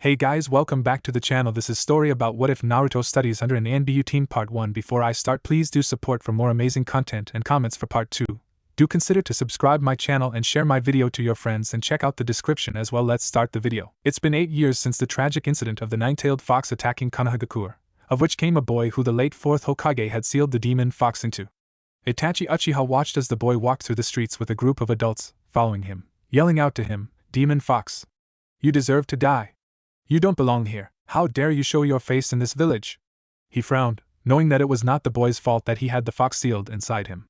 Hey guys, welcome back to the channel. This is story about what if Naruto studies under an Anbu team part 1. Before I start, please do support for more amazing content and comments for part 2. Do consider to subscribe my channel and share my video to your friends and check out the description as well. Let's start the video. It's been 8 years since the tragic incident of the nine-tailed fox attacking Konohagakure, of which came a boy who the late 4th Hokage had sealed the demon fox into. Itachi Uchiha watched as the boy walked through the streets with a group of adults following him, yelling out to him, "Demon fox! You deserve to die! You don't belong here. How dare you show your face in this village?" He frowned, knowing that it was not the boy's fault that he had the fox sealed inside him.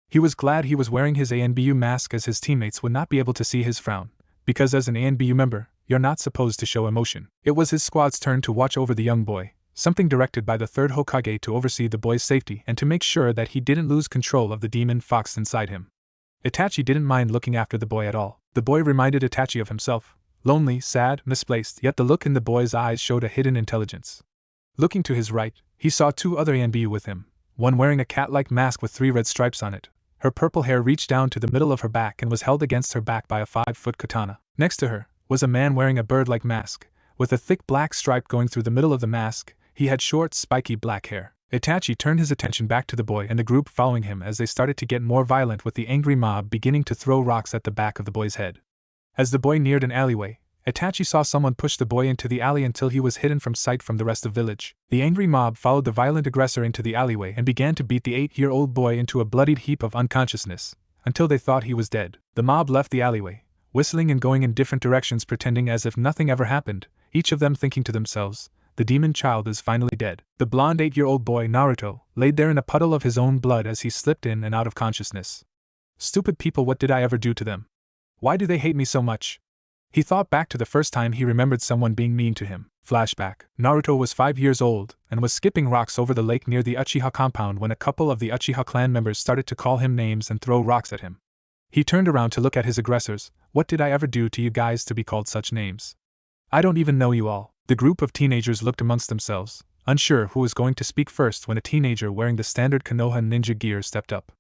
He was glad he was wearing his ANBU mask, as his teammates would not be able to see his frown, because as an ANBU member, you're not supposed to show emotion. It was his squad's turn to watch over the young boy, something directed by the 3rd Hokage to oversee the boy's safety and to make sure that he didn't lose control of the demon fox inside him. Itachi didn't mind looking after the boy at all. The boy reminded Itachi of himself. Lonely, sad, misplaced, yet the look in the boy's eyes showed a hidden intelligence. Looking to his right, he saw 2 other Anbu with him, one wearing a cat-like mask with 3 red stripes on it. Her purple hair reached down to the middle of her back and was held against her back by a 5-foot katana. Next to her was a man wearing a bird-like mask, with a thick black stripe going through the middle of the mask. He had short, spiky black hair. Itachi turned his attention back to the boy and the group following him as they started to get more violent, with the angry mob beginning to throw rocks at the back of the boy's head. As the boy neared an alleyway, Itachi saw someone push the boy into the alley until he was hidden from sight from the rest of the village. The angry mob followed the violent aggressor into the alleyway and began to beat the 8-year-old boy into a bloodied heap of unconsciousness, until they thought he was dead. The mob left the alleyway, whistling and going in different directions, pretending as if nothing ever happened, each of them thinking to themselves, "The demon child is finally dead." The blonde 8-year-old boy, Naruto, laid there in a puddle of his own blood as he slipped in and out of consciousness. "Stupid people, what did I ever do to them? Why do they hate me so much?" He thought back to the first time he remembered someone being mean to him. Flashback. Naruto was 5 years old and was skipping rocks over the lake near the Uchiha compound when a couple of the Uchiha clan members started to call him names and throw rocks at him. He turned around to look at his aggressors. "What did I ever do to you guys to be called such names? I don't even know you all." The group of teenagers looked amongst themselves, unsure who was going to speak first, when a teenager wearing the standard Konoha ninja gear stepped up.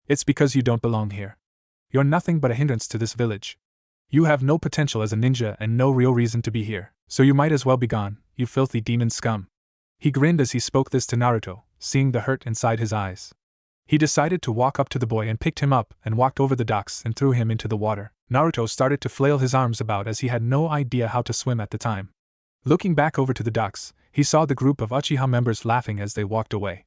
"It's because you don't belong here. You're nothing but a hindrance to this village. You have no potential as a ninja and no real reason to be here, so you might as well be gone, you filthy demon scum." He grinned as he spoke this to Naruto, seeing the hurt inside his eyes. He decided to walk up to the boy and picked him up and walked over the docks and threw him into the water. Naruto started to flail his arms about as he had no idea how to swim at the time. Looking back over to the docks, he saw the group of Uchiha members laughing as they walked away.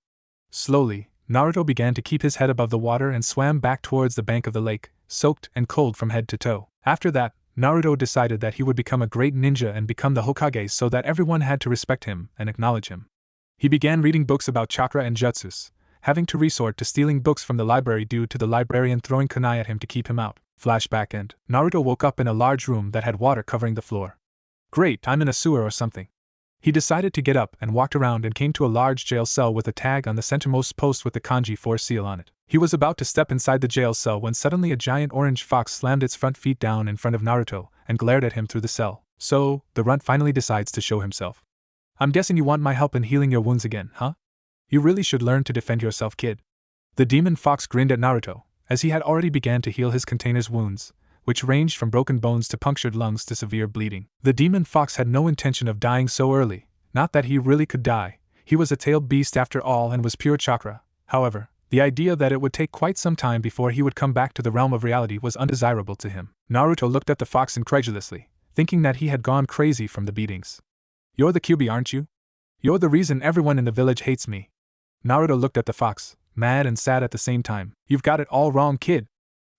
Slowly, Naruto began to keep his head above the water and swam back towards the bank of the lake, soaked and cold from head to toe. After that, Naruto decided that he would become a great ninja and become the Hokage so that everyone had to respect him and acknowledge him. He began reading books about chakra and jutsus, having to resort to stealing books from the library due to the librarian throwing kunai at him to keep him out. Flashback end. Naruto woke up in a large room that had water covering the floor. "Great, I'm in a sewer or something." He decided to get up and walked around and came to a large jail cell with a tag on the centermost post with the kanji 4 seal on it. He was about to step inside the jail cell when suddenly a giant orange fox slammed its front feet down in front of Naruto and glared at him through the cell. "So, the runt finally decides to show himself. I'm guessing you want my help in healing your wounds again, huh? You really should learn to defend yourself, kid." The demon fox grinned at Naruto, as he had already began to heal his container's wounds, which ranged from broken bones to punctured lungs to severe bleeding. The demon fox had no intention of dying so early, not that he really could die. He was a tailed beast after all and was pure chakra. However, the idea that it would take quite some time before he would come back to the realm of reality was undesirable to him. Naruto looked at the fox incredulously, thinking that he had gone crazy from the beatings. "You're the Kyuubi, aren't you? You're the reason everyone in the village hates me." Naruto looked at the fox, mad and sad at the same time. "You've got it all wrong, kid."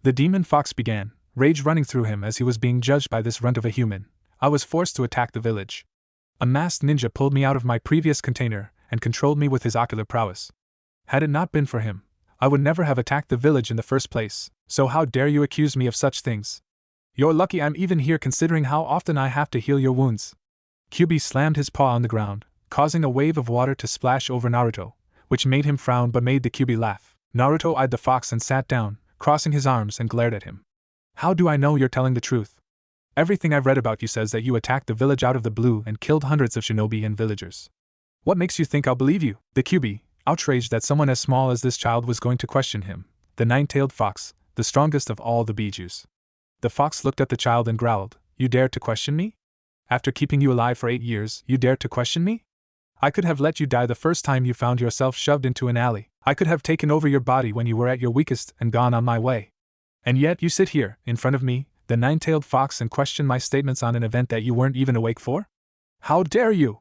The demon fox began, rage running through him as he was being judged by this runt of a human. "I was forced to attack the village. A masked ninja pulled me out of my previous container and controlled me with his ocular prowess. Had it not been for him, I would never have attacked the village in the first place, so how dare you accuse me of such things? You're lucky I'm even here considering how often I have to heal your wounds." Kyuubi slammed his paw on the ground, causing a wave of water to splash over Naruto, which made him frown but made the Kyuubi laugh. Naruto eyed the fox and sat down, crossing his arms, and glared at him. "How do I know you're telling the truth? Everything I've read about you says that you attacked the village out of the blue and killed hundreds of shinobi and villagers. What makes you think I'll believe you?" The Kyuubi, outraged that someone as small as this child was going to question him, the nine-tailed fox, the strongest of all the bijus. The fox looked at the child and growled, "You dare to question me? After keeping you alive for 8 years, you dare to question me? I could have let you die the first time you found yourself shoved into an alley. I could have taken over your body when you were at your weakest and gone on my way. And yet you sit here, in front of me, the nine-tailed fox, and question my statements on an event that you weren't even awake for? How dare you!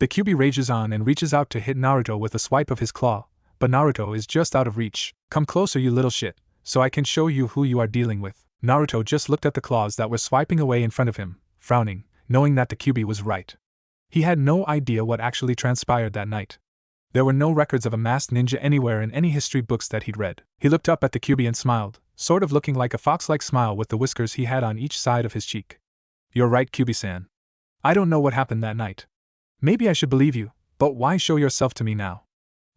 The QB rages on and reaches out to hit Naruto with a swipe of his claw, but Naruto is just out of reach. Come closer, you little shit, so I can show you who you are dealing with. Naruto just looked at the claws that were swiping away in front of him, frowning, knowing that the QB was right. He had no idea what actually transpired that night. There were no records of a masked ninja anywhere in any history books that he'd read. He looked up at the QB and smiled, sort of looking like a fox-like smile with the whiskers he had on each side of his cheek. You're right, QB-san. I don't know what happened that night. Maybe I should believe you, but why show yourself to me now?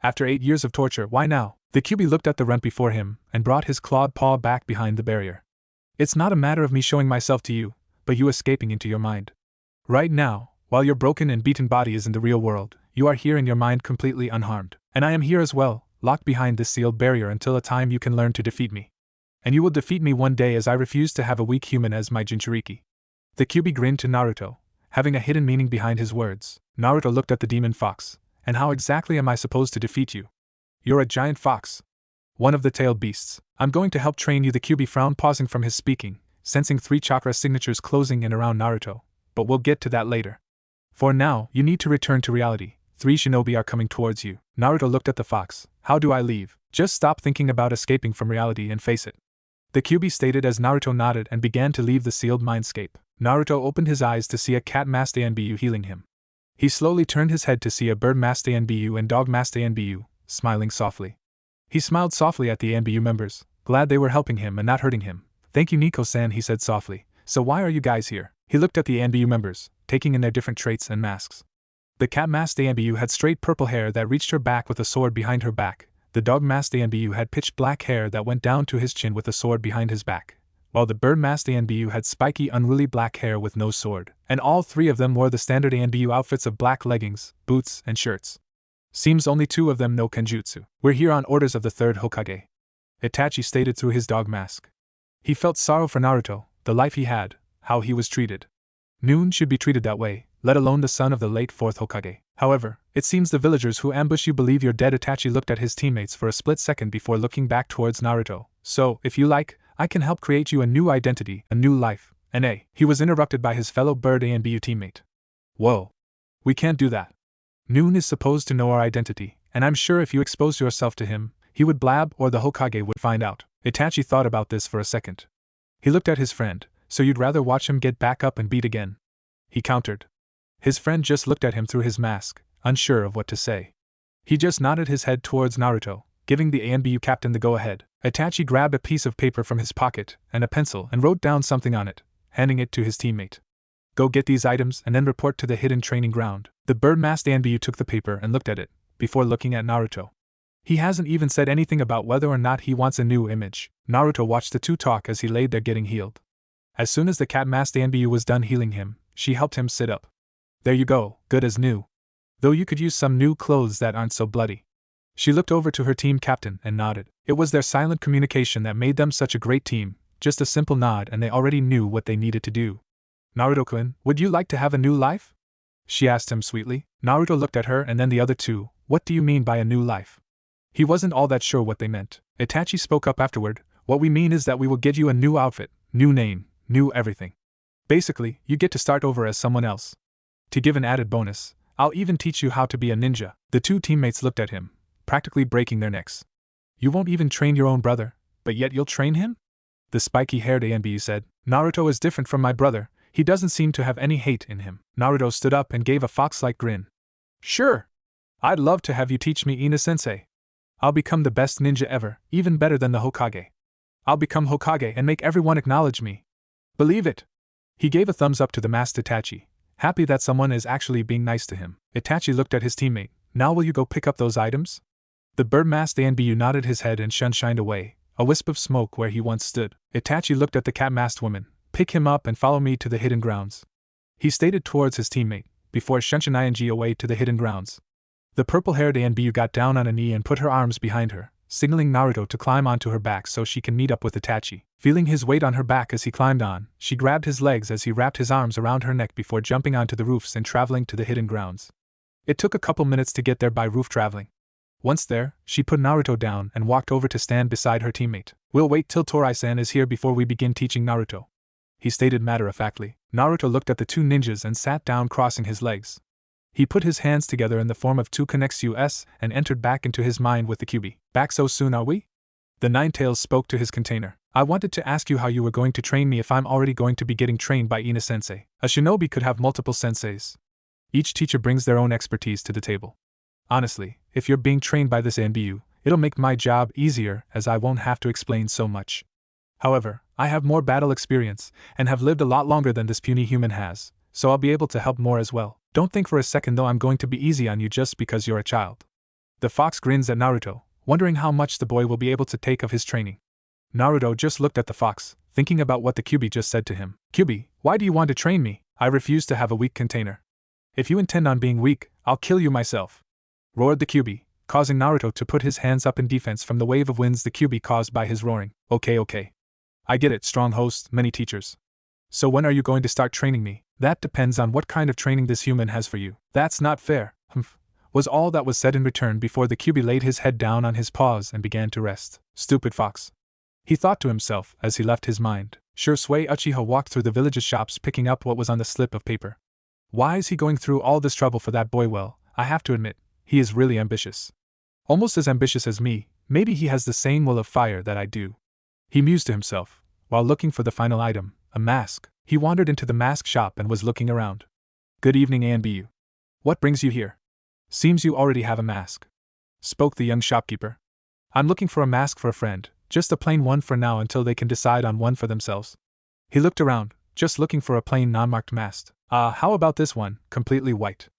After 8 years of torture, why now? The QB looked at the rent before him and brought his clawed paw back behind the barrier. It's not a matter of me showing myself to you, but you escaping into your mind. Right now, while your broken and beaten body is in the real world, you are here in your mind completely unharmed. And I am here as well, locked behind this sealed barrier until a time you can learn to defeat me. And you will defeat me one day, as I refuse to have a weak human as my Jinchuriki. The QB grinned to Naruto, having a hidden meaning behind his words. Naruto looked at the demon fox. And how exactly am I supposed to defeat you? You're a giant fox. One of the tailed beasts. I'm going to help train you. The QB frowned, pausing from his speaking, sensing 3 chakra signatures closing in around Naruto. But we'll get to that later. For now, you need to return to reality. 3 shinobi are coming towards you. Naruto looked at the fox. How do I leave? Just stop thinking about escaping from reality and face it. The QB stated as Naruto nodded and began to leave the sealed mindscape. Naruto opened his eyes to see a cat masked Anbu healing him. He slowly turned his head to see a bird masked Anbu and dog masked Anbu, smiling softly. He smiled softly at the Anbu members, glad they were helping him and not hurting him. Thank you, Nico-san, he said softly. So why are you guys here? He looked at the Anbu members, taking in their different traits and masks. The cat masked Anbu had straight purple hair that reached her back with a sword behind her back. The dog masked Anbu had pitch black hair that went down to his chin with a sword behind his back, while the bird masked Anbu had spiky, unruly black hair with no sword, and all 3 of them wore the standard Anbu outfits of black leggings, boots, and shirts. Seems only 2 of them know Kenjutsu. We're here on orders of the 3rd Hokage, Itachi stated through his dog mask. He felt sorrow for Naruto, the life he had, how he was treated. Noon should be treated that way, let alone the son of the late 4th Hokage. However, it seems the villagers who ambush you believe you're dead. Itachi looked at his teammates for a split second before looking back towards Naruto. So, if you like, I can help create you a new identity, a new life. And he was interrupted by his fellow bird Anbu teammate. Whoa. We can't do that. Noon is supposed to know our identity, and I'm sure if you exposed yourself to him, he would blab or the Hokage would find out. Itachi thought about this for a second. He looked at his friend. So you'd rather watch him get back up and beat again? He countered. His friend just looked at him through his mask, unsure of what to say. He just nodded his head towards Naruto, giving the Anbu captain the go-ahead. Itachi grabbed a piece of paper from his pocket and a pencil and wrote down something on it, handing it to his teammate. Go get these items and then report to the hidden training ground. The bird-masked Anbu took the paper and looked at it, before looking at Naruto. He hasn't even said anything about whether or not he wants a new image. Naruto watched the 2 talk as he laid there getting healed. As soon as the cat-masked Anbu was done healing him, she helped him sit up. There you go, good as new. Though you could use some new clothes that aren't so bloody. She looked over to her team captain and nodded. It was their silent communication that made them such a great team, just a simple nod and they already knew what they needed to do. Naruto-kun, would you like to have a new life? She asked him sweetly. Naruto looked at her and then the other 2. What do you mean by a new life? He wasn't all that sure what they meant. Itachi spoke up afterward. What we mean is that we will get you a new outfit, new name, new everything. Basically, you get to start over as someone else. To give an added bonus, I'll even teach you how to be a ninja. The 2 teammates looked at him, practically breaking their necks. You won't even train your own brother, but yet you'll train him? The spiky-haired Anbu said. Naruto is different from my brother, he doesn't seem to have any hate in him. Naruto stood up and gave a fox-like grin. Sure. I'd love to have you teach me, Ina-sensei. I'll become the best ninja ever, even better than the Hokage. I'll become Hokage and make everyone acknowledge me. Believe it. He gave a thumbs up to the masked Itachi, happy that someone is actually being nice to him. Itachi looked at his teammate. Now will you go pick up those items? The bird-masked Anbu nodded his head and shined away, a wisp of smoke where he once stood. Itachi looked at the cat-masked woman. Pick him up and follow me to the hidden grounds. He stated towards his teammate, before shunshin away to the hidden grounds. The purple-haired Anbu got down on a knee and put her arms behind her, signaling Naruto to climb onto her back so she can meet up with Itachi. Feeling his weight on her back as he climbed on, she grabbed his legs as he wrapped his arms around her neck before jumping onto the roofs and traveling to the hidden grounds. It took a couple minutes to get there by roof traveling. Once there, she put Naruto down and walked over to stand beside her teammate. "We'll wait till Torai-san is here before we begin teaching Naruto," he stated matter-of-factly. Naruto looked at the two ninjas and sat down crossing his legs. He put his hands together in the form of two connects US and entered back into his mind with the QB. "Back so soon, are we?" The Ninetales spoke to his container. "I wanted to ask you how you were going to train me if I'm already going to be getting trained by Ina-sensei. A shinobi could have multiple senseis. Each teacher brings their own expertise to the table. Honestly, if you're being trained by this Anbu, it'll make my job easier as I won't have to explain so much. However, I have more battle experience and have lived a lot longer than this puny human has, so I'll be able to help more as well. Don't think for a second though I'm going to be easy on you just because you're a child." The fox grins at Naruto, wondering how much the boy will be able to take of his training. Naruto just looked at the fox, thinking about what the QB just said to him. "QB, why do you want to train me? I refuse to have a weak container. If you intend on being weak, I'll kill you myself," roared the QB, causing Naruto to put his hands up in defense from the wave of winds the QB caused by his roaring. Okay. I get it, strong host, many teachers. So when are you going to start training me? That depends on what kind of training this human has for you." "That's not fair, was all that was said in return before the QB laid his head down on his paws and began to rest. "Stupid fox," he thought to himself as he left his mind. Shursui Uchiha walked through the village's shops picking up what was on the slip of paper. Why is he going through all this trouble for that boy? Well, I have to admit, he is really ambitious. Almost as ambitious as me. Maybe he has the same will of fire that I do. He mused to himself, while looking for the final item, a mask. He wandered into the mask shop and was looking around. "Good evening, Anbu. What brings you here? Seems you already have a mask," spoke the young shopkeeper. "I'm looking for a mask for a friend, just a plain one for now until they can decide on one for themselves." He looked around, just looking for a plain non-marked mask. How about this one, completely white?"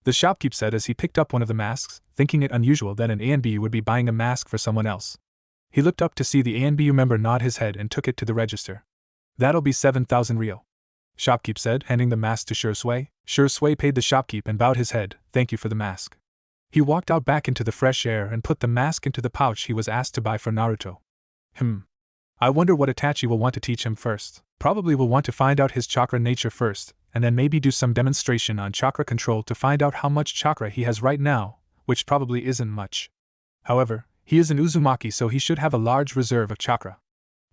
the shopkeep said as he picked up one of the masks, thinking it unusual that an ANBU would be buying a mask for someone else. He looked up to see the ANBU member nod his head and took it to the register. "That'll be 7,000 ryo," shopkeep said, handing the mask to Shursui. Shursui paid the shopkeep and bowed his head. "Thank you for the mask." He walked out back into the fresh air and put the mask into the pouch he was asked to buy for Naruto. I wonder what Itachi will want to teach him first. Probably will want to find out his chakra nature first, and then maybe do some demonstration on chakra control to find out how much chakra he has right now, which probably isn't much. However, he is an Uzumaki, so he should have a large reserve of chakra.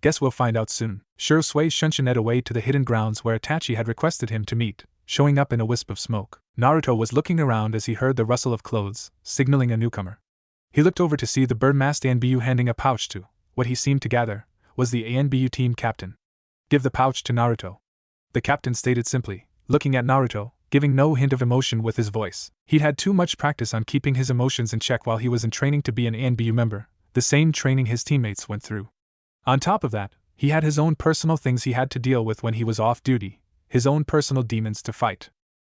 Guess we'll find out soon. Shursui shunted away to the hidden grounds where Itachi had requested him to meet, showing up in a wisp of smoke. Naruto was looking around as he heard the rustle of clothes, signaling a newcomer. He looked over to see the bird-masked ANBU handing a pouch to, what he seemed to gather, was the ANBU team captain. "Give the pouch to Naruto," the captain stated simply, looking at Naruto, giving no hint of emotion with his voice. He'd had too much practice on keeping his emotions in check while he was in training to be an ANBU member, the same training his teammates went through. On top of that, he had his own personal things he had to deal with when he was off duty, his own personal demons to fight.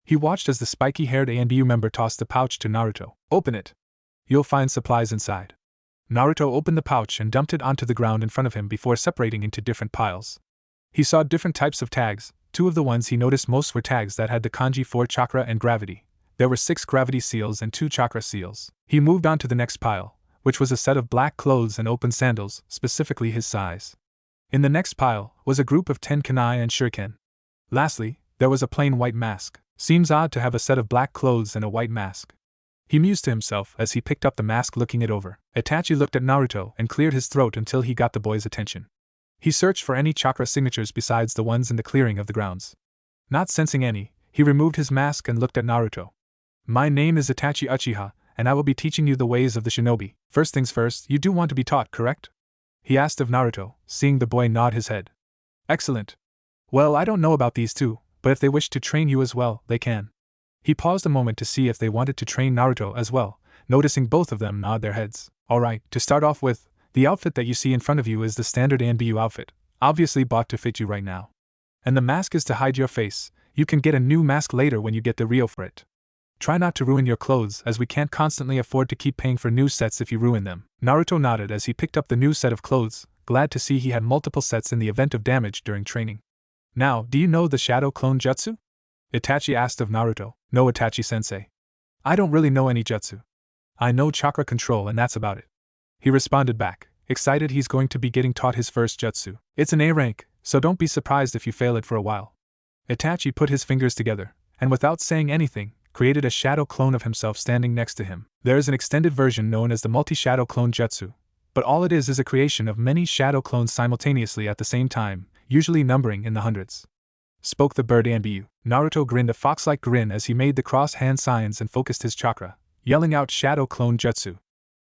He watched as the spiky-haired ANBU member tossed the pouch to Naruto. "Open it. You'll find supplies inside." Naruto opened the pouch and dumped it onto the ground in front of him before separating into different piles. He saw different types of tags. Two of the ones he noticed most were tags that had the kanji for chakra and gravity. There were 6 gravity seals and 2 chakra seals. He moved on to the next pile, which was a set of black clothes and open sandals, specifically his size. In the next pile was a group of 10 kunai and shuriken. Lastly, there was a plain white mask. Seems odd to have a set of black clothes and a white mask. He mused to himself as he picked up the mask, looking it over. Itachi looked at Naruto and cleared his throat until he got the boy's attention. He searched for any chakra signatures besides the ones in the clearing of the grounds. Not sensing any, he removed his mask and looked at Naruto. "My name is Itachi Uchiha, and I will be teaching you the ways of the shinobi. First things first, you do want to be taught, correct?" he asked of Naruto, seeing the boy nod his head. "Excellent. Well, I don't know about these two, but if they wish to train you as well, they can." He paused a moment to see if they wanted to train Naruto as well, noticing both of them nod their heads. "Alright, to start off with, the outfit that you see in front of you is the standard ANBU outfit, obviously bought to fit you right now. And the mask is to hide your face. You can get a new mask later when you get the Rio for it. Try not to ruin your clothes, as we can't constantly afford to keep paying for new sets if you ruin them." Naruto nodded as he picked up the new set of clothes, glad to see he had multiple sets in the event of damage during training. "Now, do you know the Shadow Clone Jutsu?" Itachi asked of Naruto. "No, Itachi-sensei. I don't really know any jutsu. I know chakra control and that's about it," he responded back, excited he's going to be getting taught his first jutsu. It's an A rank, so don't be surprised if you fail it for a while. Itachi put his fingers together, and without saying anything, created a shadow clone of himself standing next to him. There is an extended version known as the multi-shadow clone jutsu, but all it is a creation of many shadow clones simultaneously at the same time, usually numbering in the hundreds. Spoke the bird Anbu. Naruto grinned a fox-like grin as he made the cross-hand signs and focused his chakra, yelling out shadow clone jutsu.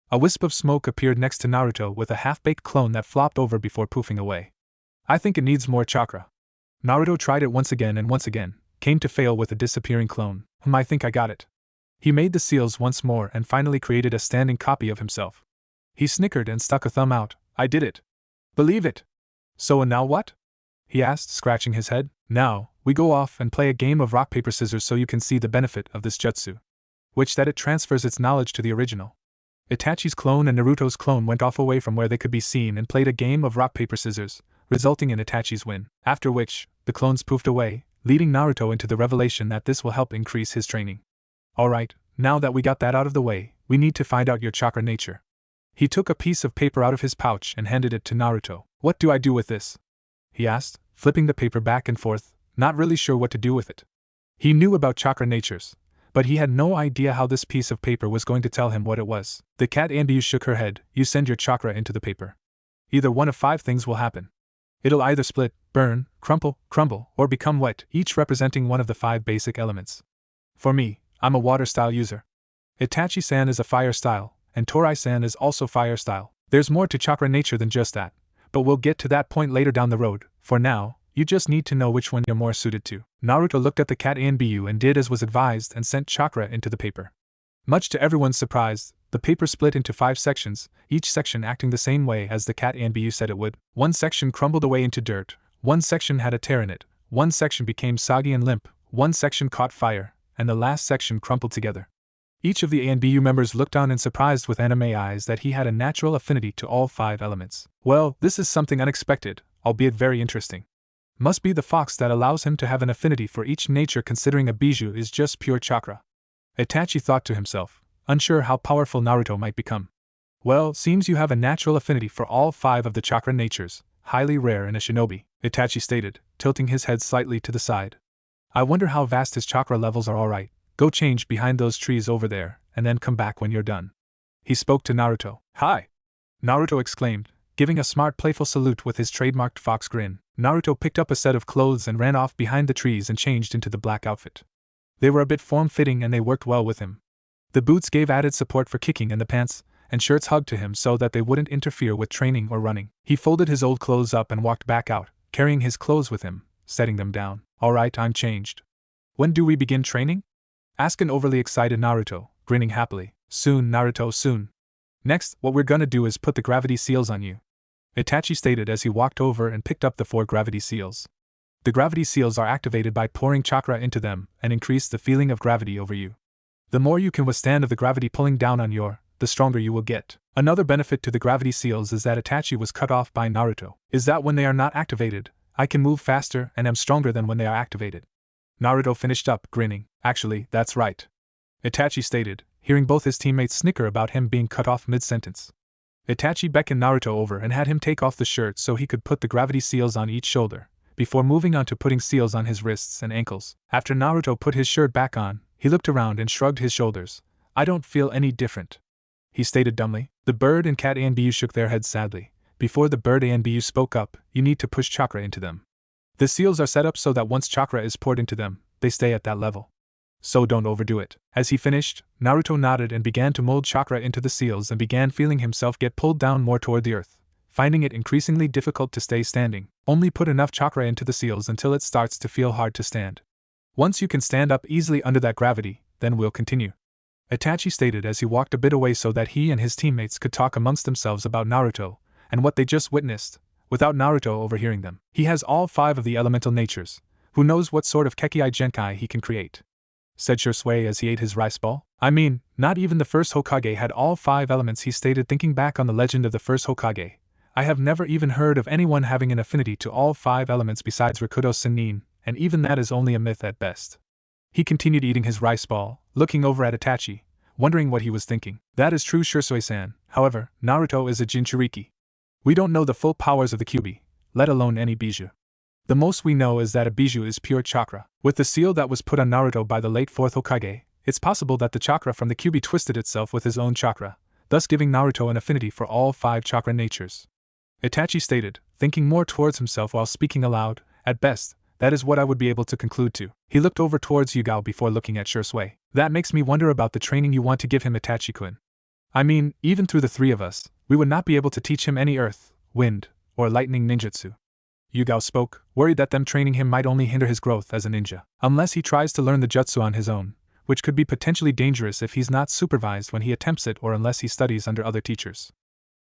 A wisp of smoke appeared next to Naruto with a half-baked clone that flopped over before poofing away. I think it needs more chakra. Naruto tried it once again and once again, came to fail with a disappearing clone. I think I got it. He made the seals once more and finally created a standing copy of himself. He snickered and stuck a thumb out. I did it. Believe it. So and now what? He asked, scratching his head. Now, we go off and play a game of rock paper scissors so you can see the benefit of this jutsu. Which that it transfers its knowledge to the original. Itachi's clone and Naruto's clone went off away from where they could be seen and played a game of rock paper scissors, resulting in Itachi's win. After which, the clones poofed away, leading Naruto into the revelation that this will help increase his training. Alright, now that we got that out of the way, we need to find out your chakra nature. He took a piece of paper out of his pouch and handed it to Naruto. What do I do with this? He asked, flipping the paper back and forth, not really sure what to do with it. He knew about chakra natures, but he had no idea how this piece of paper was going to tell him what it was. The cat Anbu shook her head. You send your chakra into the paper. Either one of 5 things will happen. It'll either split, burn, crumble, or become wet, each representing one of the 5 basic elements. For me, I'm a water style user. Itachi-san is a fire style, and Torai-san is also fire style. There's more to chakra nature than just that, but we'll get to that point later down the road. For now, you just need to know which one you're more suited to. Naruto looked at the cat Anbu and did as was advised and sent chakra into the paper. Much to everyone's surprise, the paper split into 5 sections, each section acting the same way as the cat Anbu said it would. One section crumbled away into dirt, one section had a tear in it, one section became soggy and limp, one section caught fire, and the last section crumpled together. Each of the Anbu members looked on in surprise with anime eyes that he had a natural affinity to all 5 elements. Well, this is something unexpected, albeit very interesting. Must be the fox that allows him to have an affinity for each nature considering a bijou is just pure chakra. Itachi thought to himself, unsure how powerful Naruto might become. Well, seems you have a natural affinity for all 5 of the chakra natures, highly rare in a shinobi, Itachi stated, tilting his head slightly to the side. I wonder how vast his chakra levels are. Alright, go change behind those trees over there, and then come back when you're done. He spoke to Naruto. Hi! Naruto exclaimed, giving a smart playful salute with his trademarked fox grin. Naruto picked up a set of clothes and ran off behind the trees and changed into the black outfit. They were a bit form-fitting and they worked well with him. The boots gave added support for kicking and the pants and shirts hugged to him so that they wouldn't interfere with training or running. He folded his old clothes up and walked back out, carrying his clothes with him, setting them down. Alright, I'm changed. When do we begin training? Asked an overly excited Naruto, grinning happily. Soon, Naruto, soon. Next, what we're gonna do is put the gravity seals on you. Itachi stated as he walked over and picked up the 4 gravity seals. The gravity seals are activated by pouring chakra into them and increase the feeling of gravity over you. The more you can withstand of the gravity pulling down on you, the stronger you will get. Another benefit to the gravity seals is that Itachi was cut off by Naruto. Is that when they are not activated, I can move faster and am stronger than when they are activated. Naruto finished up, grinning. Actually, that's right. Itachi stated, hearing both his teammates snicker about him being cut off mid-sentence. Itachi beckoned Naruto over and had him take off the shirt so he could put the gravity seals on each shoulder, before moving on to putting seals on his wrists and ankles. After Naruto put his shirt back on, he looked around and shrugged his shoulders. I don't feel any different, he stated dumbly. The bird and cat Anbu shook their heads sadly. Before the bird Anbu spoke up, you need to push chakra into them. The seals are set up so that once chakra is poured into them, they stay at that level. So don't overdo it. As he finished, Naruto nodded and began to mold chakra into the seals and began feeling himself get pulled down more toward the earth. Finding it increasingly difficult to stay standing, only put enough chakra into the seals until it starts to feel hard to stand. Once you can stand up easily under that gravity, then we'll continue. Itachi stated as he walked a bit away so that he and his teammates could talk amongst themselves about Naruto and what they just witnessed, without Naruto overhearing them. He has all 5 of the elemental natures. Who knows what sort of Kekkai Genkai he can create? Said Shursui as he ate his rice ball. I mean, not even the first Hokage had all 5 elements, he stated, thinking back on the legend of the first Hokage. I have never even heard of anyone having an affinity to all 5 elements besides Rikudo Sennin, and even that is only a myth at best. He continued eating his rice ball, looking over at Itachi, wondering what he was thinking. That is true, Shursui-san. However, Naruto is a Jinchuriki. We don't know the full powers of the Kyuubi, let alone any bijou. The most we know is that a bijou is pure chakra. With the seal that was put on Naruto by the late 4th Hokage, it's possible that the chakra from the Kyuubi twisted itself with his own chakra, thus giving Naruto an affinity for all 5 chakra natures. Itachi stated, thinking more towards himself while speaking aloud. At best, that is what I would be able to conclude to. He looked over towards Yugao before looking at Shursui. That makes me wonder about the training you want to give him, Itachi-kun. I mean, even through the 3 of us, we would not be able to teach him any earth, wind, or lightning ninjutsu. Yugao spoke, worried that them training him might only hinder his growth as a ninja, unless he tries to learn the jutsu on his own, which could be potentially dangerous if he's not supervised when he attempts it or unless he studies under other teachers.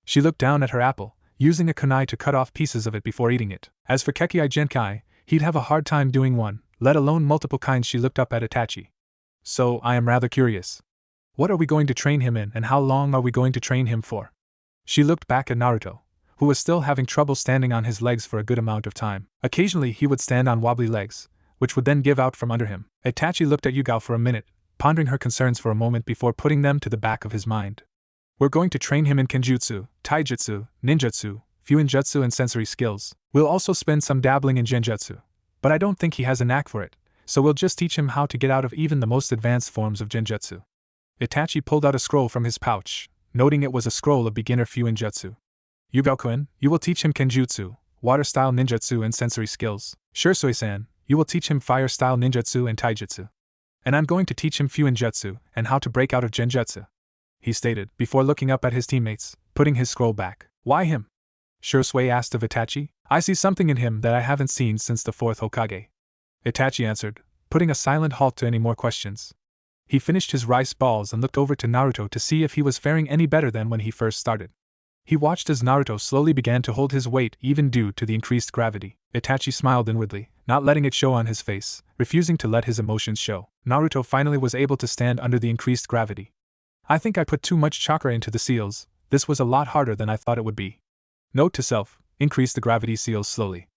She looked down at her apple, using a kunai to cut off pieces of it before eating it. As for Kekkai Genkai, he'd have a hard time doing one, let alone multiple kinds. She looked up at Itachi. So, I am rather curious. What are we going to train him in and how long are we going to train him for? She looked back at Naruto, who was still having trouble standing on his legs for a good amount of time. Occasionally he would stand on wobbly legs, which would then give out from under him. Itachi looked at Yugao for a minute, pondering her concerns for a moment before putting them to the back of his mind. We're going to train him in kenjutsu, taijutsu, ninjutsu, fuinjutsu and sensory skills. We'll also spend some dabbling in genjutsu. But I don't think he has a knack for it, so we'll just teach him how to get out of even the most advanced forms of genjutsu. Itachi pulled out a scroll from his pouch, noting it was a scroll of beginner fuinjutsu. Yugao-kun, you will teach him kenjutsu, water-style ninjutsu and sensory skills. Shursui-san, you will teach him fire-style ninjutsu and taijutsu. And I'm going to teach him fuinjutsu and how to break out of genjutsu, he stated, before looking up at his teammates, putting his scroll back. Why him? Shursui asked of Itachi. I see something in him that I haven't seen since the 4th Hokage. Itachi answered, putting a silent halt to any more questions. He finished his rice balls and looked over to Naruto to see if he was faring any better than when he first started. He watched as Naruto slowly began to hold his weight even due to the increased gravity. Itachi smiled inwardly, not letting it show on his face, refusing to let his emotions show. Naruto finally was able to stand under the increased gravity. I think I put too much chakra into the seals. This was a lot harder than I thought it would be. Note to self, increase the gravity seals slowly.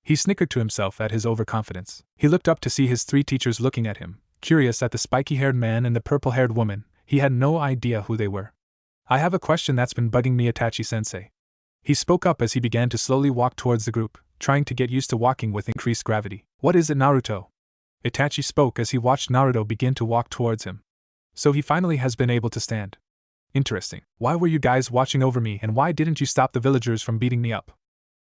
He snickered to himself at his overconfidence. He looked up to see his 3 teachers looking at him, curious at the spiky-haired man and the purple-haired woman. He had no idea who they were. I have a question that's been bugging me, Itachi-sensei. He spoke up as he began to slowly walk towards the group, trying to get used to walking with increased gravity. What is it, Naruto? Itachi spoke as he watched Naruto begin to walk towards him. So he finally has been able to stand. Interesting. Why were you guys watching over me and why didn't you stop the villagers from beating me up?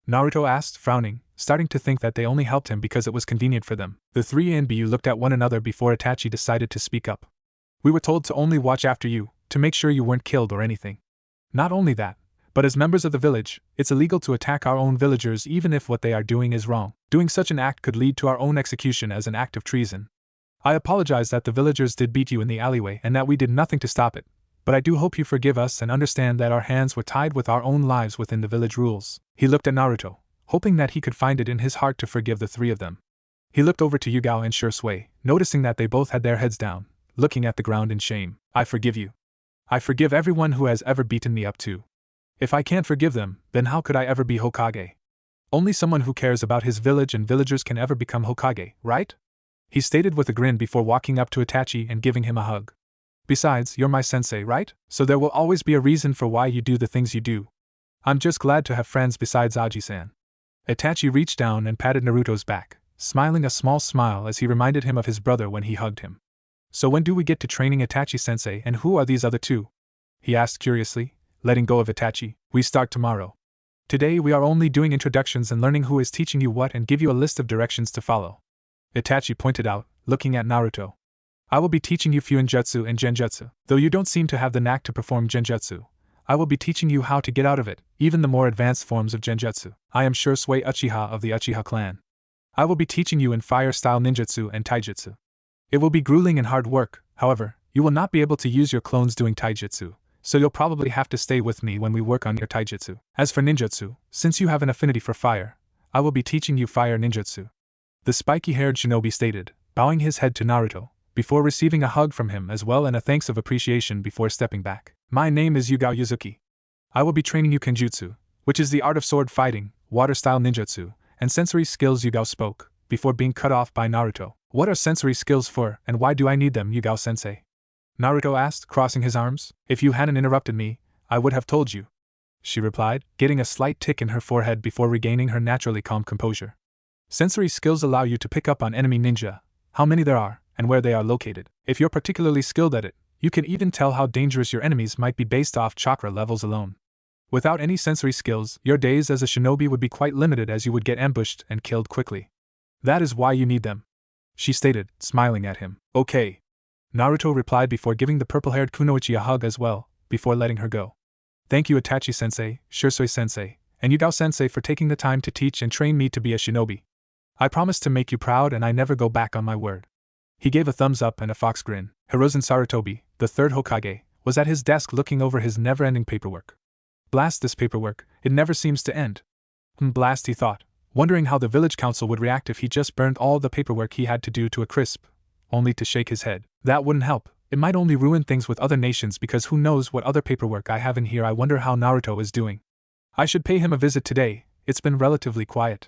Naruto asked, frowning, starting to think that they only helped him because it was convenient for them. The 3 Anbu looked at one another before Itachi decided to speak up. We were told to only watch after you, to make sure you weren't killed or anything. Not only that, but as members of the village, it's illegal to attack our own villagers even if what they are doing is wrong. Doing such an act could lead to our own execution as an act of treason. I apologize that the villagers did beat you in the alleyway and that we did nothing to stop it, but I do hope you forgive us and understand that our hands were tied with our own lives within the village rules. He looked at Naruto, hoping that he could find it in his heart to forgive the 3 of them. He looked over to Yugao and Shursui, noticing that they both had their heads down, looking at the ground in shame. I forgive you. I forgive everyone who has ever beaten me up too. If I can't forgive them, then how could I ever be Hokage? Only someone who cares about his village and villagers can ever become Hokage, right? He stated with a grin before walking up to Itachi and giving him a hug. Besides, you're my sensei, right? So there will always be a reason for why you do the things you do. I'm just glad to have friends besides Aji-san. Itachi reached down and patted Naruto's back, smiling a small smile as he reminded him of his brother when he hugged him. So when do we get to training Itachi-sensei and who are these other 2? He asked curiously, letting go of Itachi. We start tomorrow. Today we are only doing introductions and learning who is teaching you what and give you a list of directions to follow. Itachi pointed out, looking at Naruto. I will be teaching you fuinjutsu and genjutsu. Though you don't seem to have the knack to perform genjutsu, I will be teaching you how to get out of it, even the more advanced forms of genjutsu. I am Shursui Uchiha of the Uchiha clan. I will be teaching you in fire-style ninjutsu and taijutsu. It will be grueling and hard work, however, you will not be able to use your clones doing taijutsu, so you'll probably have to stay with me when we work on your taijutsu. As for ninjutsu, since you have an affinity for fire, I will be teaching you fire ninjutsu. The spiky-haired shinobi stated, bowing his head to Naruto, before receiving a hug from him as well and a thanks of appreciation before stepping back. My name is Yugao Yuzuki. I will be training you kenjutsu, which is the art of sword fighting, water-style ninjutsu, and sensory skills. Yugao spoke, before being cut off by Naruto. What are sensory skills for, and why do I need them, Yugao-sensei? Naruto asked, crossing his arms. If you hadn't interrupted me, I would have told you, she replied, getting a slight tick in her forehead before regaining her naturally calm composure. Sensory skills allow you to pick up on enemy ninja, how many there are, and where they are located. If you're particularly skilled at it, you can even tell how dangerous your enemies might be based off chakra levels alone. Without any sensory skills, your days as a shinobi would be quite limited as you would get ambushed and killed quickly. That is why you need them, she stated, smiling at him. Okay, Naruto replied before giving the purple-haired kunoichi a hug as well, before letting her go. Thank you Itachi-sensei, Shursui-sensei, and Yugao-sensei for taking the time to teach and train me to be a shinobi. I promise to make you proud and I never go back on my word. He gave a thumbs up and a fox grin. Hiruzen Sarutobi, the third Hokage, was at his desk looking over his never-ending paperwork. Blast this paperwork, it never seems to end. Blast, he thought, wondering how the village council would react if he just burned all the paperwork he had to do to a crisp, only to shake his head. That wouldn't help. It might only ruin things with other nations because who knows what other paperwork I have in here. I wonder how Naruto is doing. I should pay him a visit today, it's been relatively quiet.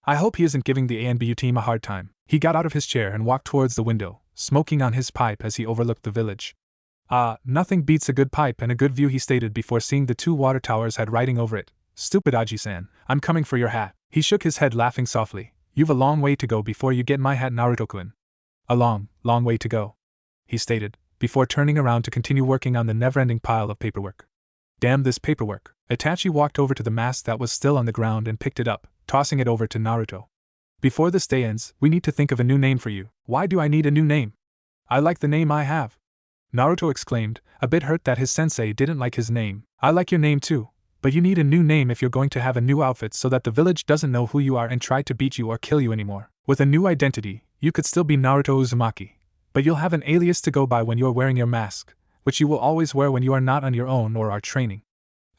I hope he isn't giving the Anbu team a hard time. He got out of his chair and walked towards the window, smoking on his pipe as he overlooked the village. Nothing beats a good pipe and a good view, he stated before seeing the two water towers had writing over it. Stupid Aji-san, I'm coming for your hat. He shook his head, laughing softly. You've a long way to go before you get my hat, Naruto-kun. A long, long way to go, he stated, before turning around to continue working on the never-ending pile of paperwork. Damn this paperwork. Itachi walked over to the mask that was still on the ground and picked it up, tossing it over to Naruto. Before this day ends, we need to think of a new name for you. Why do I need a new name? I like the name I have, Naruto exclaimed, a bit hurt that his sensei didn't like his name. I like your name too, but you need a new name if you're going to have a new outfit so that the village doesn't know who you are and try to beat you or kill you anymore. With a new identity, you could still be Naruto Uzumaki, but you'll have an alias to go by when you're wearing your mask, which you will always wear when you are not on your own or are training.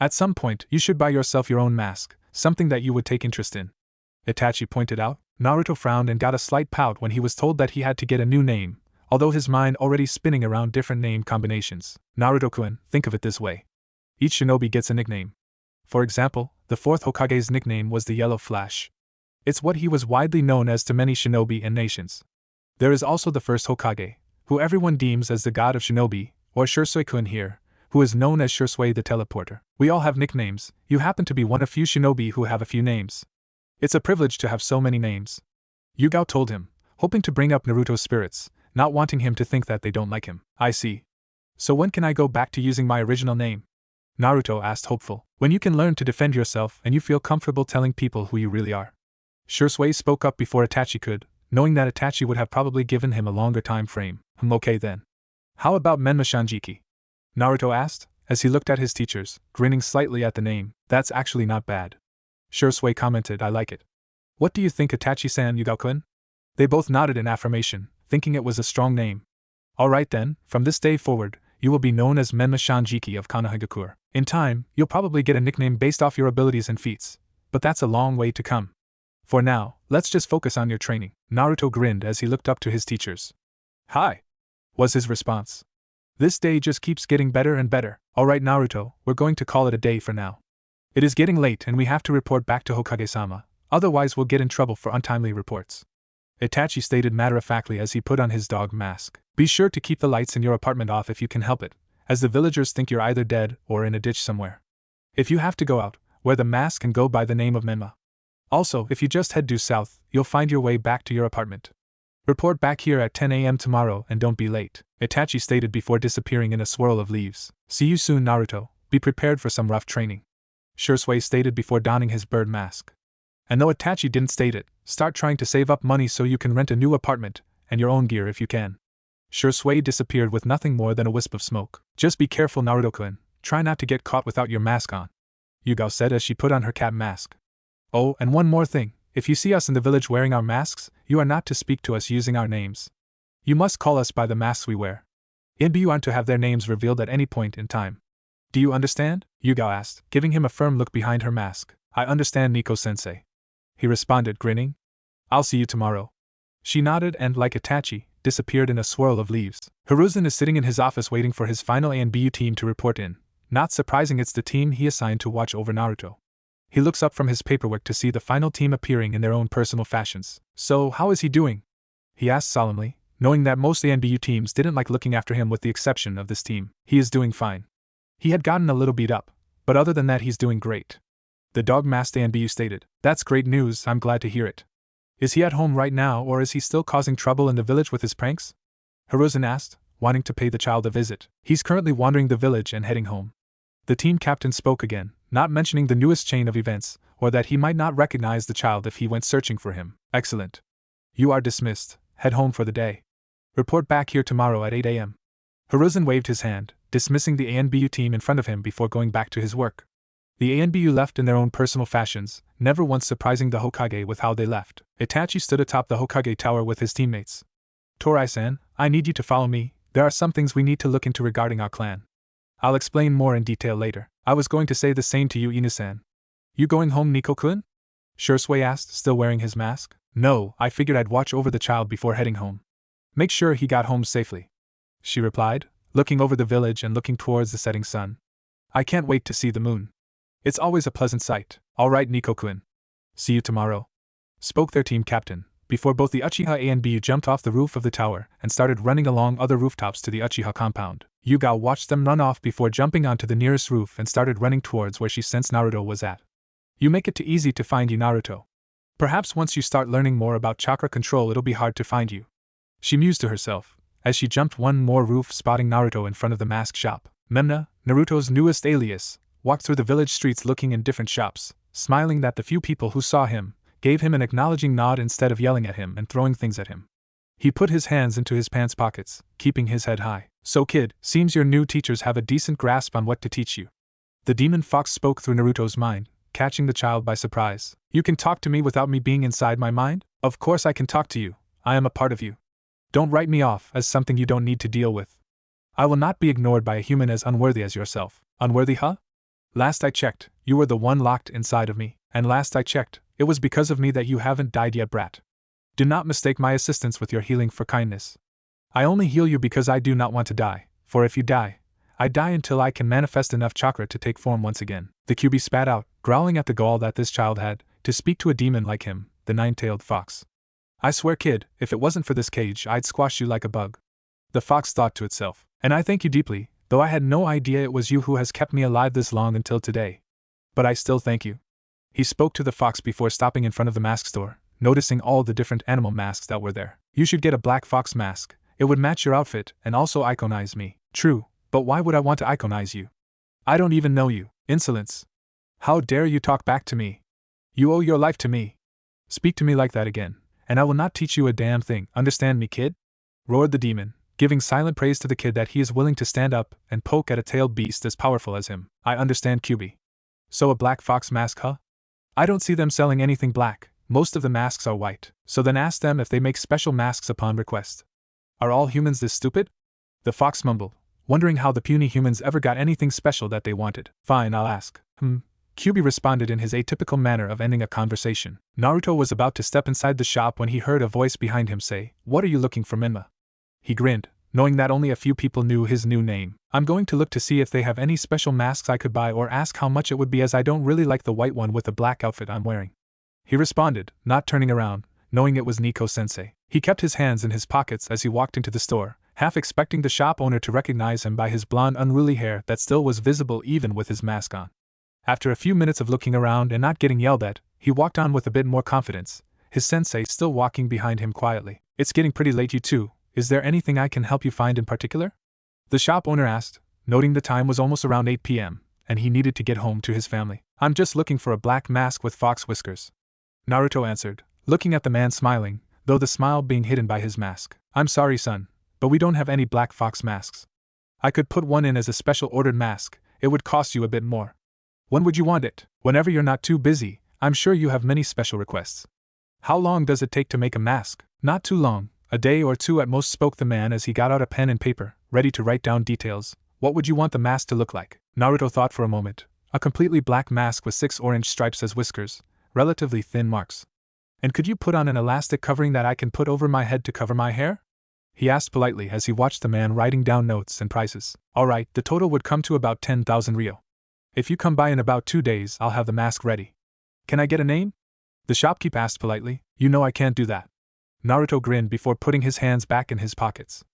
At some point, you should buy yourself your own mask, something that you would take interest in, Itachi pointed out. Naruto frowned and got a slight pout when he was told that he had to get a new name, although his mind already spinning around different name combinations. Naruto-kun, think of it this way. Each shinobi gets a nickname. For example, the fourth Hokage's nickname was the Yellow Flash. It's what he was widely known as to many shinobi and nations. There is also the first Hokage, who everyone deems as the god of shinobi, or Shursui-kun here, who is known as Shursui the Teleporter. We all have nicknames. You happen to be one of few shinobi who have a few names. It's a privilege to have so many names, Yugao told him, hoping to bring up Naruto's spirits, not wanting him to think that they don't like him. I see. So when can I go back to using my original name? Naruto asked, hopeful. When you can learn to defend yourself and you feel comfortable telling people who you really are. Shursui spoke up before Itachi could, knowing that Itachi would have probably given him a longer time frame. Okay then. How about Menma Shanjiki? Naruto asked, as he looked at his teachers, grinning slightly at the name. That's actually not bad. Shursui commented, I like it. What do you think, Itachi-san, Yugao-kun? They both nodded in affirmation, thinking it was a strong name. Alright then, from this day forward, you will be known as Menma Shanjiki of Konohagakure. In time, you'll probably get a nickname based off your abilities and feats, but that's a long way to come. For now, let's just focus on your training. Naruto grinned as he looked up to his teachers. Hi, was his response. This day just keeps getting better and better. Alright Naruto, we're going to call it a day for now. It is getting late and we have to report back to Hokage-sama, otherwise we'll get in trouble for untimely reports. Itachi stated matter-of-factly as he put on his dog mask. Be sure to keep the lights in your apartment off if you can help it, as the villagers think you're either dead or in a ditch somewhere. If you have to go out, wear the mask and go by the name of Menma. Also, if you just head due south, you'll find your way back to your apartment. Report back here at 10 a.m. tomorrow and don't be late, Itachi stated before disappearing in a swirl of leaves. See you soon, Naruto. Be prepared for some rough training, Shursui stated before donning his bird mask. And though Itachi didn't state it, start trying to save up money so you can rent a new apartment, and your own gear if you can. Shursui disappeared with nothing more than a wisp of smoke. Just be careful, Naruto-kun. Try not to get caught without your mask on, Yugao said as she put on her cat mask. Oh, and one more thing. If you see us in the village wearing our masks, you are not to speak to us using our names. You must call us by the masks we wear. Anbu aren't to have their names revealed at any point in time. Do you understand? Yugao asked, giving him a firm look behind her mask. I understand, Nico-sensei, he responded, grinning. I'll see you tomorrow. She nodded and, like Itachi, disappeared in a swirl of leaves. Hiruzen is sitting in his office waiting for his final Anbu team to report in. Not surprising, it's the team he assigned to watch over Naruto. He looks up from his paperwork to see the final team appearing in their own personal fashions. So, how is he doing? He asked solemnly, knowing that most ANBU teams didn't like looking after him with the exception of this team. He is doing fine. He had gotten a little beat up, but other than that he's doing great. The dog-masked ANBU stated. That's great news, I'm glad to hear it. Is he at home right now or is he still causing trouble in the village with his pranks? Hiruzen asked, wanting to pay the child a visit. He's currently wandering the village and heading home. The team captain spoke again, not mentioning the newest chain of events, or that he might not recognize the child if he went searching for him. Excellent. You are dismissed, head home for the day. Report back here tomorrow at 8 a.m. Hiruzen waved his hand, dismissing the ANBU team in front of him before going back to his work. The ANBU left in their own personal fashions, never once surprising the Hokage with how they left. Itachi stood atop the Hokage tower with his teammates. Torai-san, I need you to follow me, there are some things we need to look into regarding our clan. I'll explain more in detail later. I was going to say the same to you, Inu-san. You going home, Nico-kun? Shursui asked, still wearing his mask. No, I figured I'd watch over the child before heading home. Make sure he got home safely. She replied, looking over the village and looking towards the setting sun. I can't wait to see the moon. It's always a pleasant sight. All right, Nico-kun. See you tomorrow. Spoke their team captain, before both the Uchiha ANBU jumped off the roof of the tower and started running along other rooftops to the Uchiha compound. Yuga watched them run off before jumping onto the nearest roof and started running towards where she sensed Naruto was at. You make it too easy to find you, Naruto. Perhaps once you start learning more about chakra control it'll be hard to find you. She mused to herself, as she jumped one more roof, spotting Naruto in front of the mask shop. Memna, Naruto's newest alias, walked through the village streets looking in different shops, smiling that the few people who saw him gave him an acknowledging nod instead of yelling at him and throwing things at him. He put his hands into his pants pockets, keeping his head high. So kid, seems your new teachers have a decent grasp on what to teach you. The demon fox spoke through Naruto's mind, catching the child by surprise. You can talk to me without me being inside my mind? Of course I can talk to you, I am a part of you. Don't write me off as something you don't need to deal with. I will not be ignored by a human as unworthy as yourself. Unworthy, huh? Last I checked, you were the one locked inside of me, and last I checked, it was because of me that you haven't died yet, brat. Do not mistake my assistance with your healing for kindness. I only heal you because I do not want to die, for if you die, I die until I can manifest enough chakra to take form once again. The QB spat out, growling at the gall that this child had, to speak to a demon like him, the nine-tailed fox. I swear, kid, if it wasn't for this cage I'd squash you like a bug. The fox thought to itself, and I thank you deeply, though I had no idea it was you who has kept me alive this long until today. But I still thank you. He spoke to the fox before stopping in front of the mask store, noticing all the different animal masks that were there. You should get a black fox mask, it would match your outfit and also iconize me. True, but why would I want to iconize you? I don't even know you. Insolence. How dare you talk back to me? You owe your life to me. Speak to me like that again, and I will not teach you a damn thing, understand me, kid? Roared the demon, giving silent praise to the kid that he is willing to stand up and poke at a tailed beast as powerful as him. I understand, QB. So a black fox mask, huh? I don't see them selling anything black, most of the masks are white, so then ask them if they make special masks upon request. Are all humans this stupid? The fox mumbled, wondering how the puny humans ever got anything special that they wanted. Fine, I'll ask. QB responded in his atypical manner of ending a conversation. Naruto was about to step inside the shop when he heard a voice behind him say, What are you looking for, Minma? He grinned, knowing that only a few people knew his new name. I'm going to look to see if they have any special masks I could buy or ask how much it would be as I don't really like the white one with the black outfit I'm wearing. He responded, not turning around, knowing it was Nico-sensei. He kept his hands in his pockets as he walked into the store, half expecting the shop owner to recognize him by his blonde unruly hair that still was visible even with his mask on. After a few minutes of looking around and not getting yelled at, he walked on with a bit more confidence, his sensei still walking behind him quietly. It's getting pretty late, you two. Is there anything I can help you find in particular? The shop owner asked, noting the time was almost around 8 p.m., and he needed to get home to his family. I'm just looking for a black mask with fox whiskers. Naruto answered, looking at the man smiling, though the smile being hidden by his mask. I'm sorry, son, but we don't have any black fox masks. I could put one in as a special ordered mask, it would cost you a bit more. When would you want it? Whenever you're not too busy, I'm sure you have many special requests. How long does it take to make a mask? Not too long, a day or two at most, spoke the man as he got out a pen and paper, ready to write down details. What would you want the mask to look like? Naruto thought for a moment. A completely black mask with 6 orange stripes as whiskers, relatively thin marks. And could you put on an elastic covering that I can put over my head to cover my hair? He asked politely as he watched the man writing down notes and prices. Alright, the total would come to about 10,000 ryo. If you come by in about 2 days, I'll have the mask ready. Can I get a name? The shopkeep asked politely. You know I can't do that. Naruto grinned before putting his hands back in his pockets.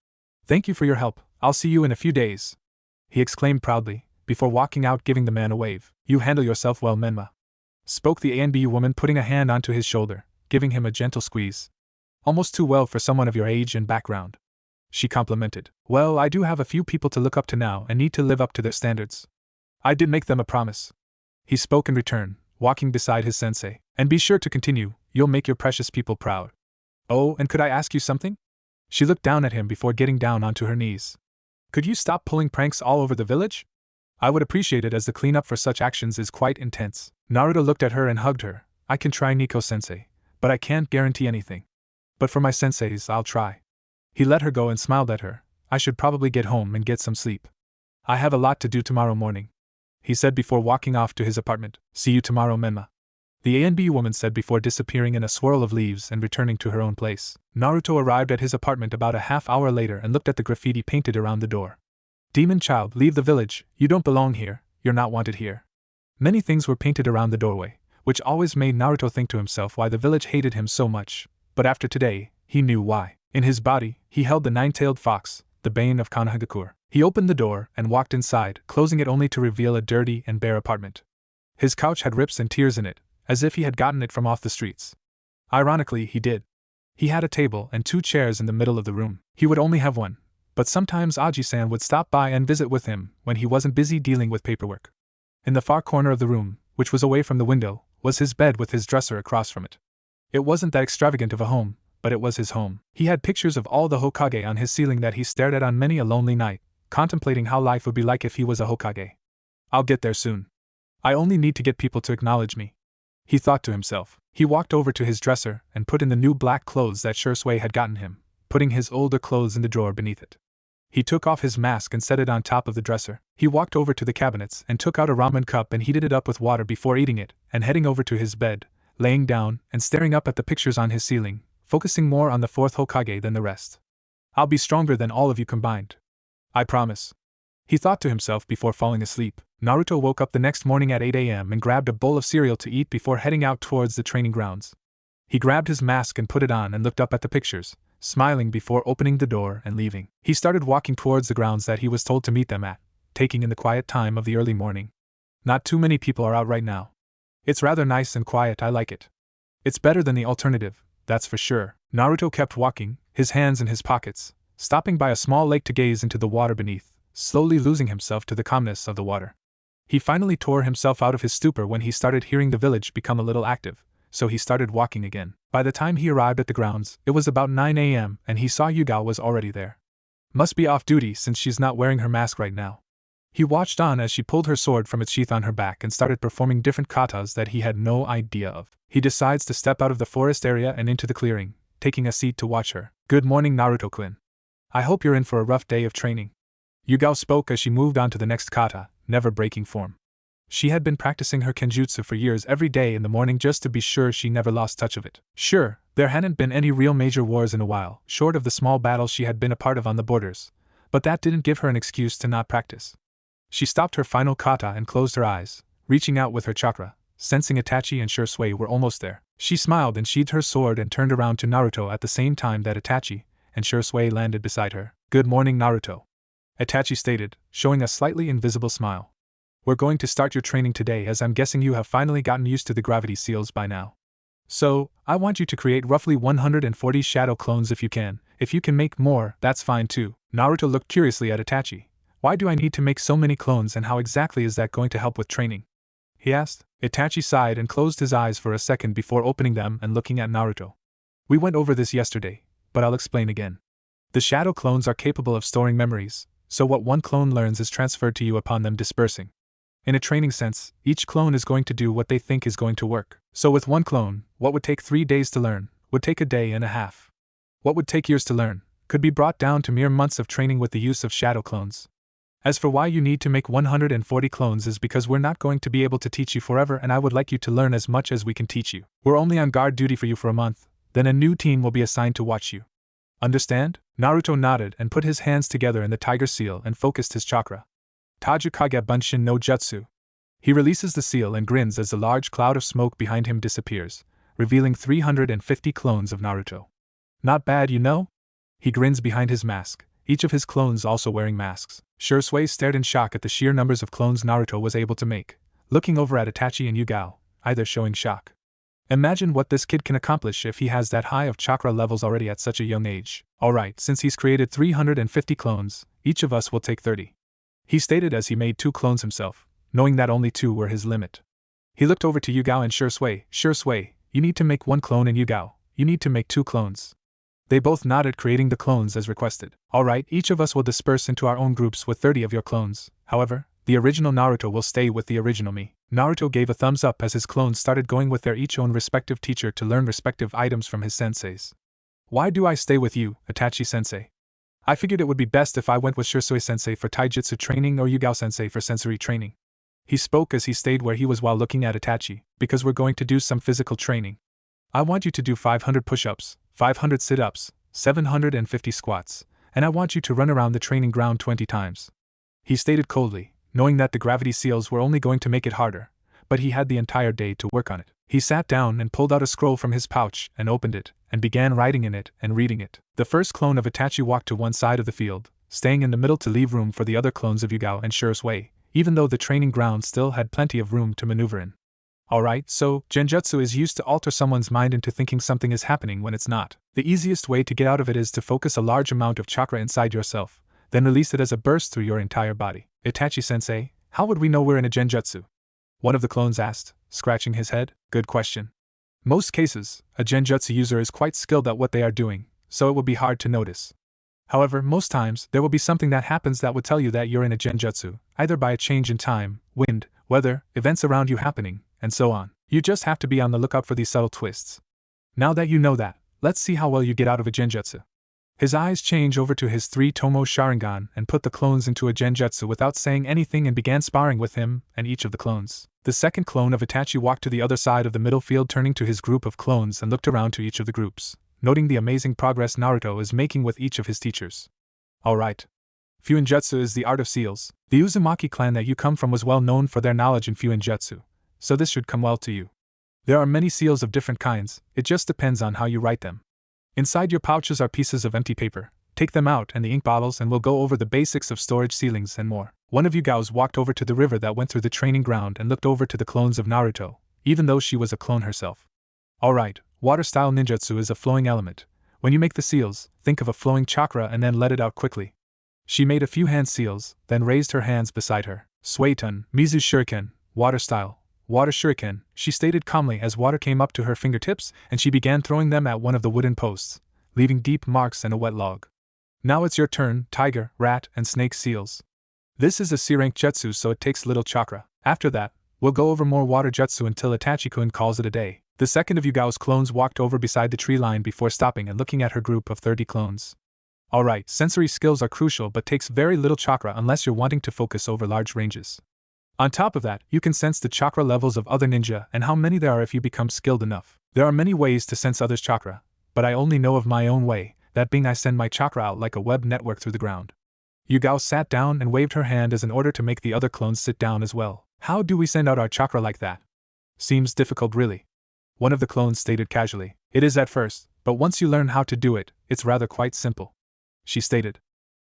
Thank you for your help, I'll see you in a few days, he exclaimed proudly, before walking out giving the man a wave. You handle yourself well, Menma, spoke the Anbu woman, putting a hand onto his shoulder, giving him a gentle squeeze. Almost too well for someone of your age and background, she complimented. Well, I do have a few people to look up to now and need to live up to their standards. I did make them a promise, he spoke in return, walking beside his sensei. And be sure to continue, you'll make your precious people proud. Oh, and could I ask you something? She looked down at him before getting down onto her knees. Could you stop pulling pranks all over the village? I would appreciate it, as the cleanup for such actions is quite intense. Naruto looked at her and hugged her. I can try, Nico-sensei, but I can't guarantee anything. But for my senseis, I'll try. He let her go and smiled at her. I should probably get home and get some sleep. I have a lot to do tomorrow morning, he said before walking off to his apartment. See you tomorrow, Menma, the ANB woman said before disappearing in a swirl of leaves and returning to her own place. Naruto arrived at his apartment about a half hour later and looked at the graffiti painted around the door. Demon child, leave the village, you don't belong here, you're not wanted here. Many things were painted around the doorway, which always made Naruto think to himself why the village hated him so much, but after today, he knew why. In his body, he held the nine-tailed fox, the bane of Konohagakure. He opened the door and walked inside, closing it only to reveal a dirty and bare apartment. His couch had rips and tears in it, as if he had gotten it from off the streets. Ironically, he did. He had a table and 2 chairs in the middle of the room. He would only have one, but sometimes Aji-san would stop by and visit with him when he wasn't busy dealing with paperwork. In the far corner of the room, which was away from the window, was his bed with his dresser across from it. It wasn't that extravagant of a home, but it was his home. He had pictures of all the Hokage on his ceiling that he stared at on many a lonely night, contemplating how life would be like if he was a Hokage. I'll get there soon. I only need to get people to acknowledge me, he thought to himself. He walked over to his dresser and put in the new black clothes that Shursui had gotten him, putting his older clothes in the drawer beneath it. He took off his mask and set it on top of the dresser. He walked over to the cabinets and took out a ramen cup and heated it up with water before eating it, and heading over to his bed, laying down and staring up at the pictures on his ceiling, focusing more on the 4th Hokage than the rest. I'll be stronger than all of you combined. I promise, he thought to himself before falling asleep. Naruto woke up the next morning at 8 a.m. and grabbed a bowl of cereal to eat before heading out towards the training grounds. He grabbed his mask and put it on and looked up at the pictures, smiling before opening the door and leaving. He started walking towards the grounds that he was told to meet them at, taking in the quiet time of the early morning. Not too many people are out right now. It's rather nice and quiet, I like it. It's better than the alternative, that's for sure. Naruto kept walking, his hands in his pockets, stopping by a small lake to gaze into the water beneath, slowly losing himself to the calmness of the water. He finally tore himself out of his stupor when he started hearing the village become a little active, so he started walking again. By the time he arrived at the grounds, it was about 9 a.m. and he saw Yugao was already there. Must be off duty since she's not wearing her mask right now. He watched on as she pulled her sword from its sheath on her back and started performing different katas that he had no idea of. He decides to step out of the forest area and into the clearing, taking a seat to watch her. Good morning, Naruto-kun. I hope you're in for a rough day of training. Yugao spoke as she moved on to the next kata, never breaking form. She had been practicing her kenjutsu for years every day in the morning just to be sure she never lost touch of it. Sure, there hadn't been any real major wars in a while, short of the small battles she had been a part of on the borders, but that didn't give her an excuse to not practice. She stopped her final kata and closed her eyes, reaching out with her chakra, sensing Itachi and Shursui were almost there. She smiled and sheathed her sword and turned around to Naruto at the same time that Itachi and Shursui landed beside her. Good morning, Naruto, Itachi stated, showing a slightly invisible smile. We're going to start your training today, as I'm guessing you have finally gotten used to the gravity seals by now. So, I want you to create roughly 140 shadow clones if you can. If you can make more, that's fine too. Naruto looked curiously at Itachi. Why do I need to make so many clones, and how exactly is that going to help with training? He asked. Itachi sighed and closed his eyes for a second before opening them and looking at Naruto. We went over this yesterday, but I'll explain again. The shadow clones are capable of storing memories, so what one clone learns is transferred to you upon them dispersing. In a training sense, each clone is going to do what they think is going to work. So with one clone, what would take 3 days to learn, would take a day and a half. What would take years to learn, could be brought down to mere months of training with the use of shadow clones. As for why you need to make 140 clones is because we're not going to be able to teach you forever, and I would like you to learn as much as we can teach you. We're only on guard duty for you for a month, then a new team will be assigned to watch you. Understand? Naruto nodded and put his hands together in the tiger seal and focused his chakra. Tajukage Bunshin no Jutsu. He releases the seal and grins as the large cloud of smoke behind him disappears, revealing 350 clones of Naruto. Not bad, you know? He grins behind his mask, each of his clones also wearing masks. Shursui stared in shock at the sheer numbers of clones Naruto was able to make, looking over at Itachi and Yugao, either showing shock. Imagine what this kid can accomplish if he has that high of chakra levels already at such a young age. Alright, since he's created 350 clones, each of us will take 30. He stated as he made 2 clones himself, knowing that only 2 were his limit. He looked over to Yugao and Shursui. Shursui, you need to make 1 clone, and Yugao, you need to make 2 clones. They both nodded, creating the clones as requested. Alright, each of us will disperse into our own groups with 30 of your clones. However, the original Naruto will stay with the original me. Naruto gave a thumbs up as his clones started going with their each own respective teacher to learn respective items from his senseis. Why do I stay with you, Itachi-sensei? I figured it would be best if I went with Shursui-sensei for taijutsu training or Yugao-sensei for sensory training. He spoke as he stayed where he was while looking at Itachi, because we're going to do some physical training. I want you to do 500 push-ups, 500 sit-ups, 750 squats, and I want you to run around the training ground 20 times. He stated coldly, knowing that the gravity seals were only going to make it harder, but he had the entire day to work on it. He sat down and pulled out a scroll from his pouch and opened it, and began writing in it and reading it. The first clone of Itachi walked to one side of the field, staying in the middle to leave room for the other clones of Yugao and Shursui, even though the training ground still had plenty of room to maneuver in. Alright, so, genjutsu is used to alter someone's mind into thinking something is happening when it's not. The easiest way to get out of it is to focus a large amount of chakra inside yourself, then release it as a burst through your entire body. Itachi-sensei, how would we know we're in a genjutsu? One of the clones asked, scratching his head. Good question. Most cases, a genjutsu user is quite skilled at what they are doing, so it will be hard to notice. However, most times, there will be something that happens that would tell you that you're in a genjutsu, either by a change in time, wind, weather, events around you happening, and so on. You just have to be on the lookout for these subtle twists. Now that you know that, let's see how well you get out of a genjutsu. His eyes change over to his 3 Tomo Sharingan and put the clones into a genjutsu without saying anything and began sparring with him and each of the clones. The second clone of Itachi walked to the other side of the middle field, turning to his group of clones and looked around to each of the groups, noting the amazing progress Naruto is making with each of his teachers. Alright. Fuinjutsu is the art of seals. The Uzumaki clan that you come from was well known for their knowledge in Fuinjutsu, so this should come well to you. There are many seals of different kinds, it just depends on how you write them. Inside your pouches are pieces of empty paper. Take them out and the ink bottles and we'll go over the basics of storage, ceilings, and more. One of you Gaos walked over to the river that went through the training ground and looked over to the clones of Naruto, even though she was a clone herself. Alright, water-style ninjutsu is a flowing element. When you make the seals, think of a flowing chakra and then let it out quickly. She made a few hand seals, then raised her hands beside her. Suetun, Mizu Shuriken, water-style. Water shuriken, she stated calmly as water came up to her fingertips and she began throwing them at one of the wooden posts, leaving deep marks and a wet log. Now it's your turn, tiger, rat, and snake seals. This is a C-rank jutsu, so it takes little chakra. After that, we'll go over more water jutsu until Itachi-kun calls it a day. The second of Yugao's clones walked over beside the tree line before stopping and looking at her group of 30 clones. Alright, sensory skills are crucial but takes very little chakra unless you're wanting to focus over large ranges. On top of that, you can sense the chakra levels of other ninja and how many there are if you become skilled enough. There are many ways to sense others' chakra, but I only know of my own way, that being I send my chakra out like a web network through the ground. Yugao sat down and waved her hand as an order to make the other clones sit down as well. How do we send out our chakra like that? Seems difficult really. One of the clones stated casually. It is at first, but once you learn how to do it, it's rather quite simple. She stated.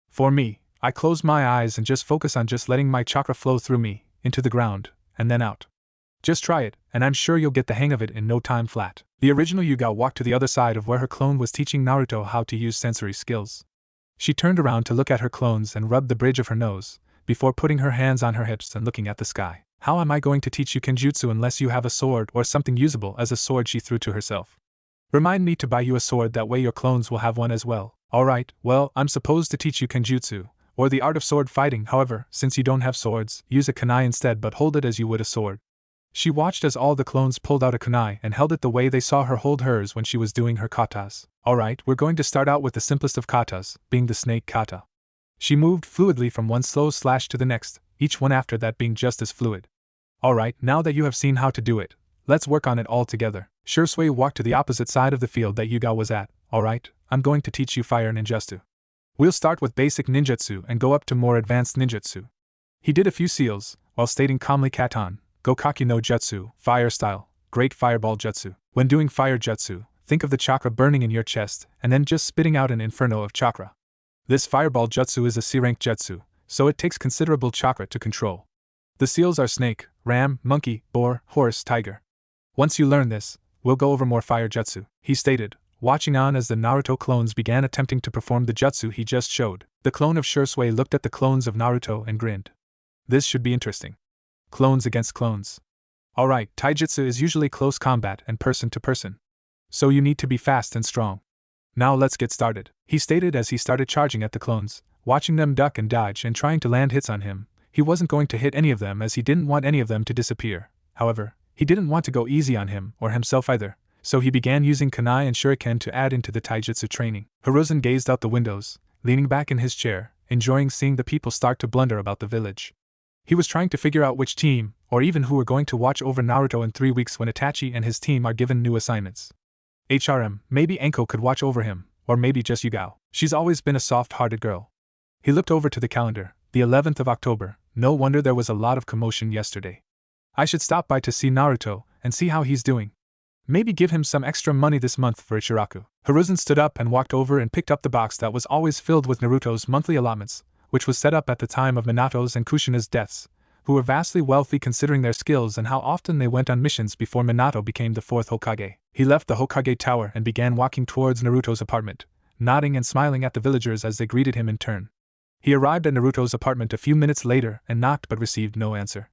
For me, I close my eyes and just focus on just letting my chakra flow through me, into the ground, and then out. Just try it, and I'm sure you'll get the hang of it in no time flat. The original Yugao walked to the other side of where her clone was teaching Naruto how to use sensory skills. She turned around to look at her clones and rubbed the bridge of her nose, before putting her hands on her hips and looking at the sky. How am I going to teach you kenjutsu unless you have a sword or something usable as a sword, she threw to herself. Remind me to buy you a sword, that way your clones will have one as well. Alright, well, I'm supposed to teach you kenjutsu, or the art of sword fighting. However, since you don't have swords, use a kunai instead, but hold it as you would a sword. She watched as all the clones pulled out a kunai and held it the way they saw her hold hers when she was doing her katas. Alright, we're going to start out with the simplest of katas, being the snake kata. She moved fluidly from one slow slash to the next, each one after that being just as fluid. Alright, now that you have seen how to do it, let's work on it all together. Shursui walked to the opposite side of the field that Yugao was at. Alright, I'm going to teach you fire ninjutsu. We'll start with basic ninjutsu and go up to more advanced ninjutsu. He did a few seals, while stating calmly Katan, Gokaki no Jutsu, fire style, great fireball jutsu. When doing fire jutsu, think of the chakra burning in your chest and then just spitting out an inferno of chakra. This fireball jutsu is a C-rank jutsu, so it takes considerable chakra to control. The seals are snake, ram, monkey, boar, horse, tiger. Once you learn this, we'll go over more fire jutsu, he stated, watching on as the Naruto clones began attempting to perform the jutsu he just showed. The clone of Shursui looked at the clones of Naruto and grinned. This should be interesting. Clones against clones. Alright, taijutsu is usually close combat and person to person. So you need to be fast and strong. Now let's get started, he stated as he started charging at the clones, watching them duck and dodge and trying to land hits on him. He wasn't going to hit any of them as he didn't want any of them to disappear. However, he didn't want to go easy on him or himself either, so he began using kunai and shuriken to add into the taijutsu training. Hiruzen gazed out the windows, leaning back in his chair, enjoying seeing the people start to blunder about the village. He was trying to figure out which team, or even who were going to watch over Naruto in 3 weeks when Itachi and his team are given new assignments. Maybe Anko could watch over him, or maybe just Yugao. She's always been a soft-hearted girl. He looked over to the calendar, the 11th of October, no wonder there was a lot of commotion yesterday. I should stop by to see Naruto, and see how he's doing. Maybe give him some extra money this month for Ichiraku. Hiruzen stood up and walked over and picked up the box that was always filled with Naruto's monthly allotments, which was set up at the time of Minato's and Kushina's deaths, who were vastly wealthy considering their skills and how often they went on missions before Minato became the 4th Hokage. He left the Hokage tower and began walking towards Naruto's apartment, nodding and smiling at the villagers as they greeted him in turn. He arrived at Naruto's apartment a few minutes later and knocked but received no answer.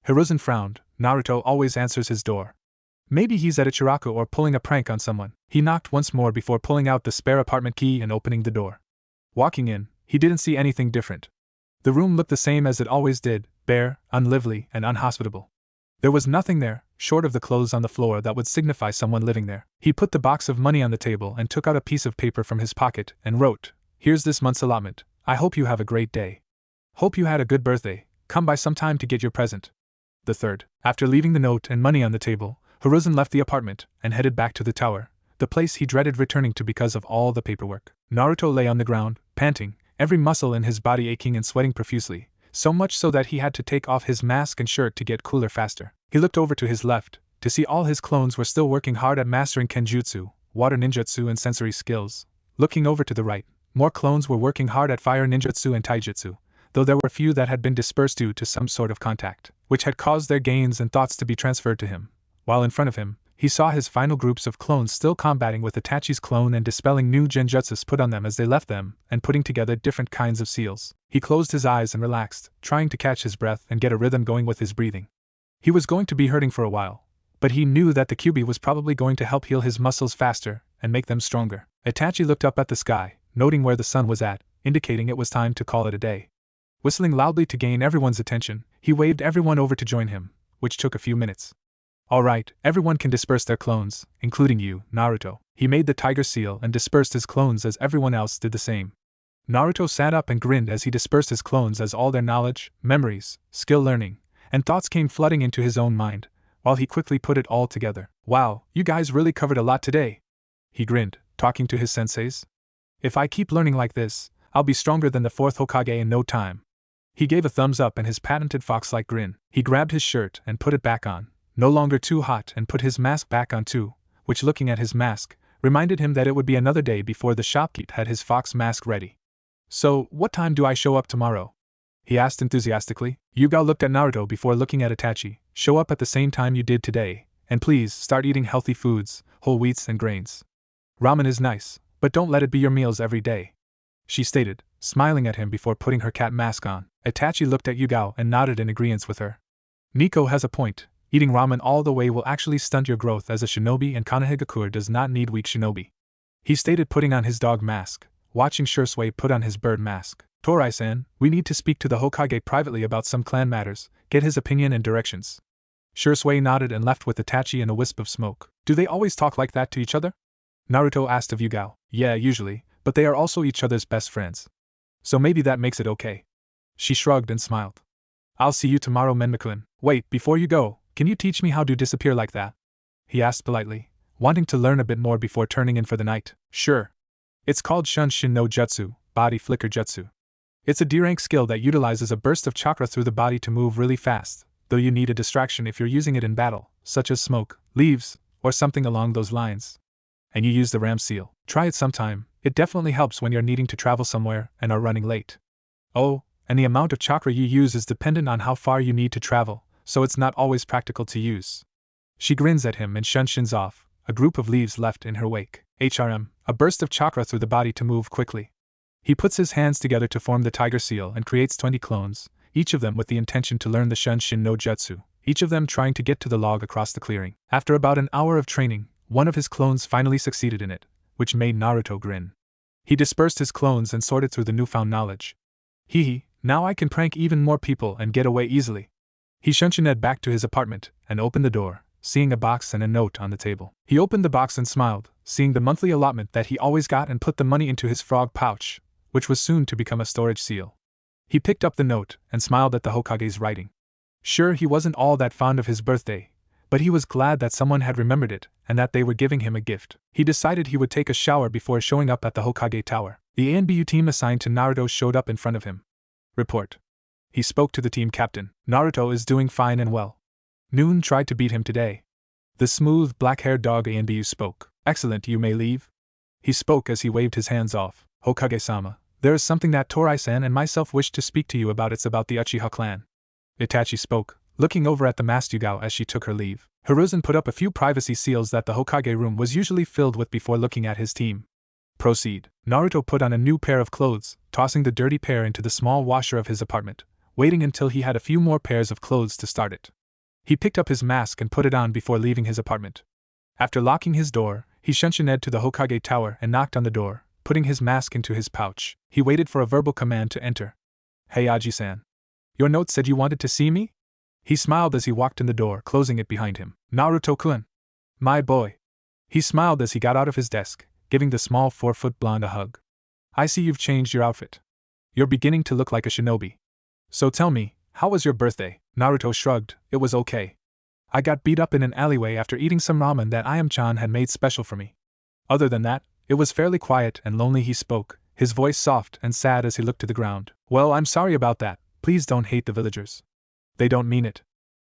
Hiruzen frowned. Naruto always answers his door. Maybe he's at Ichiraku or pulling a prank on someone. He knocked once more before pulling out the spare apartment key and opening the door. Walking in, he didn't see anything different. The room looked the same as it always did, bare, unlively, and unhospitable. There was nothing there, short of the clothes on the floor that would signify someone living there. He put the box of money on the table and took out a piece of paper from his pocket and wrote, "Here's this month's allotment. I hope you have a great day. Hope you had a good birthday. Come by sometime to get your present." The third. After leaving the note and money on the table, Hiruzen left the apartment and headed back to the tower, the place he dreaded returning to because of all the paperwork. Naruto lay on the ground, panting, every muscle in his body aching and sweating profusely, so much so that he had to take off his mask and shirt to get cooler faster. He looked over to his left, to see all his clones were still working hard at mastering kenjutsu, water ninjutsu and sensory skills. Looking over to the right, more clones were working hard at fire ninjutsu and taijutsu, though there were few that had been dispersed due to some sort of contact, which had caused their gains and thoughts to be transferred to him. While in front of him, he saw his final groups of clones still combating with Itachi's clone and dispelling new genjutsus put on them as they left them, and putting together different kinds of seals. He closed his eyes and relaxed, trying to catch his breath and get a rhythm going with his breathing. He was going to be hurting for a while, but he knew that the QB was probably going to help heal his muscles faster and make them stronger. Itachi looked up at the sky, noting where the sun was at, indicating it was time to call it a day. Whistling loudly to gain everyone's attention, he waved everyone over to join him, which took a few minutes. "Alright, everyone can disperse their clones, including you, Naruto." He made the tiger seal and dispersed his clones as everyone else did the same. Naruto sat up and grinned as he dispersed his clones as all their knowledge, memories, skill learning, and thoughts came flooding into his own mind, while he quickly put it all together. "Wow, you guys really covered a lot today," he grinned, talking to his senseis. "If I keep learning like this, I'll be stronger than the 4th Hokage in no time." He gave a thumbs up and his patented fox-like grin. He grabbed his shirt and put it back on, no longer too hot, and put his mask back on too, which, looking at his mask, reminded him that it would be another day before the shopkeep had his fox mask ready. "So, what time do I show up tomorrow?" he asked enthusiastically. Yugao looked at Naruto before looking at Itachi. "Show up at the same time you did today, and please start eating healthy foods, whole wheats and grains. Ramen is nice, but don't let it be your meals every day," she stated, smiling at him before putting her cat mask on. Itachi looked at Yugao and nodded in agreement with her. Nico has a point. Eating ramen all the way will actually stunt your growth as a shinobi, and Konohagakure does not need weak shinobi, he stated, putting on his dog mask, watching Shursui put on his bird mask. "Torai-san, we need to speak to the Hokage privately about some clan matters, get his opinion and directions." Shursui nodded and left with Itachi and a wisp of smoke. "Do they always talk like that to each other?" Naruto asked of Yugao. "Yeah, usually, but they are also each other's best friends. So maybe that makes it okay." She shrugged and smiled. "I'll see you tomorrow, Menmakun." "Wait, before you go, can you teach me how to disappear like that?" he asked politely, wanting to learn a bit more before turning in for the night. "Sure. It's called Shunshin no Jutsu, body flicker jutsu. It's a D-rank skill that utilizes a burst of chakra through the body to move really fast, though you need a distraction if you're using it in battle, such as smoke, leaves, or something along those lines." and you use the ram seal. Try it sometime, it definitely helps when you're needing to travel somewhere and are running late. Oh, and the amount of chakra you use is dependent on how far you need to travel, so it's not always practical to use. She grins at him and shuns off, a group of leaves left in her wake. A burst of chakra through the body to move quickly. He puts his hands together to form the tiger seal and creates 20 clones, each of them with the intention to learn the Shunshin no Jutsu, each of them trying to get to the log across the clearing. After about an hour of training, one of his clones finally succeeded in it, which made Naruto grin. He dispersed his clones and sorted through the newfound knowledge. Hee, now I can prank even more people and get away easily. He Shunshined back to his apartment and opened the door, seeing a box and a note on the table. He opened the box and smiled, seeing the monthly allotment that he always got, and put the money into his frog pouch, which was soon to become a storage seal. He picked up the note and smiled at the Hokage's writing. Sure, he wasn't all that fond of his birthday, but he was glad that someone had remembered it and that they were giving him a gift. He decided he would take a shower before showing up at the Hokage Tower. The Anbu team assigned to Naruto showed up in front of him. Report. He spoke to the team captain. Naruto is doing fine and well. Noon tried to beat him today. The smooth, black-haired dog Anbu spoke. Excellent, you may leave. He spoke as he waved his hands off. Hokage-sama, there is something that Torai-san and myself wish to speak to you about. It's about the Uchiha clan. Itachi spoke, looking over at the Master as she took her leave. Hiruzen put up a few privacy seals that the Hokage room was usually filled with before looking at his team. Proceed. Naruto put on a new pair of clothes, tossing the dirty pair into the small washer of his apartment, waiting until he had a few more pairs of clothes to start it. He picked up his mask and put it on before leaving his apartment. After locking his door, he Shunshined to the Hokage Tower and knocked on the door, putting his mask into his pouch. He waited for a verbal command to enter. Hey Aji-san. Your note said you wanted to see me? He smiled as he walked in the door, closing it behind him. Naruto-kun. My boy. He smiled as he got out of his desk, giving the small 4-foot blonde a hug. I see you've changed your outfit. You're beginning to look like a shinobi. So tell me, how was your birthday? Naruto shrugged. It was okay. I got beat up in an alleyway after eating some ramen that Ayam-chan had made special for me. Other than that, it was fairly quiet and lonely. He spoke, his voice soft and sad as he looked to the ground. Well, I'm sorry about that. Please don't hate the villagers. They don't mean it.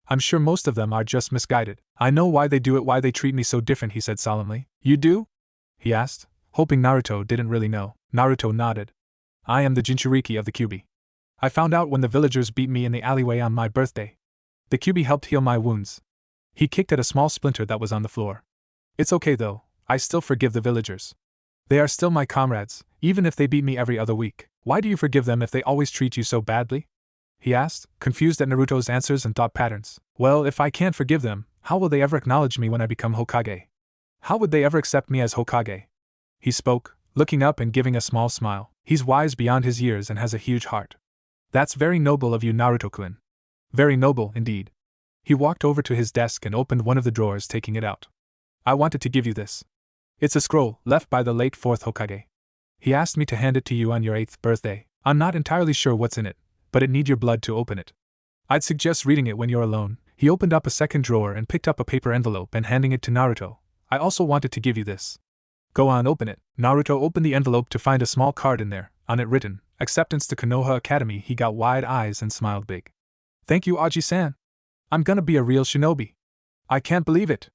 I'm sure most of them are just misguided. I know why they do it, why they treat me so different, he said solemnly. You do? He asked, hoping Naruto didn't really know. Naruto nodded. I am the Jinchuriki of the Kyuubi. I found out when the villagers beat me in the alleyway on my birthday. The Kyuubi helped heal my wounds. He kicked at a small splinter that was on the floor. It's okay though, I still forgive the villagers. They are still my comrades, even if they beat me every other week. Why do you forgive them if they always treat you so badly? He asked, confused at Naruto's answers and thought patterns. Well, if I can't forgive them, how will they ever acknowledge me when I become Hokage? How would they ever accept me as Hokage? He spoke, looking up and giving a small smile. He's wise beyond his years and has a huge heart. That's very noble of you, Naruto-kun. Very noble, indeed. He walked over to his desk and opened one of the drawers, taking it out. I wanted to give you this. It's a scroll, left by the late 4th Hokage. He asked me to hand it to you on your 8th birthday. I'm not entirely sure what's in it, but it needs your blood to open it. I'd suggest reading it when you're alone. He opened up a second drawer and picked up a paper envelope and handing it to Naruto. I also wanted to give you this. Go on, open it. Naruto opened the envelope to find a small card in there, on it written, Acceptance to Konoha Academy. He got wide eyes and smiled big. Thank you, Aji-san. I'm gonna be a real shinobi. I can't believe it.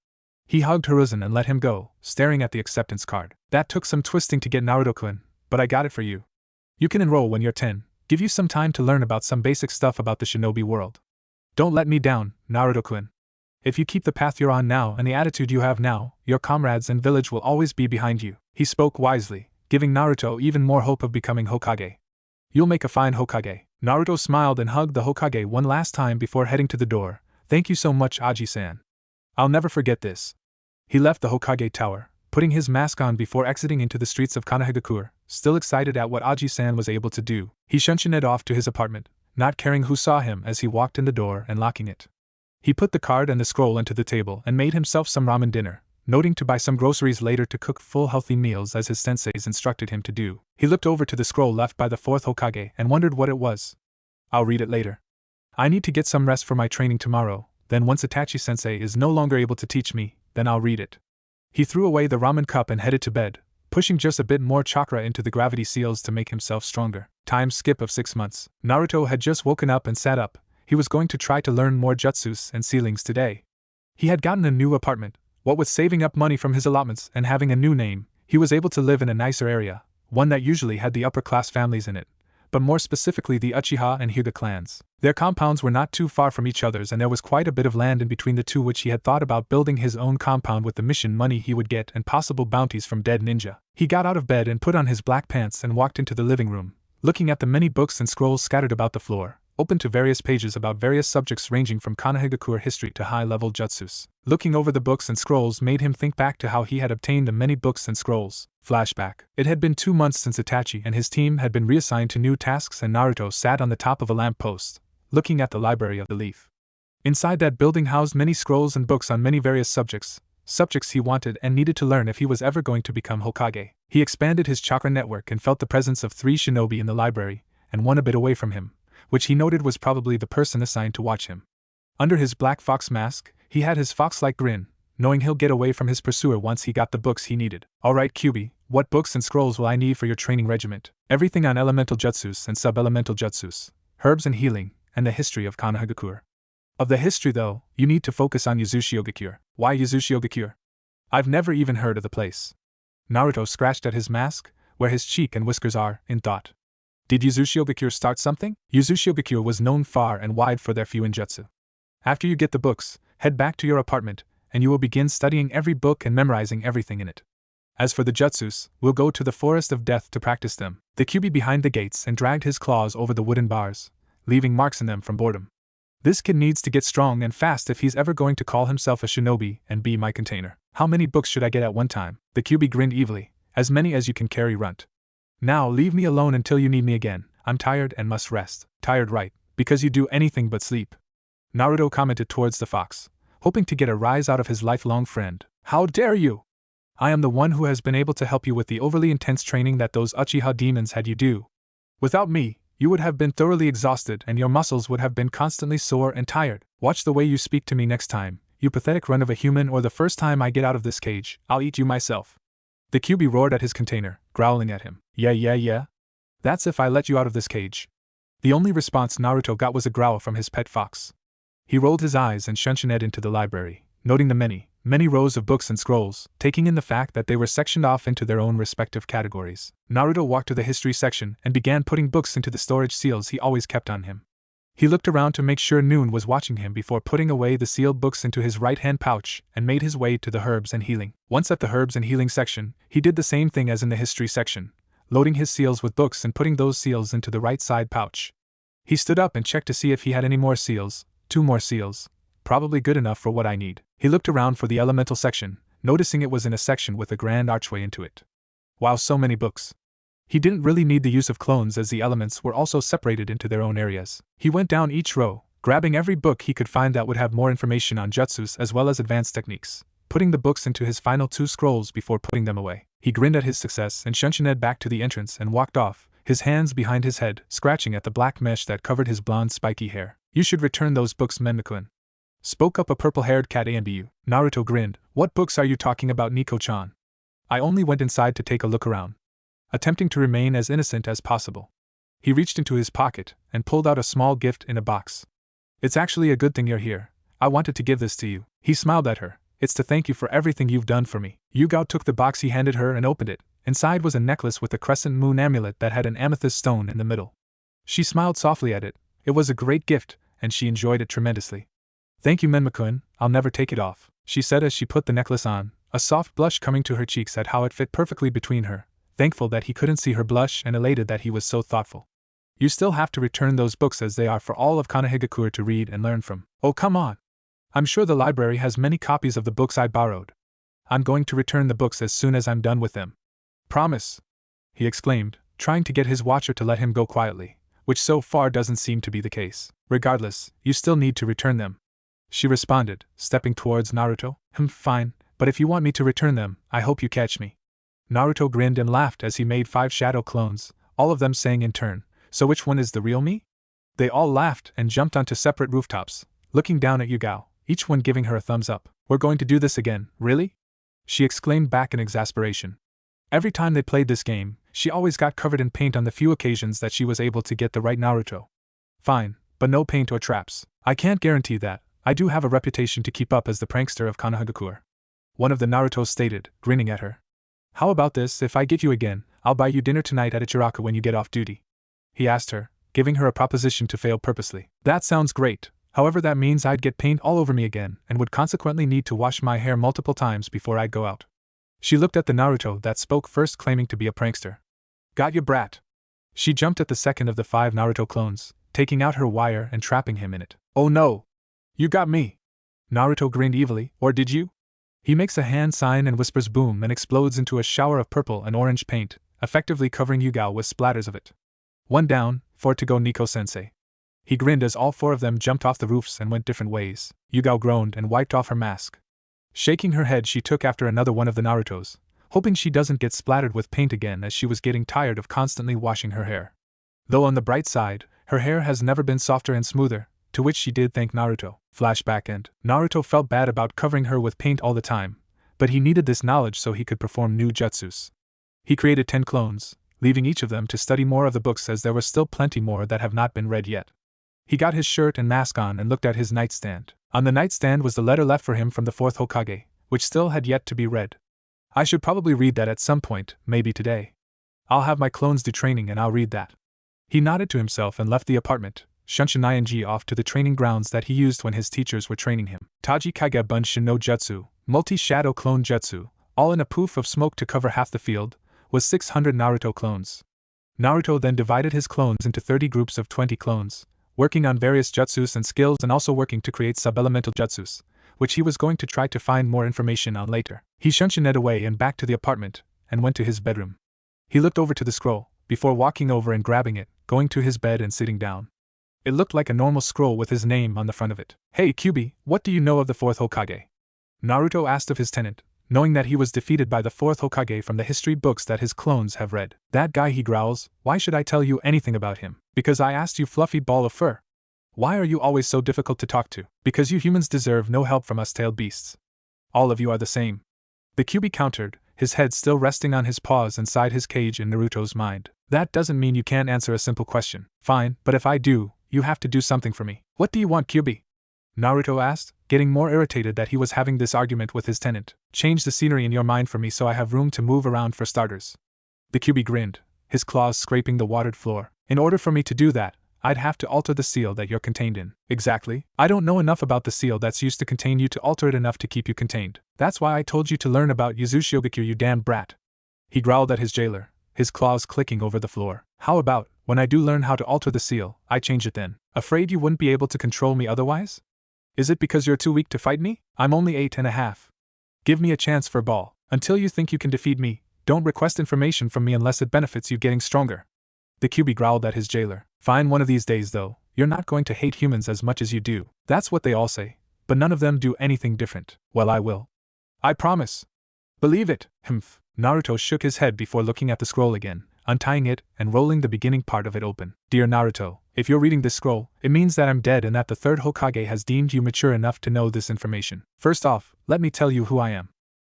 He hugged Hiruzen and let him go, staring at the acceptance card. That took some twisting to get, Naruto-kun, but I got it for you. You can enroll when you're 10, give you some time to learn about some basic stuff about the shinobi world. Don't let me down, Naruto-kun. If you keep the path you're on now and the attitude you have now, your comrades and village will always be behind you. He spoke wisely, giving Naruto even more hope of becoming Hokage. You'll make a fine Hokage. Naruto smiled and hugged the Hokage one last time before heading to the door. Thank you so much, Aji-san. I'll never forget this. He left the Hokage Tower, putting his mask on before exiting into the streets of Konohagakure, still excited at what Aji-san was able to do. He Shunshined off to his apartment, not caring who saw him as he walked in the door and locking it. He put the card and the scroll into the table and made himself some ramen dinner, noting to buy some groceries later to cook full healthy meals as his senseis instructed him to do. He looked over to the scroll left by the 4th Hokage and wondered what it was. I'll read it later. I need to get some rest for my training tomorrow, then once Itachi-sensei is no longer able to teach me, then I'll read it. He threw away the ramen cup and headed to bed, pushing just a bit more chakra into the gravity seals to make himself stronger. Time skip of 6 months. Naruto had just woken up and sat up. He was going to try to learn more jutsus and sealings today. He had gotten a new apartment, What with saving up money from his allotments and having a new name, he was able to live in a nicer area, one that usually had the upper-class families in it, but more specifically the Uchiha and Hyuga clans. Their compounds were not too far from each other's, and there was quite a bit of land in between the two, which he had thought about building his own compound with the mission money he would get and possible bounties from dead ninja. He got out of bed and put on his black pants and walked into the living room, looking at the many books and scrolls scattered about the floor, open to various pages about various subjects ranging from Konohagakure history to high-level jutsus. Looking over the books and scrolls made him think back to how he had obtained the many books and scrolls. Flashback. It had been 2 months since Itachi and his team had been reassigned to new tasks, and Naruto sat on the top of a lamppost, looking at the library of the Leaf. Inside that building housed many scrolls and books on many various subjects he wanted and needed to learn if he was ever going to become Hokage. He expanded his chakra network and felt the presence of 3 shinobi in the library, and one a bit away from him, which he noted was probably the person assigned to watch him. Under his black fox mask, he had his fox-like grin, knowing he'll get away from his pursuer once he got the books he needed. Alright Kyubi, what books and scrolls will I need for your training regiment? Everything on elemental jutsus and sub-elemental jutsus, herbs and healing, and the history of Konohagakure. Of the history though, you need to focus on Yuzushiogakure. Why Yuzushiogakure? I've never even heard of the place. Naruto scratched at his mask, where his cheek and whiskers are, in thought. Did Yuzushiogakure start something? Yuzushiogakure was known far and wide for their fuinjutsu. After you get the books, head back to your apartment, and you will begin studying every book and memorizing everything in it. As for the jutsus, we'll go to the Forest of Death to practice them. The Kyubi behind the gates and dragged his claws over the wooden bars, leaving marks in them from boredom. This kid needs to get strong and fast if he's ever going to call himself a shinobi and be my container. How many books should I get at one time? The Kyubi grinned evilly. As many as you can carry, runt. Now leave me alone until you need me again. I'm tired and must rest. Tired, right? Because you do anything but sleep. Naruto commented towards the fox, hoping to get a rise out of his lifelong friend. How dare you! I am the one who has been able to help you with the overly intense training that those Uchiha demons had you do. Without me, you would have been thoroughly exhausted and your muscles would have been constantly sore and tired. Watch the way you speak to me next time, you pathetic run of a human, or the first time I get out of this cage, I'll eat you myself. The Kyubi roared at his container, growling at him. Yeah. That's if I let you out of this cage. The only response Naruto got was a growl from his pet fox. He rolled his eyes and shunshuned into the library, noting the many rows of books and scrolls, taking in the fact that they were sectioned off into their own respective categories. Naruto walked to the history section and began putting books into the storage seals he always kept on him. He looked around to make sure no one was watching him before putting away the sealed books into his right-hand pouch and made his way to the herbs and healing. Once at the herbs and healing section, he did the same thing as in the history section, loading his seals with books and putting those seals into the right side pouch. He stood up and checked to see if he had any more seals. 2 more seals. Probably good enough for what I need. He looked around for the elemental section, noticing it was in a section with a grand archway into it. Wow, so many books. He didn't really need the use of clones as the elements were also separated into their own areas. He went down each row, grabbing every book he could find that would have more information on jutsus as well as advanced techniques, putting the books into his final 2 scrolls before putting them away. He grinned at his success and shunshuned back to the entrance and walked off, his hands behind his head, scratching at the black mesh that covered his blonde spiky hair. You should return those books, Menmakun. Spoke up a purple-haired cat Anbu. Naruto grinned. What books are you talking about, Nico-chan? I only went inside to take a look around. Attempting to remain as innocent as possible, he reached into his pocket and pulled out a small gift in a box. It's actually a good thing you're here. I wanted to give this to you. He smiled at her. It's to thank you for everything you've done for me. Yugao took the box he handed her and opened it. Inside was a necklace with a crescent moon amulet that had an amethyst stone in the middle. She smiled softly at it. It was a great gift, and she enjoyed it tremendously. Thank you, Menmakun, I'll never take it off, she said as she put the necklace on, a soft blush coming to her cheeks at how it fit perfectly between her, thankful that he couldn't see her blush and elated that he was so thoughtful. You still have to return those books as they are for all of Konohagakure to read and learn from. Oh, come on. I'm sure the library has many copies of the books I borrowed. I'm going to return the books as soon as I'm done with them. Promise, he exclaimed, trying to get his watcher to let him go quietly, which so far doesn't seem to be the case. Regardless, you still need to return them, she responded, stepping towards Naruto. Fine, but if you want me to return them, I hope you catch me. Naruto grinned and laughed as he made 5 shadow clones, all of them saying in turn, so which one is the real me? They all laughed and jumped onto separate rooftops, looking down at Yugao, each one giving her a thumbs up. We're going to do this again, really? She exclaimed back in exasperation. Every time they played this game, she always got covered in paint on the few occasions that she was able to get the right Naruto. Fine, but no paint or traps. I can't guarantee that. I do have a reputation to keep up as the prankster of Konohagakure. one of the Narutos stated, grinning at her. How about this, if I get you again, I'll buy you dinner tonight at Ichiraku when you get off duty? He asked her, giving her a proposition to fail purposely. That sounds great, however that means I'd get paint all over me again and would consequently need to wash my hair multiple times before I'd go out. She looked at the Naruto that spoke first, claiming to be a prankster. Got you, brat. She jumped at the second of the 5 Naruto clones, taking out her wire and trapping him in it. Oh no! You got me! Naruto grinned evilly, or did you? He makes a hand sign and whispers boom and explodes into a shower of purple and orange paint, effectively covering Yugao with splatters of it. 1 down, 4 to go, Nico-sensei. He grinned as all 4 of them jumped off the roofs and went different ways. Yugao groaned and wiped off her mask. Shaking her head, she took after another one of the Narutos, hoping she doesn't get splattered with paint again, as she was getting tired of constantly washing her hair. Though on the bright side, her hair has never been softer and smoother, to which she did thank Naruto. Flashback end. Naruto felt bad about covering her with paint all the time, but he needed this knowledge so he could perform new jutsus. He created 10 clones, leaving each of them to study more of the books, as there were still plenty more that have not been read yet. He got his shirt and mask on and looked at his nightstand. On the nightstand was the letter left for him from the 4th Hokage, which still had yet to be read. I should probably read that at some point, maybe today. I'll have my clones do training and I'll read that. He nodded to himself and left the apartment, shunshin ing off to the training grounds that he used when his teachers were training him. Taji Kage Bunshin no Jutsu, multi-shadow clone jutsu, all in a poof of smoke to cover half the field, was 600 Naruto clones. Naruto then divided his clones into 30 groups of 20 clones, working on various jutsus and skills and also working to create sub-elemental jutsus, which he was going to try to find more information on later. He shunshined away and back to the apartment, and went to his bedroom. He looked over to the scroll, before walking over and grabbing it, going to his bed and sitting down. It looked like a normal scroll with his name on the front of it. Hey Kyubi, what do you know of the 4th Hokage? Naruto asked of his tenant, knowing that he was defeated by the 4th Hokage from the history books that his clones have read. That guy, he growls. Why should I tell you anything about him? Because I asked you, fluffy ball of fur. Why are you always so difficult to talk to? Because you humans deserve no help from us tailed beasts. All of you are the same. The Kyubi countered, his head still resting on his paws inside his cage in Naruto's mind. That doesn't mean you can't answer a simple question. Fine, but if I do, you have to do something for me. What do you want, Kyubi? Naruto asked, getting more irritated that he was having this argument with his tenant. Change the scenery in your mind for me so I have room to move around for starters. The Kyubi grinned, his claws scraping the watered floor. In order for me to do that, I'd have to alter the seal that you're contained in. Exactly. I don't know enough about the seal that's used to contain you to alter it enough to keep you contained. That's why I told you to learn about Yuzushiogakyu, you damn brat. He growled at his jailer, his claws clicking over the floor. How about, when I do learn how to alter the seal, I change it then? Afraid you wouldn't be able to control me otherwise? Is it because you're too weak to fight me? I'm only 8.5. Give me a chance for a ball. Until you think you can defeat me, don't request information from me unless it benefits you getting stronger. The Kyubi growled at his jailer. Fine, one of these days though, you're not going to hate humans as much as you do. That's what they all say, but none of them do anything different. Well, I will. I promise. Believe it. Humph. Naruto shook his head before looking at the scroll again, untying it and rolling the beginning part of it open. Dear Naruto, if you're reading this scroll, it means that I'm dead and that the 3rd Hokage has deemed you mature enough to know this information. First off, let me tell you who I am.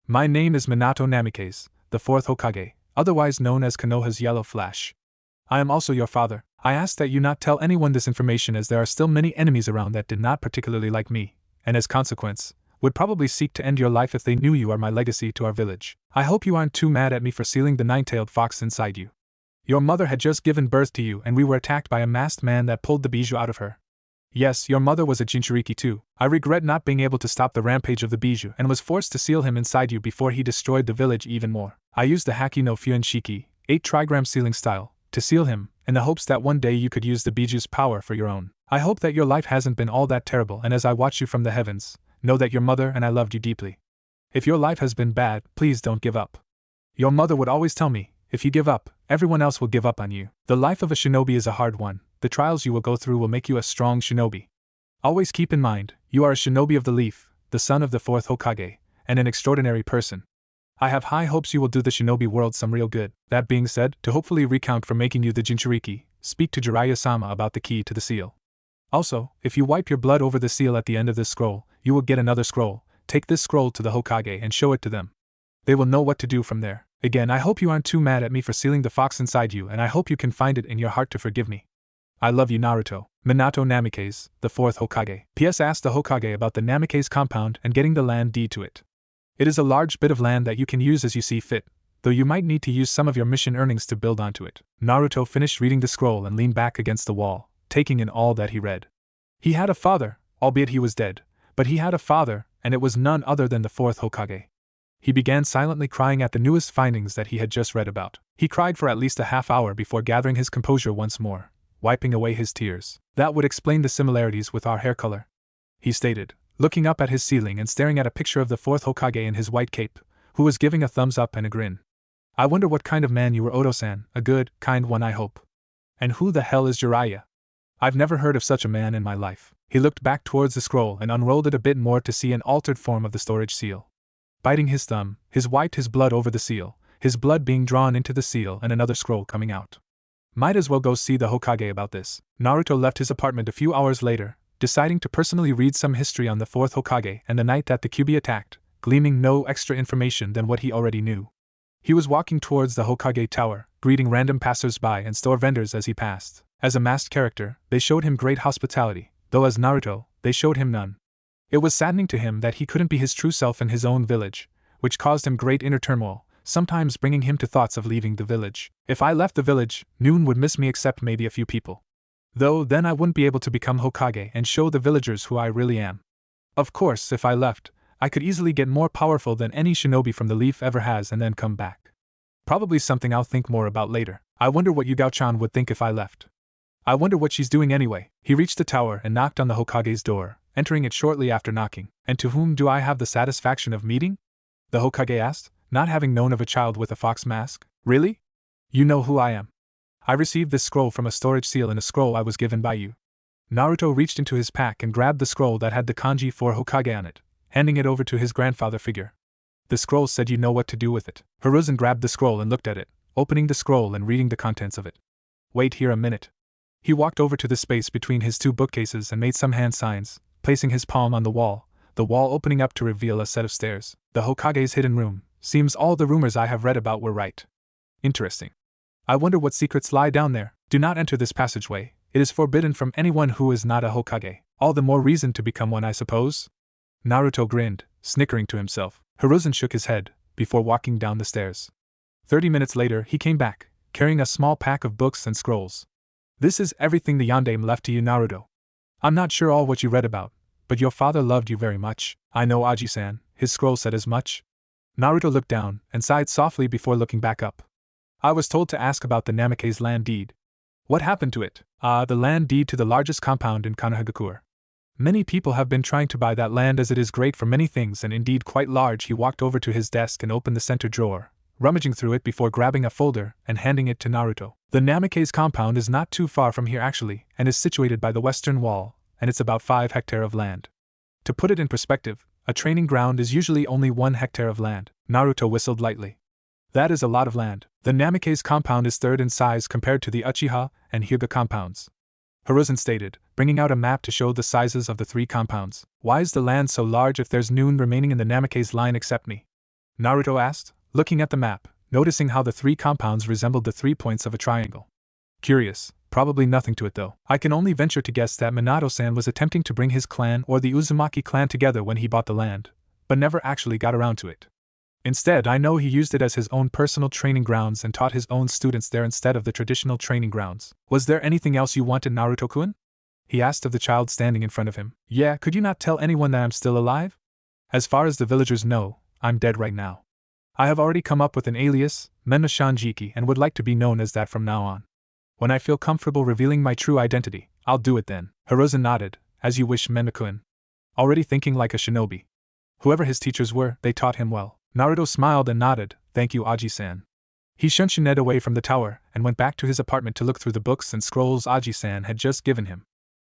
My name is Minato Namikaze, the 4th Hokage, otherwise known as Konoha's Yellow Flash. I am also your father. I ask that you not tell anyone this information, as there are still many enemies around that did not particularly like me, and as consequence, would probably seek to end your life if they knew you are my legacy to our village. I hope you aren't too mad at me for sealing the 9-tailed fox inside you. Your mother had just given birth to you and we were attacked by a masked man that pulled the bijou out of her. Yes, your mother was a Jinchuriki too. I regret not being able to stop the rampage of the bijou and was forced to seal him inside you before he destroyed the village even more. I used the Haki no Fuin Shiki, 8 trigram sealing style, to seal him, in the hopes that one day you could use the biju's power for your own. I hope that your life hasn't been all that terrible, and as I watch you from the heavens, know that your mother and I loved you deeply. If your life has been bad, please don't give up. Your mother would always tell me, if you give up, everyone else will give up on you. The life of a shinobi is a hard one. The trials you will go through will make you a strong shinobi. Always keep in mind, you are a shinobi of the leaf, the son of the 4th Hokage, and an extraordinary person. I have high hopes you will do the shinobi world some real good. That being said, to hopefully recount for making you the Jinchuriki, speak to Jiraiya-sama about the key to the seal. Also, if you wipe your blood over the seal at the end of this scroll, you will get another scroll. Take this scroll to the Hokage and show it to them. They will know what to do from there. Again, I hope you aren't too mad at me for sealing the fox inside you, and I hope you can find it in your heart to forgive me. I love you, Naruto. Minato Namikaze, the 4th Hokage. P.S. Asked the Hokage about the Namikaze compound and getting the land deed to it. It is a large bit of land that you can use as you see fit, though you might need to use some of your mission earnings to build onto it. Naruto finished reading the scroll and leaned back against the wall, taking in all that he read. He had a father, albeit he was dead, but he had a father, and it was none other than the fourth Hokage. He began silently crying at the newest findings that he had just read about. He cried for at least a half hour before gathering his composure once more, wiping away his tears. That would explain the similarities with our hair color, he stated, looking up at his ceiling and staring at a picture of the fourth Hokage in his white cape, who was giving a thumbs up and a grin. I wonder what kind of man you were, Oto-san. A good, kind one, I hope. And who the hell is Jiraiya? I've never heard of such a man in my life. He looked back towards the scroll and unrolled it a bit more to see an altered form of the storage seal. Biting his thumb, he wiped his blood over the seal, his blood being drawn into the seal and another scroll coming out. Might as well go see the Hokage about this. Naruto left his apartment a few hours later, deciding to personally read some history on the fourth Hokage and the night that the Kyuubi attacked, gleaming no extra information than what he already knew. He was walking towards the Hokage Tower, greeting random passers-by and store vendors as he passed. As a masked character, they showed him great hospitality, though as Naruto, they showed him none. It was saddening to him that he couldn't be his true self in his own village, which caused him great inner turmoil, sometimes bringing him to thoughts of leaving the village. If I left the village, no one would miss me except maybe a few people. Though then I wouldn't be able to become Hokage and show the villagers who I really am. Of course, if I left, I could easily get more powerful than any shinobi from the Leaf ever has and then come back. Probably something I'll think more about later. I wonder what Yugao-chan would think if I left. I wonder what she's doing anyway. He reached the tower and knocked on the Hokage's door, entering it shortly after knocking. And to whom do I have the satisfaction of meeting? The Hokage asked, not having known of a child with a fox mask. Really? You know who I am. I received this scroll from a storage seal in a scroll I was given by you. Naruto reached into his pack and grabbed the scroll that had the kanji for Hokage on it, handing it over to his grandfather figure. The scroll said you know what to do with it. Hiruzen grabbed the scroll and looked at it, opening the scroll and reading the contents of it. Wait here a minute. He walked over to the space between his two bookcases and made some hand signs, placing his palm on the wall opening up to reveal a set of stairs. The Hokage's hidden room. Seems all the rumors I have read about were right. Interesting. I wonder what secrets lie down there. Do not enter this passageway. It is forbidden from anyone who is not a Hokage. All the more reason to become one, I suppose? Naruto grinned, snickering to himself. Hiruzen shook his head, before walking down the stairs. 30 minutes later he came back, carrying a small pack of books and scrolls. This is everything the Yondaime left to you, Naruto. I'm not sure all what you read about, but your father loved you very much. I know, Aji-san, his scroll said as much. Naruto looked down and sighed softly before looking back up. I was told to ask about the Namake's land deed. What happened to it? The land deed to the largest compound in Konohagakure. Many people have been trying to buy that land as it is great for many things and indeed quite large. He walked over to his desk and opened the center drawer, rummaging through it before grabbing a folder and handing it to Naruto. The Namake's compound is not too far from here actually, and is situated by the western wall, and it's about 5 hectares of land. To put it in perspective, a training ground is usually only 1 hectare of land. Naruto whistled lightly. That is a lot of land. The Namake's compound is third in size compared to the Uchiha and Hyuga compounds. Hiruzen stated, bringing out a map to show the sizes of the 3 compounds. Why is the land so large if there's none remaining in the Namake's line except me? Naruto asked, looking at the map, noticing how the 3 compounds resembled the 3 points of a triangle. Curious, probably nothing to it though. I can only venture to guess that Minato-san was attempting to bring his clan or the Uzumaki clan together when he bought the land, but never actually got around to it. Instead, I know he used it as his own personal training grounds and taught his own students there instead of the traditional training grounds. Was there anything else you wanted, Naruto-kun? He asked of the child standing in front of him. Yeah, could you not tell anyone that I'm still alive? As far as the villagers know, I'm dead right now. I have already come up with an alias, Menma Shanjiki, and would like to be known as that from now on. When I feel comfortable revealing my true identity, I'll do it then. Hiruzen nodded, as you wish, Menma-kun. Already thinking like a shinobi. Whoever his teachers were, they taught him well. Naruto smiled and nodded, thank you, Aji-san. He shunshined away from the tower and went back to his apartment to look through the books and scrolls Aji-san had just given him.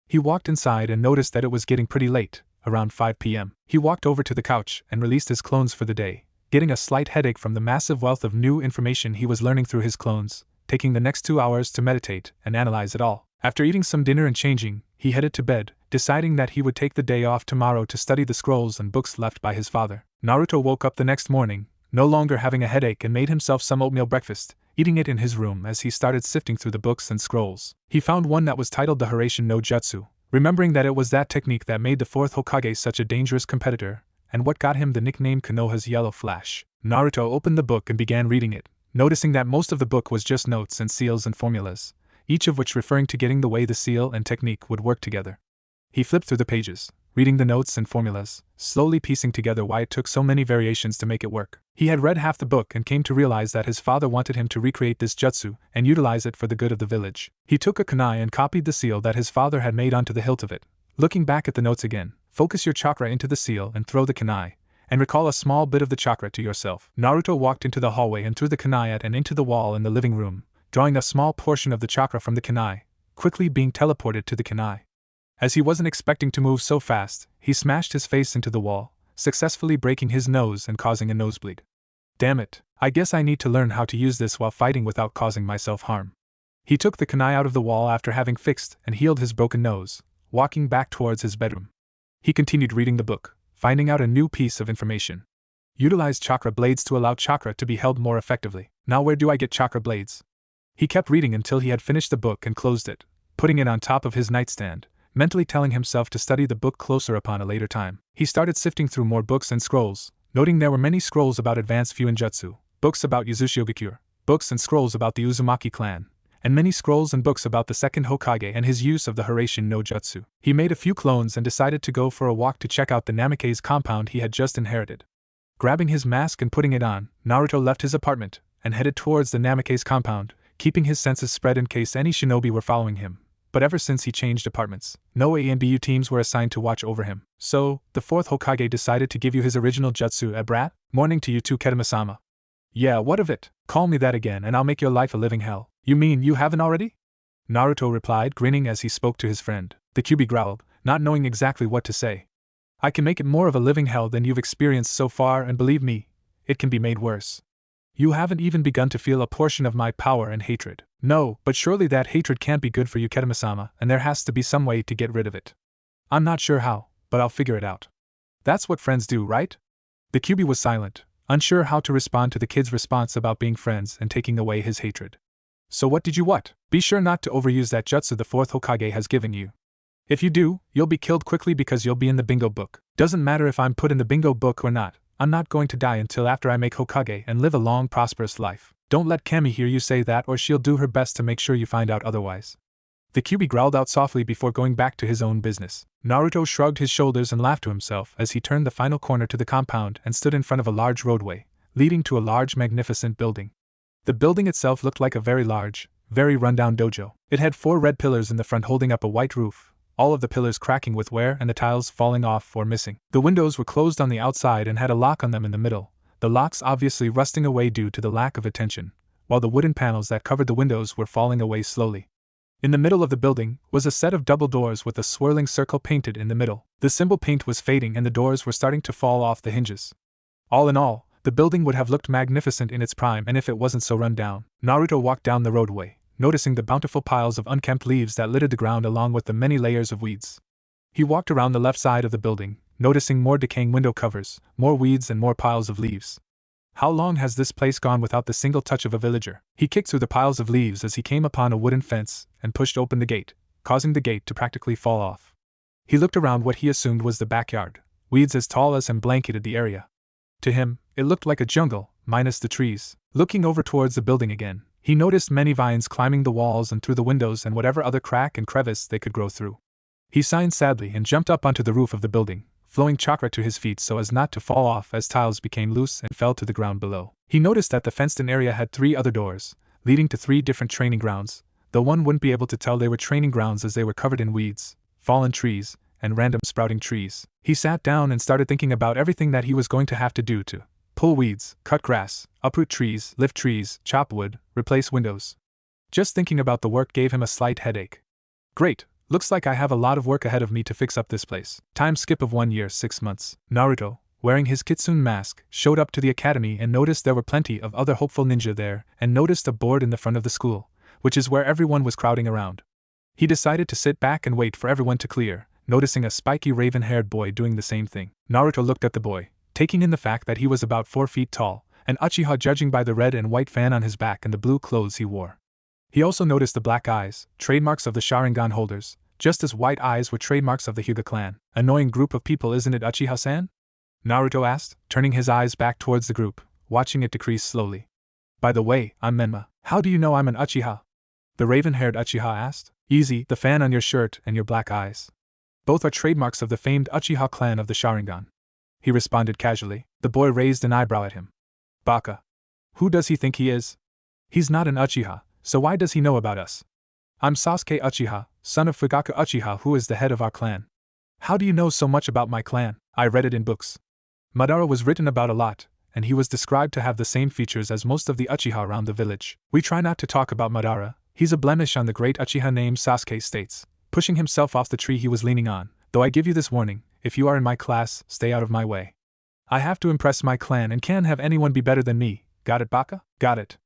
He walked inside and noticed that it was getting pretty late, around 5 p.m. He walked over to the couch and released his clones for the day, getting a slight headache from the massive wealth of new information he was learning through his clones, taking the next 2 hours to meditate and analyze it all. After eating some dinner and changing, he headed to bed, deciding that he would take the day off tomorrow to study the scrolls and books left by his father. Naruto woke up the next morning, no longer having a headache, and made himself some oatmeal breakfast, eating it in his room as he started sifting through the books and scrolls. He found one that was titled the Hiraishin no Jutsu, remembering that it was that technique that made the 4th Hokage such a dangerous competitor, and what got him the nickname Konoha's Yellow Flash. Naruto opened the book and began reading it, noticing that most of the book was just notes and seals and formulas, each of which referring to getting the way the seal and technique would work together. He flipped through the pages, reading the notes and formulas, slowly piecing together why it took so many variations to make it work. He had read half the book and came to realize that his father wanted him to recreate this jutsu and utilize it for the good of the village. He took a kunai and copied the seal that his father had made onto the hilt of it. Looking back at the notes again, focus your chakra into the seal and throw the kunai, and recall a small bit of the chakra to yourself. Naruto walked into the hallway and threw the kunai at and into the wall in the living room, drawing a small portion of the chakra from the kunai, quickly being teleported to the kunai. As he wasn't expecting to move so fast, he smashed his face into the wall, successfully breaking his nose and causing a nosebleed. Damn it, I guess I need to learn how to use this while fighting without causing myself harm. He took the kunai out of the wall after having fixed and healed his broken nose, walking back towards his bedroom. He continued reading the book, finding out a new piece of information. Utilize chakra blades to allow chakra to be held more effectively. Now where do I get chakra blades? He kept reading until he had finished the book and closed it, putting it on top of his nightstand, mentally telling himself to study the book closer upon a later time. He started sifting through more books and scrolls, noting there were many scrolls about advanced Fuinjutsu, books about Uzushiogakure, books and scrolls about the Uzumaki clan, and many scrolls and books about the second Hokage and his use of the Hiraishin no Jutsu. He made a few clones and decided to go for a walk to check out the Namake's compound he had just inherited. Grabbing his mask and putting it on, Naruto left his apartment and headed towards the Namake's compound, keeping his senses spread in case any shinobi were following him. But ever since he changed apartments, no ANBU teams were assigned to watch over him. So, the fourth Hokage decided to give you his original jutsu, brat? Morning to you too, Ketama-sama. Yeah, what of it? Call me that again and I'll make your life a living hell. You mean you haven't already? Naruto replied, grinning as he spoke to his friend. The Kyuubi growled, not knowing exactly what to say. I can make it more of a living hell than you've experienced so far, and believe me, it can be made worse. You haven't even begun to feel a portion of my power and hatred. No, but surely that hatred can't be good for you, Ketama-sama, and there has to be some way to get rid of it. I'm not sure how, but I'll figure it out. That's what friends do, right? The Kyuubi was silent, unsure how to respond to the kid's response about being friends and taking away his hatred. So what did you what? Be sure not to overuse that jutsu the fourth Hokage has given you. If you do, you'll be killed quickly because you'll be in the bingo book. Doesn't matter if I'm put in the bingo book or not, I'm not going to die until after I make Hokage and live a long, prosperous life. Don't let Kami hear you say that or she'll do her best to make sure you find out otherwise. The Kyuubi growled out softly before going back to his own business. Naruto shrugged his shoulders and laughed to himself as he turned the final corner to the compound and stood in front of a large roadway, leading to a large, magnificent building. The building itself looked like a very large, very rundown dojo. It had 4 red pillars in the front holding up a white roof, all of the pillars cracking with wear and the tiles falling off or missing. The windows were closed on the outside and had a lock on them in the middle, the locks obviously rusting away due to the lack of attention, while the wooden panels that covered the windows were falling away slowly. In the middle of the building was a set of double doors with a swirling circle painted in the middle. The symbol paint was fading and the doors were starting to fall off the hinges. All in all, the building would have looked magnificent in its prime and if it wasn't so run down. Naruto walked down the roadway, noticing the bountiful piles of unkempt leaves that littered the ground along with the many layers of weeds. He walked around the left side of the building, noticing more decaying window covers, more weeds and more piles of leaves. How long has this place gone without the single touch of a villager? He kicked through the piles of leaves as he came upon a wooden fence and pushed open the gate, causing the gate to practically fall off. He looked around what he assumed was the backyard, weeds as tall as and blanketed the area. To him, it looked like a jungle, minus the trees. Looking over towards the building again, he noticed many vines climbing the walls and through the windows and whatever other crack and crevice they could grow through. He sighed sadly and jumped up onto the roof of the building, flowing chakra to his feet so as not to fall off as tiles became loose and fell to the ground below. He noticed that the fenced-in area had 3 other doors, leading to 3 different training grounds, though one wouldn't be able to tell they were training grounds as they were covered in weeds, fallen trees, and random sprouting trees. He sat down and started thinking about everything that he was going to have to do to pull weeds, cut grass, uproot trees, lift trees, chop wood, replace windows. Just thinking about the work gave him a slight headache. Great, looks like I have a lot of work ahead of me to fix up this place. Time skip of 1 year, 6 months. Naruto, wearing his kitsune mask, showed up to the academy and noticed there were plenty of other hopeful ninja there and noticed a board in the front of the school, which is where everyone was crowding around. He decided to sit back and wait for everyone to clear, noticing a spiky raven-haired boy doing the same thing. Naruto looked at the boy, taking in the fact that he was about 4 feet tall, and Uchiha judging by the red and white fan on his back and the blue clothes he wore. He also noticed the black eyes, trademarks of the Sharingan holders, just as white eyes were trademarks of the Hyuga clan. Annoying group of people, isn't it, Uchiha-san? Naruto asked, turning his eyes back towards the group, watching it decrease slowly. By the way, I'm Menma. How do you know I'm an Uchiha? The raven-haired Uchiha asked. Easy, the fan on your shirt and your black eyes. Both are trademarks of the famed Uchiha clan of the Sharingan. He responded casually. The boy raised an eyebrow at him. Baka. Who does he think he is? He's not an Uchiha, so why does he know about us? I'm Sasuke Uchiha, son of Fugaku Uchiha, who is the head of our clan. How do you know so much about my clan? I read it in books. Madara was written about a lot, and he was described to have the same features as most of the Uchiha around the village. We try not to talk about Madara. He's a blemish on the great Uchiha named Sasuke states, pushing himself off the tree he was leaning on. Though I give you this warning, if you are in my class, stay out of my way. I have to impress my clan and can't have anyone be better than me. Got it, Baka? Got it.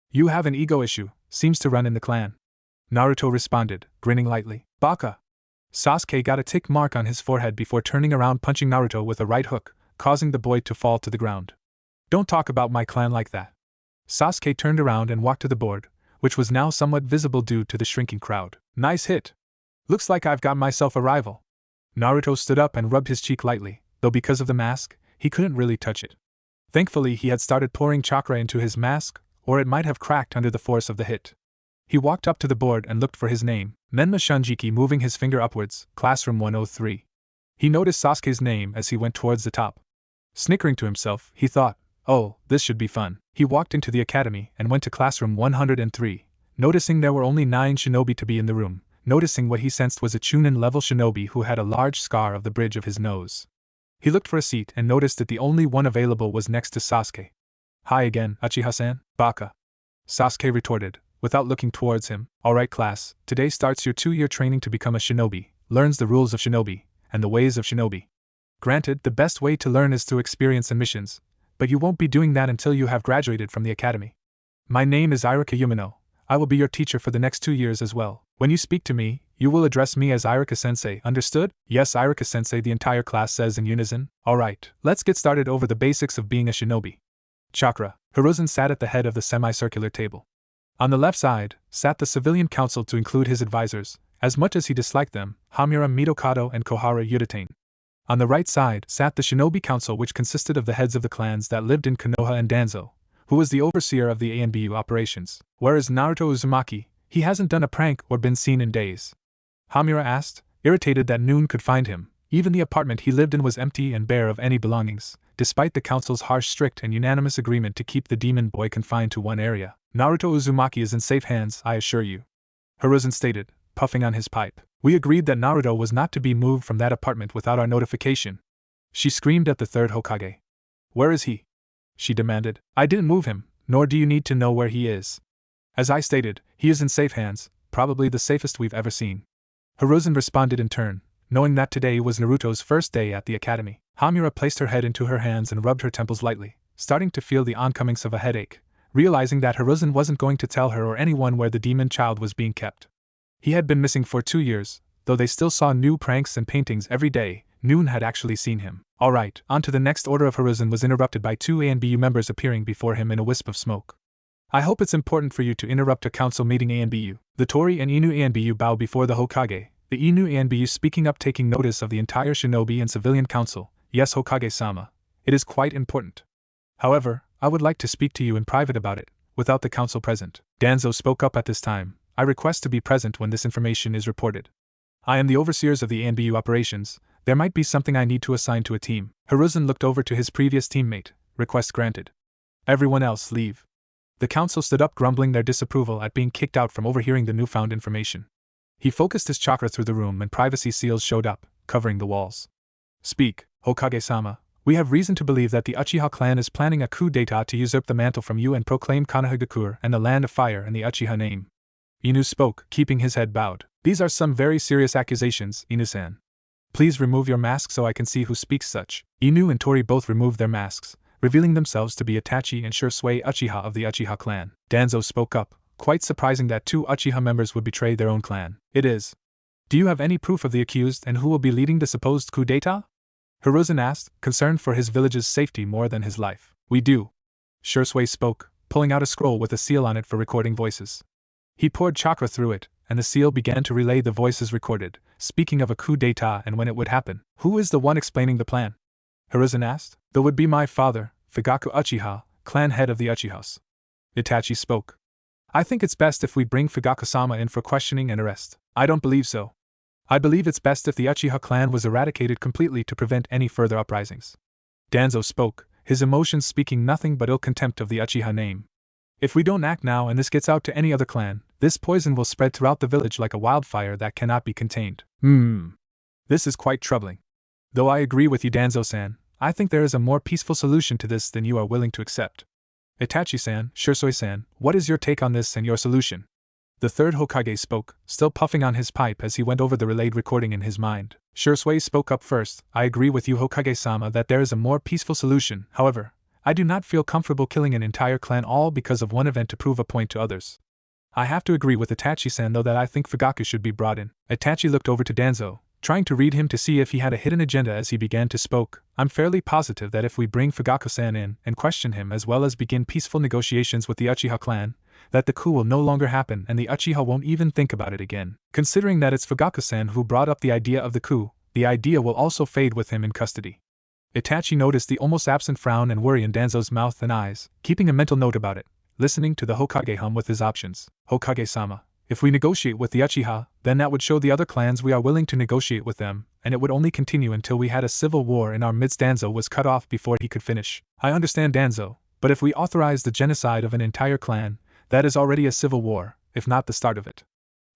You have an ego issue, seems to run in the clan. Naruto responded, grinning lightly. Baka. Sasuke got a tick mark on his forehead before turning around punching Naruto with a right hook, causing the boy to fall to the ground. Don't talk about my clan like that. Sasuke turned around and walked to the board, which was now somewhat visible due to the shrinking crowd. Nice hit. Looks like I've got myself a rival. Naruto stood up and rubbed his cheek lightly, though because of the mask, he couldn't really touch it. Thankfully, he had started pouring chakra into his mask, or it might have cracked under the force of the hit. He walked up to the board and looked for his name, Menma Shunjiki, moving his finger upwards, Classroom 103. He noticed Sasuke's name as he went towards the top. Snickering to himself, he thought, oh, this should be fun. He walked into the academy and went to Classroom 103, noticing there were only 9 shinobi to be in the room. Noticing what he sensed was a Chunin-level shinobi who had a large scar of the bridge of his nose. He looked for a seat and noticed that the only one available was next to Sasuke. Hi again, Uchiha-san, Baka. Sasuke retorted, without looking towards him. Alright class, today starts your 2-year training to become a shinobi, learns the rules of shinobi, and the ways of shinobi. Granted, the best way to learn is through experience and missions, but you won't be doing that until you have graduated from the academy. My name is Irika Yumino. I will be your teacher for the next 2 years as well. When you speak to me, you will address me as Irika-sensei, understood? Yes, Irika-sensei, the entire class says in unison. Alright, let's get started over the basics of being a shinobi. Chakra. Hiruzen sat at the head of the semicircular table. On the left side, sat the civilian council to include his advisors, as much as he disliked them, Hamura Mitokado and Kohara Yuditane. On the right side, sat the shinobi council, which consisted of the heads of the clans that lived in Konoha and Danzo, who was the overseer of the Anbu operations. Whereas Naruto Uzumaki, he hasn't done a prank or been seen in days. Hamura asked, irritated that Noon could find him. Even the apartment he lived in was empty and bare of any belongings, despite the council's harsh, strict, and unanimous agreement to keep the demon boy confined to one area. Naruto Uzumaki is in safe hands, I assure you. Hiruzen stated, puffing on his pipe. We agreed that Naruto was not to be moved from that apartment without our notification. She screamed at the third Hokage. Where is he? She demanded. I didn't move him, nor do you need to know where he is. As I stated, he is in safe hands, probably the safest we've ever seen. Hiruzen responded in turn, knowing that today was Naruto's first day at the academy. Hamura placed her head into her hands and rubbed her temples lightly, starting to feel the oncomings of a headache, realizing that Hiruzen wasn't going to tell her or anyone where the demon child was being kept. He had been missing for 2 years, though they still saw new pranks and paintings every day. Noon had actually seen him. Alright, on to the next order of Hiruzen was interrupted by 2 ANBU members appearing before him in a wisp of smoke. I hope it's important for you to interrupt a council meeting ANBU. The Tori and Inu ANBU bow before the Hokage, the Inu ANBU speaking up, taking notice of the entire shinobi and civilian council. Yes, Hokage-sama, it is quite important. However, I would like to speak to you in private about it, without the council present. Danzo spoke up at this time. I request to be present when this information is reported. I am the overseers of the ANBU operations. There might be something I need to assign to a team. Hiruzen looked over to his previous teammate. Request granted. Everyone else leave. The council stood up, grumbling their disapproval at being kicked out from overhearing the newfound information. He focused his chakra through the room and privacy seals showed up, covering the walls. Speak, Hokage-sama. We have reason to believe that the Uchiha clan is planning a coup d'état to usurp the mantle from you and proclaim Konohagakure and the Land of Fire in the Uchiha name. Inu spoke, keeping his head bowed. These are some very serious accusations, Inu-san. Please remove your mask so I can see who speaks such. Inu and Tori both removed their masks, revealing themselves to be Itachi and Shursui Uchiha of the Uchiha clan. Danzo spoke up, quite surprising that 2 Uchiha members would betray their own clan. It is. Do you have any proof of the accused and who will be leading the supposed coup d'état? Hiruzen asked, concerned for his village's safety more than his life. We do. Shursui spoke, pulling out a scroll with a seal on it for recording voices. He poured chakra through it, and the seal began to relay the voices recorded, speaking of a coup d'état and when it would happen. Who is the one explaining the plan? Hiruzen asked. That would be my father, Fugaku Uchiha, clan head of the Uchihas. Itachi spoke. I think it's best if we bring Fugaku-sama in for questioning and arrest. I don't believe so. I believe it's best if the Uchiha clan was eradicated completely to prevent any further uprisings. Danzo spoke, his emotions speaking nothing but ill contempt of the Uchiha name. If we don't act now and this gets out to any other clan, this poison will spread throughout the village like a wildfire that cannot be contained. This is quite troubling. Though I agree with you, Danzo-san, I think there is a more peaceful solution to this than you are willing to accept. Itachi-san, Shursui-san, what is your take on this and your solution? The third Hokage spoke, still puffing on his pipe as he went over the relayed recording in his mind. Shursui spoke up first. I agree with you, Hokage-sama, that there is a more peaceful solution. However, I do not feel comfortable killing an entire clan all because of one event to prove a point to others. I have to agree with Itachi-san though that I think Fugaku should be brought in. Itachi looked over to Danzo, trying to read him to see if he had a hidden agenda as he began to spoke. I'm fairly positive that if we bring Fugaku-san in and question him as well as begin peaceful negotiations with the Uchiha clan, that the coup will no longer happen and the Uchiha won't even think about it again. Considering that it's Fugaku-san who brought up the idea of the coup, the idea will also fade with him in custody. Itachi noticed the almost absent frown and worry in Danzo's mouth and eyes, keeping a mental note about it, listening to the Hokage hum with his options. Hokage-sama, if we negotiate with the Uchiha, then that would show the other clans we are willing to negotiate with them, and it would only continue until we had a civil war in our midst. Danzo was cut off before he could finish. I understand, Danzo, but if we authorize the genocide of an entire clan, that is already a civil war, if not the start of it.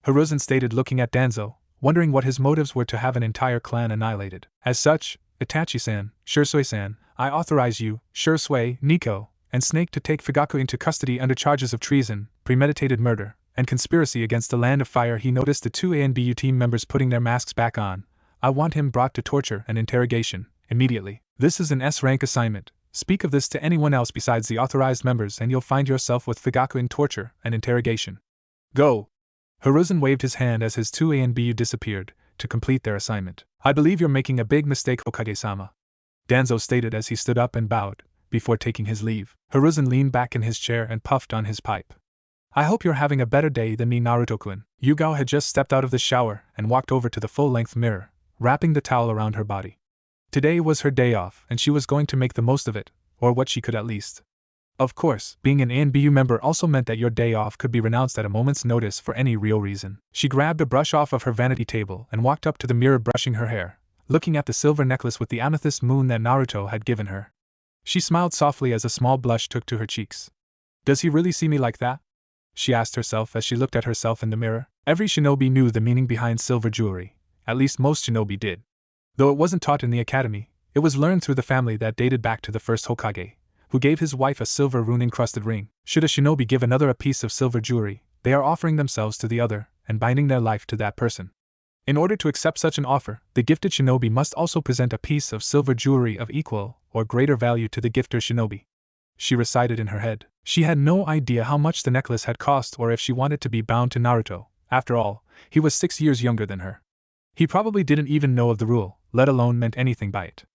Hiruzen stated, looking at Danzo, wondering what his motives were to have an entire clan annihilated. As such, Itachi-san, Shursui-san, I authorize you, Shursui, Nico, and Snake to take Fugaku into custody under charges of treason, premeditated murder, and conspiracy against the Land of Fire. He noticed the two ANBU team members putting their masks back on. I want him brought to torture and interrogation, immediately. This is an S-rank assignment. Speak of this to anyone else besides the authorized members and you'll find yourself with Fugaku in torture and interrogation. Go! Hiruzen waved his hand as his two ANBU disappeared, to complete their assignment. I believe you're making a big mistake, Hokage-sama. Danzo stated as he stood up and bowed, before taking his leave. Hiruzen leaned back in his chair and puffed on his pipe. I hope you're having a better day than me, Naruto-kun. Yugao had just stepped out of the shower and walked over to the full-length mirror, wrapping the towel around her body. Today was her day off and she was going to make the most of it, or what she could at least. Of course, being an ANBU member also meant that your day off could be renounced at a moment's notice for any real reason. She grabbed a brush off of her vanity table and walked up to the mirror, brushing her hair, looking at the silver necklace with the amethyst moon that Naruto had given her. She smiled softly as a small blush took to her cheeks. Does he really see me like that? She asked herself as she looked at herself in the mirror. Every shinobi knew the meaning behind silver jewelry, at least most shinobi did. Though it wasn't taught in the academy, it was learned through the family that dated back to the first Hokage, who gave his wife a silver rune-encrusted ring. Should a shinobi give another a piece of silver jewelry, they are offering themselves to the other, and binding their life to that person. In order to accept such an offer, the gifted shinobi must also present a piece of silver jewelry of equal or greater value to the gifter shinobi. She recited in her head. She had no idea how much the necklace had cost or if she wanted to be bound to Naruto. After all, he was 6 years younger than her. He probably didn't even know of the rule, let alone meant anything by it.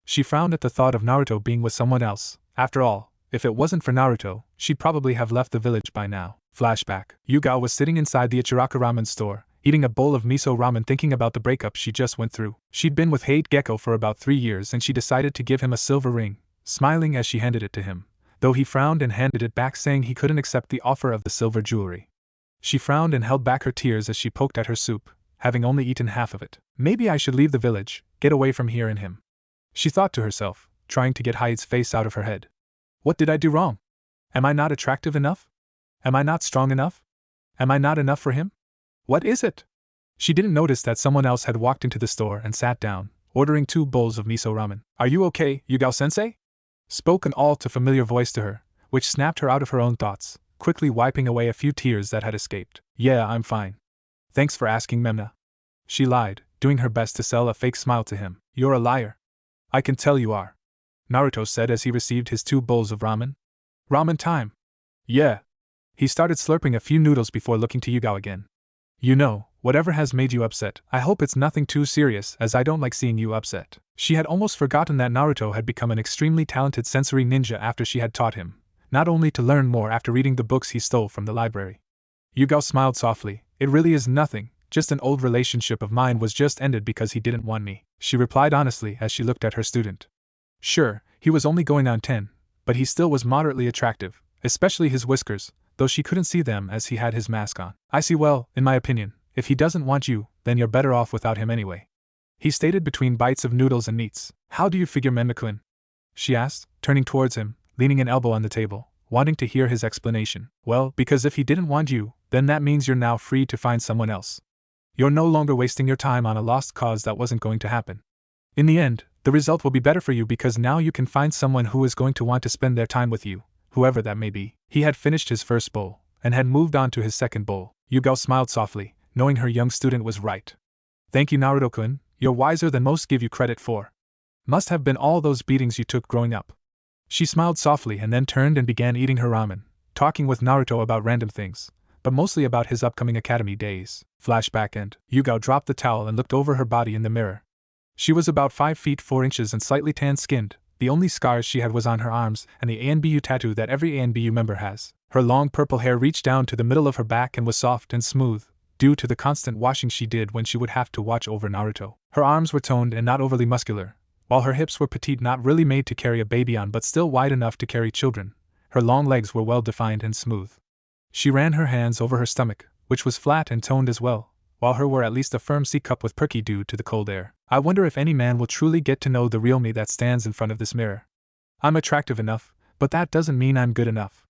She frowned at the thought of Naruto being with someone else. After all, if it wasn't for Naruto, she'd probably have left the village by now. Flashback. Yugao was sitting inside the Ichiraka ramen store, eating a bowl of miso ramen, thinking about the breakup she just went through. She'd been with Hate Gecko for about 3 years and she decided to give him a silver ring, smiling as she handed it to him, though he frowned and handed it back, saying he couldn't accept the offer of the silver jewelry. She frowned and held back her tears as she poked at her soup, having only eaten half of it. Maybe I should leave the village, get away from here and him, she thought to herself, trying to get Hate's face out of her head. What did I do wrong? Am I not attractive enough? Am I not strong enough? Am I not enough for him? What is it? She didn't notice that someone else had walked into the store and sat down, ordering 2 bowls of miso ramen. Are you okay, Yugao-sensei? Spoke an all-too-familiar voice to her, which snapped her out of her own thoughts, quickly wiping away a few tears that had escaped. Yeah, I'm fine. Thanks for asking, Memna. She lied, doing her best to sell a fake smile to him. You're a liar. I can tell you are. Naruto said as he received his 2 bowls of ramen. Ramen time. Yeah. He started slurping a few noodles before looking to Yugao again. You know, whatever has made you upset, I hope it's nothing too serious, as I don't like seeing you upset. She had almost forgotten that Naruto had become an extremely talented sensory ninja after she had taught him, not only to learn more after reading the books he stole from the library. Yugao smiled softly. It really is nothing, just an old relationship of mine was just ended because he didn't want me, she replied honestly as she looked at her student. Sure, he was only going on 10, but he still was moderately attractive, especially his whiskers, though she couldn't see them as he had his mask on. I see. Well, in my opinion, if he doesn't want you, then you're better off without him anyway, he stated between bites of noodles and meats. How do you figure, Menmakun? She asked, turning towards him, leaning an elbow on the table, wanting to hear his explanation. Well, because if he didn't want you, then that means you're now free to find someone else. You're no longer wasting your time on a lost cause that wasn't going to happen. In the end, the result will be better for you because now you can find someone who is going to want to spend their time with you, whoever that may be. He had finished his first bowl, and had moved on to his second bowl. Yugao smiled softly, knowing her young student was right. Thank you, Naruto-kun, you're wiser than most give you credit for. Must have been all those beatings you took growing up. She smiled softly and then turned and began eating her ramen, talking with Naruto about random things, but mostly about his upcoming academy days. Flashback end. Yugao dropped the towel and looked over her body in the mirror. She was about 5 feet 4 inches and slightly tan-skinned. The only scars she had was on her arms and the ANBU tattoo that every ANBU member has. Her long purple hair reached down to the middle of her back and was soft and smooth, due to the constant washing she did when she would have to watch over Naruto. Her arms were toned and not overly muscular, while her hips were petite, not really made to carry a baby on but still wide enough to carry children. Her long legs were well defined and smooth. She ran her hands over her stomach, which was flat and toned as well, while her were at least a firm C-cup with perky due to the cold air. I wonder if any man will truly get to know the real me that stands in front of this mirror. I'm attractive enough, but that doesn't mean I'm good enough.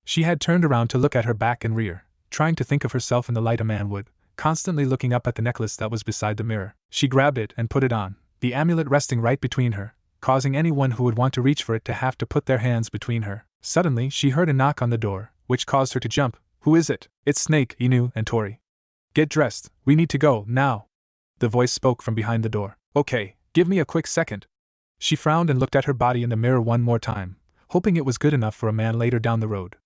She had turned around to look at her back and rear, trying to think of herself in the light a man would, constantly looking up at the necklace that was beside the mirror. She grabbed it and put it on, the amulet resting right between her, causing anyone who would want to reach for it to have to put their hands between her. Suddenly she heard a knock on the door, which caused her to jump. Who is it? It's Snake, Inu, and Tori. Get dressed, we need to go, now. The voice spoke from behind the door. Okay, give me a quick second. She frowned and looked at her body in the mirror one more time, hoping it was good enough for a man later down the road.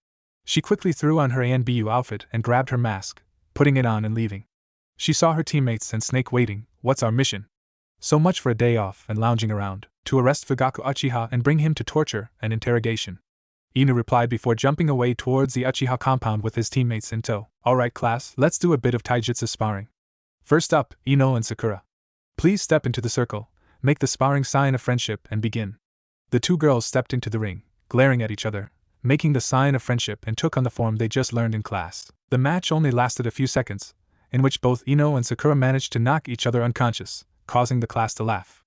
She quickly threw on her ANBU outfit and grabbed her mask, putting it on and leaving. She saw her teammates and Snake waiting. What's our mission? So much for a day off and lounging around. To arrest Fugaku Uchiha and bring him to torture and interrogation. Inu replied before jumping away towards the Uchiha compound with his teammates in tow. Alright class, let's do a bit of taijutsu sparring. First up, Ino and Sakura. Please step into the circle, make the sparring sign of friendship and begin. The two girls stepped into the ring, glaring at each other, making the sign of friendship and took on the form they just learned in class. The match only lasted a few seconds, in which both Ino and Sakura managed to knock each other unconscious, causing the class to laugh.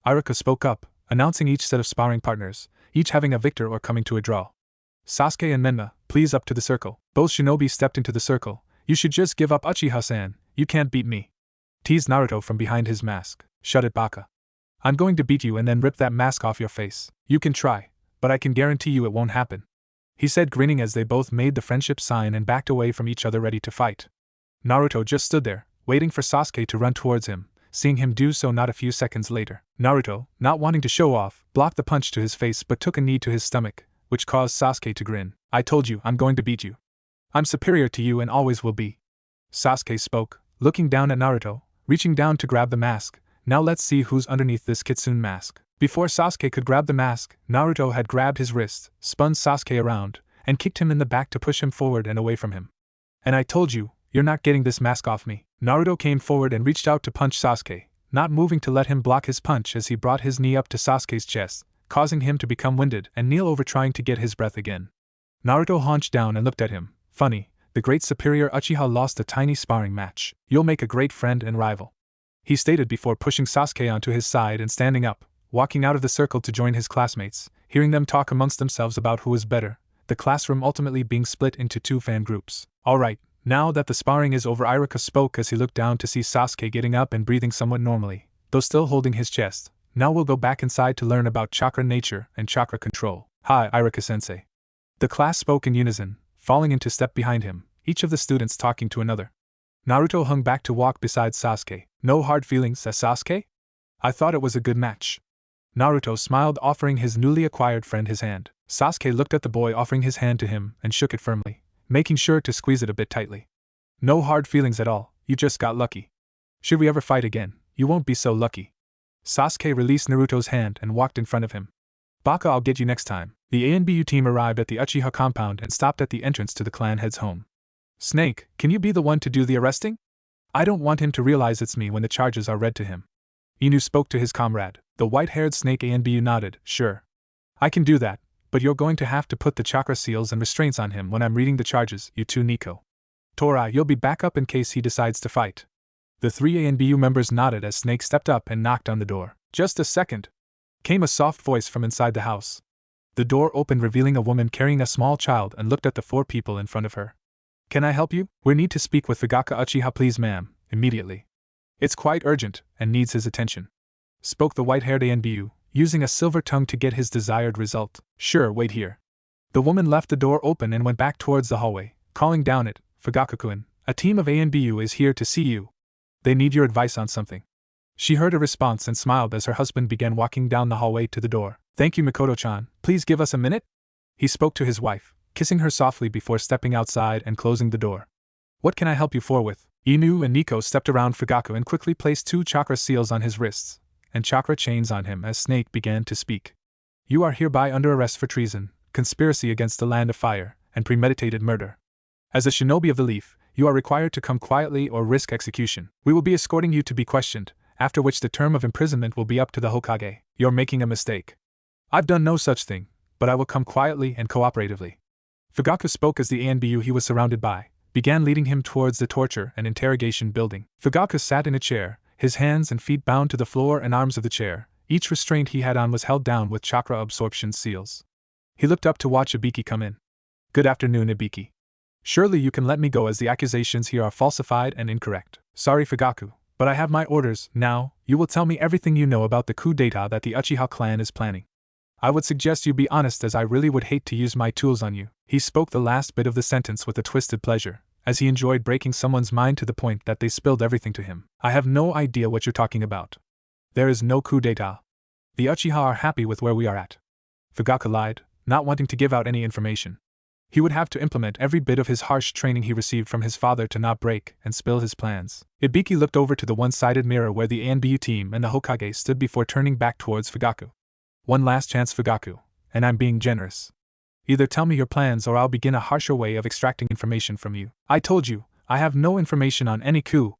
Iruka spoke up, announcing each set of sparring partners, each having a victor or coming to a draw. Sasuke and Menma, please up to the circle. Both shinobi stepped into the circle. You should just give up, Uchiha-san, you can't beat me. Teased Naruto from behind his mask. Shut it, Baka. I'm going to beat you and then rip that mask off your face. You can try, but I can guarantee you it won't happen. He said, grinning as they both made the friendship sign and backed away from each other ready to fight. Naruto just stood there, waiting for Sasuke to run towards him, seeing him do so not a few seconds later. Naruto, not wanting to show off, blocked the punch to his face but took a knee to his stomach, which caused Sasuke to grin. I told you, I'm going to beat you. I'm superior to you and always will be. Sasuke spoke, looking down at Naruto, reaching down to grab the mask. Now let's see who's underneath this kitsune mask. Before Sasuke could grab the mask, Naruto had grabbed his wrist, spun Sasuke around, and kicked him in the back to push him forward and away from him. And I told you, you're not getting this mask off me. Naruto came forward and reached out to punch Sasuke, not moving to let him block his punch as he brought his knee up to Sasuke's chest, causing him to become winded and kneel over trying to get his breath again. Naruto hunched down and looked at him. Funny, the great superior Uchiha lost a tiny sparring match. You'll make a great friend and rival, he stated before pushing Sasuke onto his side and standing up, walking out of the circle to join his classmates, hearing them talk amongst themselves about who was better, the classroom ultimately being split into two fan groups. Alright, now that the sparring is over, Iruka spoke as he looked down to see Sasuke getting up and breathing somewhat normally, though still holding his chest. Now we'll go back inside to learn about chakra nature and chakra control. Hi, Iruka-sensei. The class spoke in unison, falling into step behind him, each of the students talking to another. Naruto hung back to walk beside Sasuke. No hard feelings, Sasuke? I thought it was a good match. Naruto smiled, offering his newly acquired friend his hand. Sasuke looked at the boy offering his hand to him and shook it firmly, making sure to squeeze it a bit tightly. No hard feelings at all, you just got lucky. Should we ever fight again, you won't be so lucky. Sasuke released Naruto's hand and walked in front of him. Baka, I'll get you next time. The ANBU team arrived at the Uchiha compound and stopped at the entrance to the clan head's home. Snake, can you be the one to do the arresting? I don't want him to realize it's me when the charges are read to him. Inu spoke to his comrade. The white-haired snake Anbu nodded. Sure. I can do that, but you're going to have to put the chakra seals and restraints on him when I'm reading the charges, you too Nico. Tora, you'll be back up in case he decides to fight. The three Anbu members nodded as Snake stepped up and knocked on the door. Just a second. Came a soft voice from inside the house. The door opened, revealing a woman carrying a small child, and looked at the four people in front of her. Can I help you? We need to speak with Fugaka Uchiha, please ma'am, immediately. It's quite urgent, and needs his attention. Spoke the white-haired Anbu, using a silver tongue to get his desired result. Sure, wait here. The woman left the door open and went back towards the hallway, calling down it, Fugaka-kun, a team of Anbu is here to see you. They need your advice on something. She heard a response and smiled as her husband began walking down the hallway to the door. Thank you Mikoto-chan, please give us a minute? He spoke to his wife, kissing her softly before stepping outside and closing the door. What can I help you for with? Inu and Nico stepped around Fugaku and quickly placed 2 chakra seals on his wrists, and chakra chains on him as Snake began to speak. You are hereby under arrest for treason, conspiracy against the land of fire, and premeditated murder. As a shinobi of the leaf, you are required to come quietly or risk execution. We will be escorting you to be questioned, after which the term of imprisonment will be up to the Hokage. You're making a mistake. I've done no such thing, but I will come quietly and cooperatively. Fugaku spoke as the Anbu he was surrounded by began leading him towards the torture and interrogation building. Fugaku sat in a chair, his hands and feet bound to the floor and arms of the chair. Each restraint he had on was held down with chakra absorption seals. He looked up to watch Ibiki come in. Good afternoon, Ibiki. Surely you can let me go as the accusations here are falsified and incorrect. Sorry, Fugaku, but I have my orders. Now, you will tell me everything you know about the coup d'etat that the Uchiha clan is planning. I would suggest you be honest, as I really would hate to use my tools on you. He spoke the last bit of the sentence with a twisted pleasure, as he enjoyed breaking someone's mind to the point that they spilled everything to him. I have no idea what you're talking about. There is no coup d'etat. The Uchiha are happy with where we are at. Fugaku lied, not wanting to give out any information. He would have to implement every bit of his harsh training he received from his father to not break and spill his plans. Ibiki looked over to the one-sided mirror where the Anbu team and the Hokage stood before turning back towards Fugaku. One last chance, Fugaku, and I'm being generous. Either tell me your plans or I'll begin a harsher way of extracting information from you. I told you, I have no information on any coup,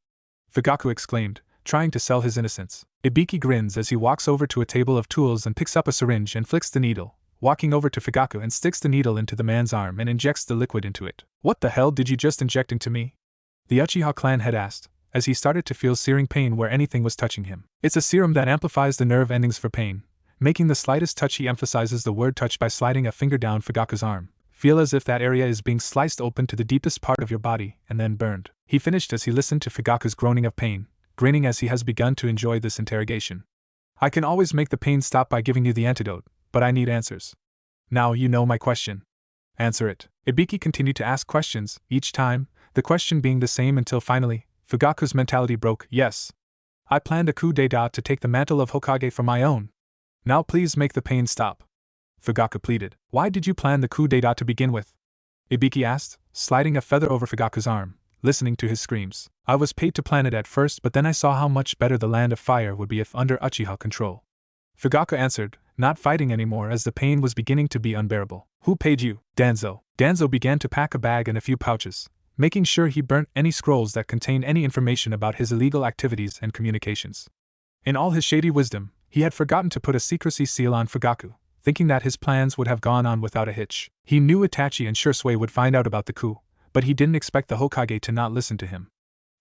Fugaku exclaimed, trying to sell his innocence. Ibiki grins as he walks over to a table of tools and picks up a syringe and flicks the needle, walking over to Fugaku and sticks the needle into the man's arm and injects the liquid into it. What the hell did you just inject into me? The Uchiha clan had asked, as he started to feel searing pain where anything was touching him. It's a serum that amplifies the nerve endings for pain. Making the slightest touch, he emphasizes the word touch by sliding a finger down Fugaku's arm. Feel as if that area is being sliced open to the deepest part of your body and then burned. He finished as he listened to Fugaku's groaning of pain, grinning as he has begun to enjoy this interrogation. I can always make the pain stop by giving you the antidote, but I need answers. Now you know my question. Answer it. Ibiki continued to ask questions, each time, the question being the same until finally, Fugaku's mentality broke. Yes. I planned a coup d'etat to take the mantle of Hokage for my own. Now please make the pain stop. Fugaku pleaded. Why did you plan the coup d'etat to begin with? Ibiki asked, sliding a feather over Fugaku's arm, listening to his screams. I was paid to plan it at first, but then I saw how much better the land of fire would be if under Uchiha control. Fugaku answered, not fighting anymore as the pain was beginning to be unbearable. Who paid you? Danzo. Danzo began to pack a bag and a few pouches, making sure he burnt any scrolls that contained any information about his illegal activities and communications. In all his shady wisdom, he had forgotten to put a secrecy seal on Fugaku, thinking that his plans would have gone on without a hitch. He knew Itachi and Shursui would find out about the coup, but he didn't expect the Hokage to not listen to him.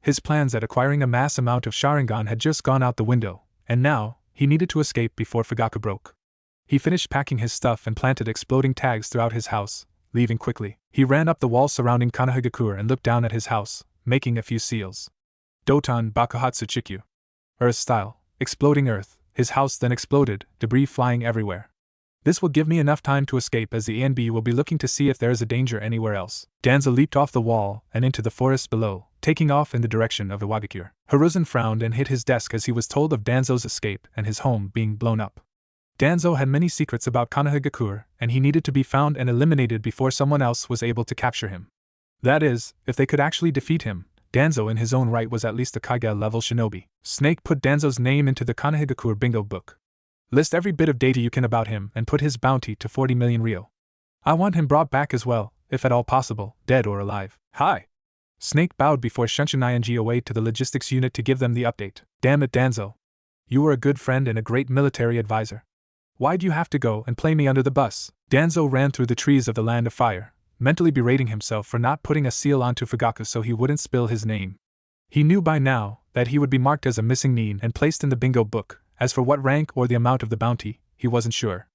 His plans at acquiring a mass amount of Sharingan had just gone out the window, and now, he needed to escape before Fugaku broke. He finished packing his stuff and planted exploding tags throughout his house, leaving quickly. He ran up the wall surrounding Kanahagakure and looked down at his house, making a few seals. Doton Bakuhatsu Chikyu. Earth style, exploding earth. His house then exploded, debris flying everywhere. This will give me enough time to escape, as the ANB will be looking to see if there is a danger anywhere else. Danzo leaped off the wall and into the forest below, taking off in the direction of Iwagakure. Hiruzen frowned and hit his desk as he was told of Danzo's escape and his home being blown up. Danzo had many secrets about Kanahagakure, and he needed to be found and eliminated before someone else was able to capture him. That is, if they could actually defeat him. Danzo in his own right was at least a Kage-level shinobi. Snake put Danzo's name into the Kanahagakure bingo book. List every bit of data you can about him and put his bounty to 40 million ryo. I want him brought back as well, if at all possible, dead or alive. Hi! Snake bowed before shunching ING away to the logistics unit to give them the update. Damn it, Danzo. You were a good friend and a great military advisor. Why'd you have to go and play me under the bus? Danzo ran through the trees of the Land of Fire, mentally berating himself for not putting a seal onto Fugaku so he wouldn't spill his name. He knew by now that he would be marked as a missing nin and placed in the bingo book. As for what rank or the amount of the bounty, he wasn't sure.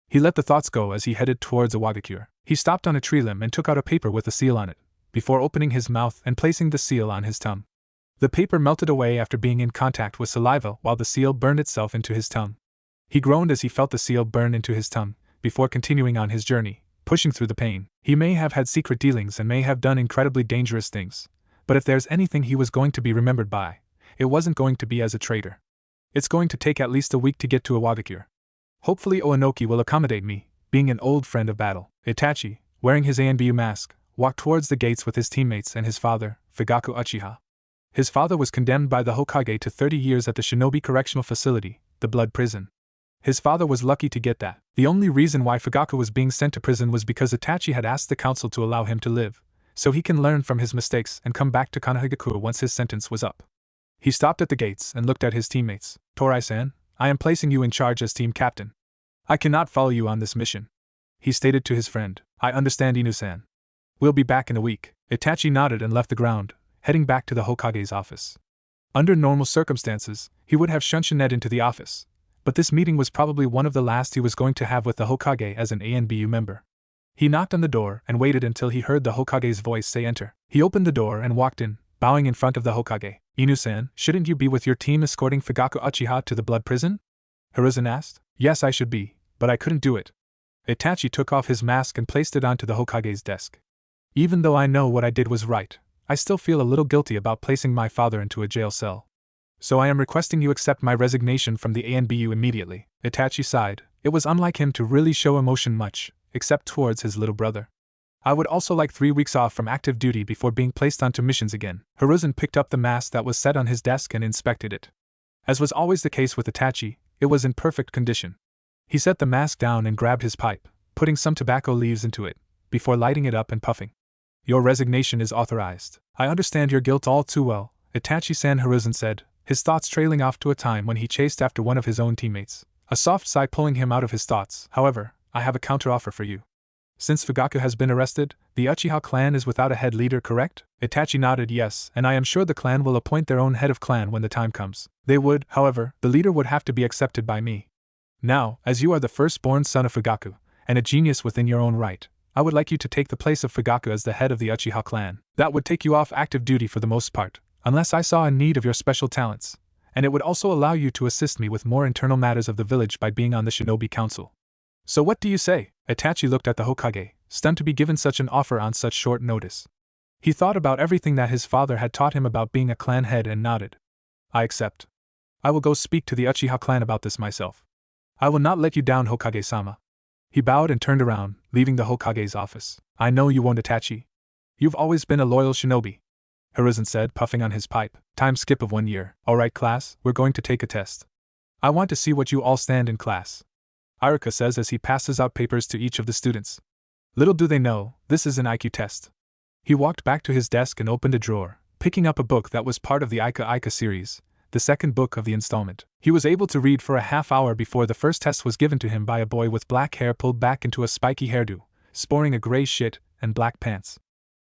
He let the thoughts go as he headed towards a Wagakure. He stopped on a tree limb and took out a paper with a seal on it, before opening his mouth and placing the seal on his tongue. The paper melted away after being in contact with saliva while the seal burned itself into his tongue. He groaned as he felt the seal burn into his tongue, before continuing on his journey, pushing through the pain. He may have had secret dealings and may have done incredibly dangerous things, but if there's anything he was going to be remembered by, it wasn't going to be as a traitor. It's going to take at least a week to get to a Wagakure. Hopefully Oanoki will accommodate me, being an old friend of battle. Itachi, wearing his Anbu mask, walked towards the gates with his teammates and his father, Fugaku Uchiha. His father was condemned by the Hokage to 30 years at the Shinobi Correctional Facility, the Blood Prison. His father was lucky to get that. The only reason why Fugaku was being sent to prison was because Itachi had asked the council to allow him to live, so he can learn from his mistakes and come back to Konohagakure once his sentence was up. He stopped at the gates and looked at his teammates. Torai-san, I am placing you in charge as team captain. I cannot follow you on this mission, he stated to his friend. I understand, Inu-san. We'll be back in a week. Itachi nodded and left the ground, heading back to the Hokage's office. Under normal circumstances, he would have shunshined into the office, but this meeting was probably one of the last he was going to have with the Hokage as an ANBU member. He knocked on the door and waited until he heard the Hokage's voice say enter. He opened the door and walked in, bowing in front of the Hokage. Inu-san, shouldn't you be with your team escorting Fugaku Uchiha to the Blood Prison? Hiruzen asked. Yes, I should be, but I couldn't do it. Itachi took off his mask and placed it onto the Hokage's desk. Even though I know what I did was right, I still feel a little guilty about placing my father into a jail cell. So I am requesting you accept my resignation from the ANBU immediately. Itachi sighed. It was unlike him to really show emotion much, except towards his little brother. I would also like 3 weeks off from active duty before being placed onto missions again. Hiruzen picked up the mask that was set on his desk and inspected it. As was always the case with Itachi, it was in perfect condition. He set the mask down and grabbed his pipe, putting some tobacco leaves into it, before lighting it up and puffing. Your resignation is authorized. I understand your guilt all too well, Itachi-san, Hiruzen said, his thoughts trailing off to a time when he chased after one of his own teammates. A soft sigh pulling him out of his thoughts. However, I have a counteroffer for you. Since Fugaku has been arrested, the Uchiha clan is without a head leader, correct? Itachi nodded yes, and I am sure the clan will appoint their own head of clan when the time comes. They would, however, the leader would have to be accepted by me. Now, as you are the firstborn son of Fugaku, and a genius within your own right, I would like you to take the place of Fugaku as the head of the Uchiha clan. That would take you off active duty for the most part, unless I saw a need of your special talents, and it would also allow you to assist me with more internal matters of the village by being on the Shinobi Council. So what do you say? Itachi looked at the Hokage, stunned to be given such an offer on such short notice. He thought about everything that his father had taught him about being a clan head and nodded. I accept. I will go speak to the Uchiha clan about this myself. I will not let you down, Hokage-sama. He bowed and turned around, leaving the Hokage's office. I know you won't, Itachi. You've always been a loyal shinobi, Hiruzen said, puffing on his pipe. Time skip of 1 year. Alright class, we're going to take a test. I want to see what you all stand in class, Iruka says as he passes out papers to each of the students. Little do they know, this is an IQ test. He walked back to his desk and opened a drawer, picking up a book that was part of the Ika series, the second book of the installment. He was able to read for a half hour before the first test was given to him by a boy with black hair pulled back into a spiky hairdo, sporting a gray shit and black pants.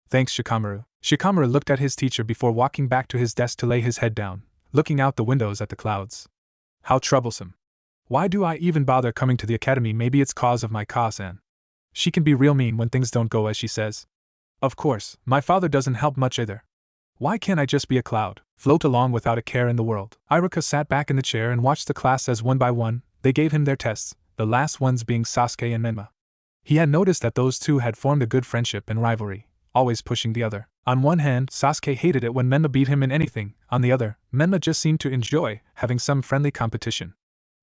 Thanks, Shikamaru. Shikamaru looked at his teacher before walking back to his desk to lay his head down, looking out the windows at the clouds. How troublesome. Why do I even bother coming to the academy? Maybe it's cause of my Ka-san. She can be real mean when things don't go as she says. Of course, my father doesn't help much either. Why can't I just be a cloud, float along without a care in the world? Iruka sat back in the chair and watched the class as one by one, they gave him their tests, the last ones being Sasuke and Menma. He had noticed that those two had formed a good friendship and rivalry, always pushing the other. On one hand, Sasuke hated it when Menma beat him in anything, on the other, Menma just seemed to enjoy having some friendly competition.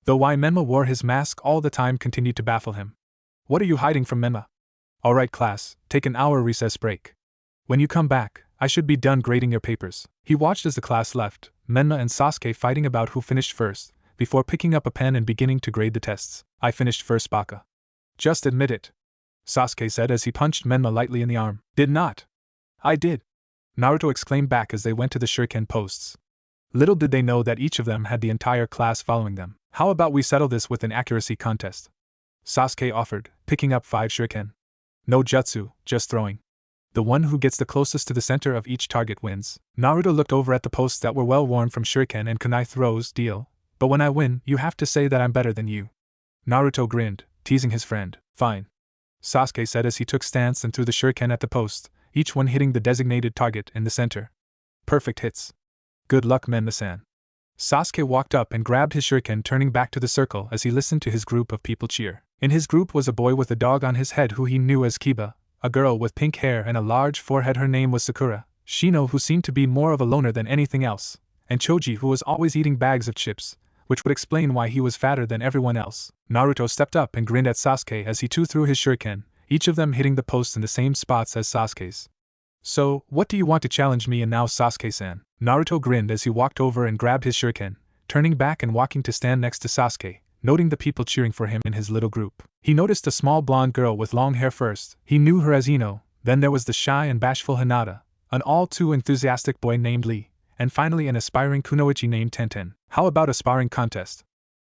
Though why Menma wore his mask all the time continued to baffle him. What are you hiding from Menma? Alright class, take an hour recess break. When you come back, I should be done grading your papers. He watched as the class left, Menma and Sasuke fighting about who finished first, before picking up a pen and beginning to grade the tests. I finished first, Baka. Just admit it, Sasuke said as he punched Menma lightly in the arm. Did not. I did, Naruto exclaimed back as they went to the shuriken posts. Little did they know that each of them had the entire class following them. How about we settle this with an accuracy contest? Sasuke offered, picking up 5 shuriken. No jutsu, just throwing. The one who gets the closest to the center of each target wins. Naruto looked over at the posts that were well worn from shuriken and kunai throws. Deal. But when I win, you have to say that I'm better than you. Naruto grinned, teasing his friend. Fine. Sasuke said as he took stance and threw the shuriken at the post, each one hitting the designated target in the center. Perfect hits. Good luck, Menma-san. Sasuke walked up and grabbed his shuriken, turning back to the circle as he listened to his group of people cheer. In his group was a boy with a dog on his head who he knew as Kiba, a girl with pink hair and a large forehead. Her name was Sakura, Shino, who seemed to be more of a loner than anything else, and Choji, who was always eating bags of chips, which would explain why he was fatter than everyone else. Naruto stepped up and grinned at Sasuke as he too threw his shuriken, each of them hitting the posts in the same spots as Sasuke's. So, what do you want to challenge me in now, Sasuke-san? Naruto grinned as he walked over and grabbed his shuriken, turning back and walking to stand next to Sasuke, noting the people cheering for him in his little group. He noticed a small blonde girl with long hair first. He knew her as Ino, then there was the shy and bashful Hinata, an all-too enthusiastic boy named Lee, and finally an aspiring kunoichi named Tenten. How about a sparring contest?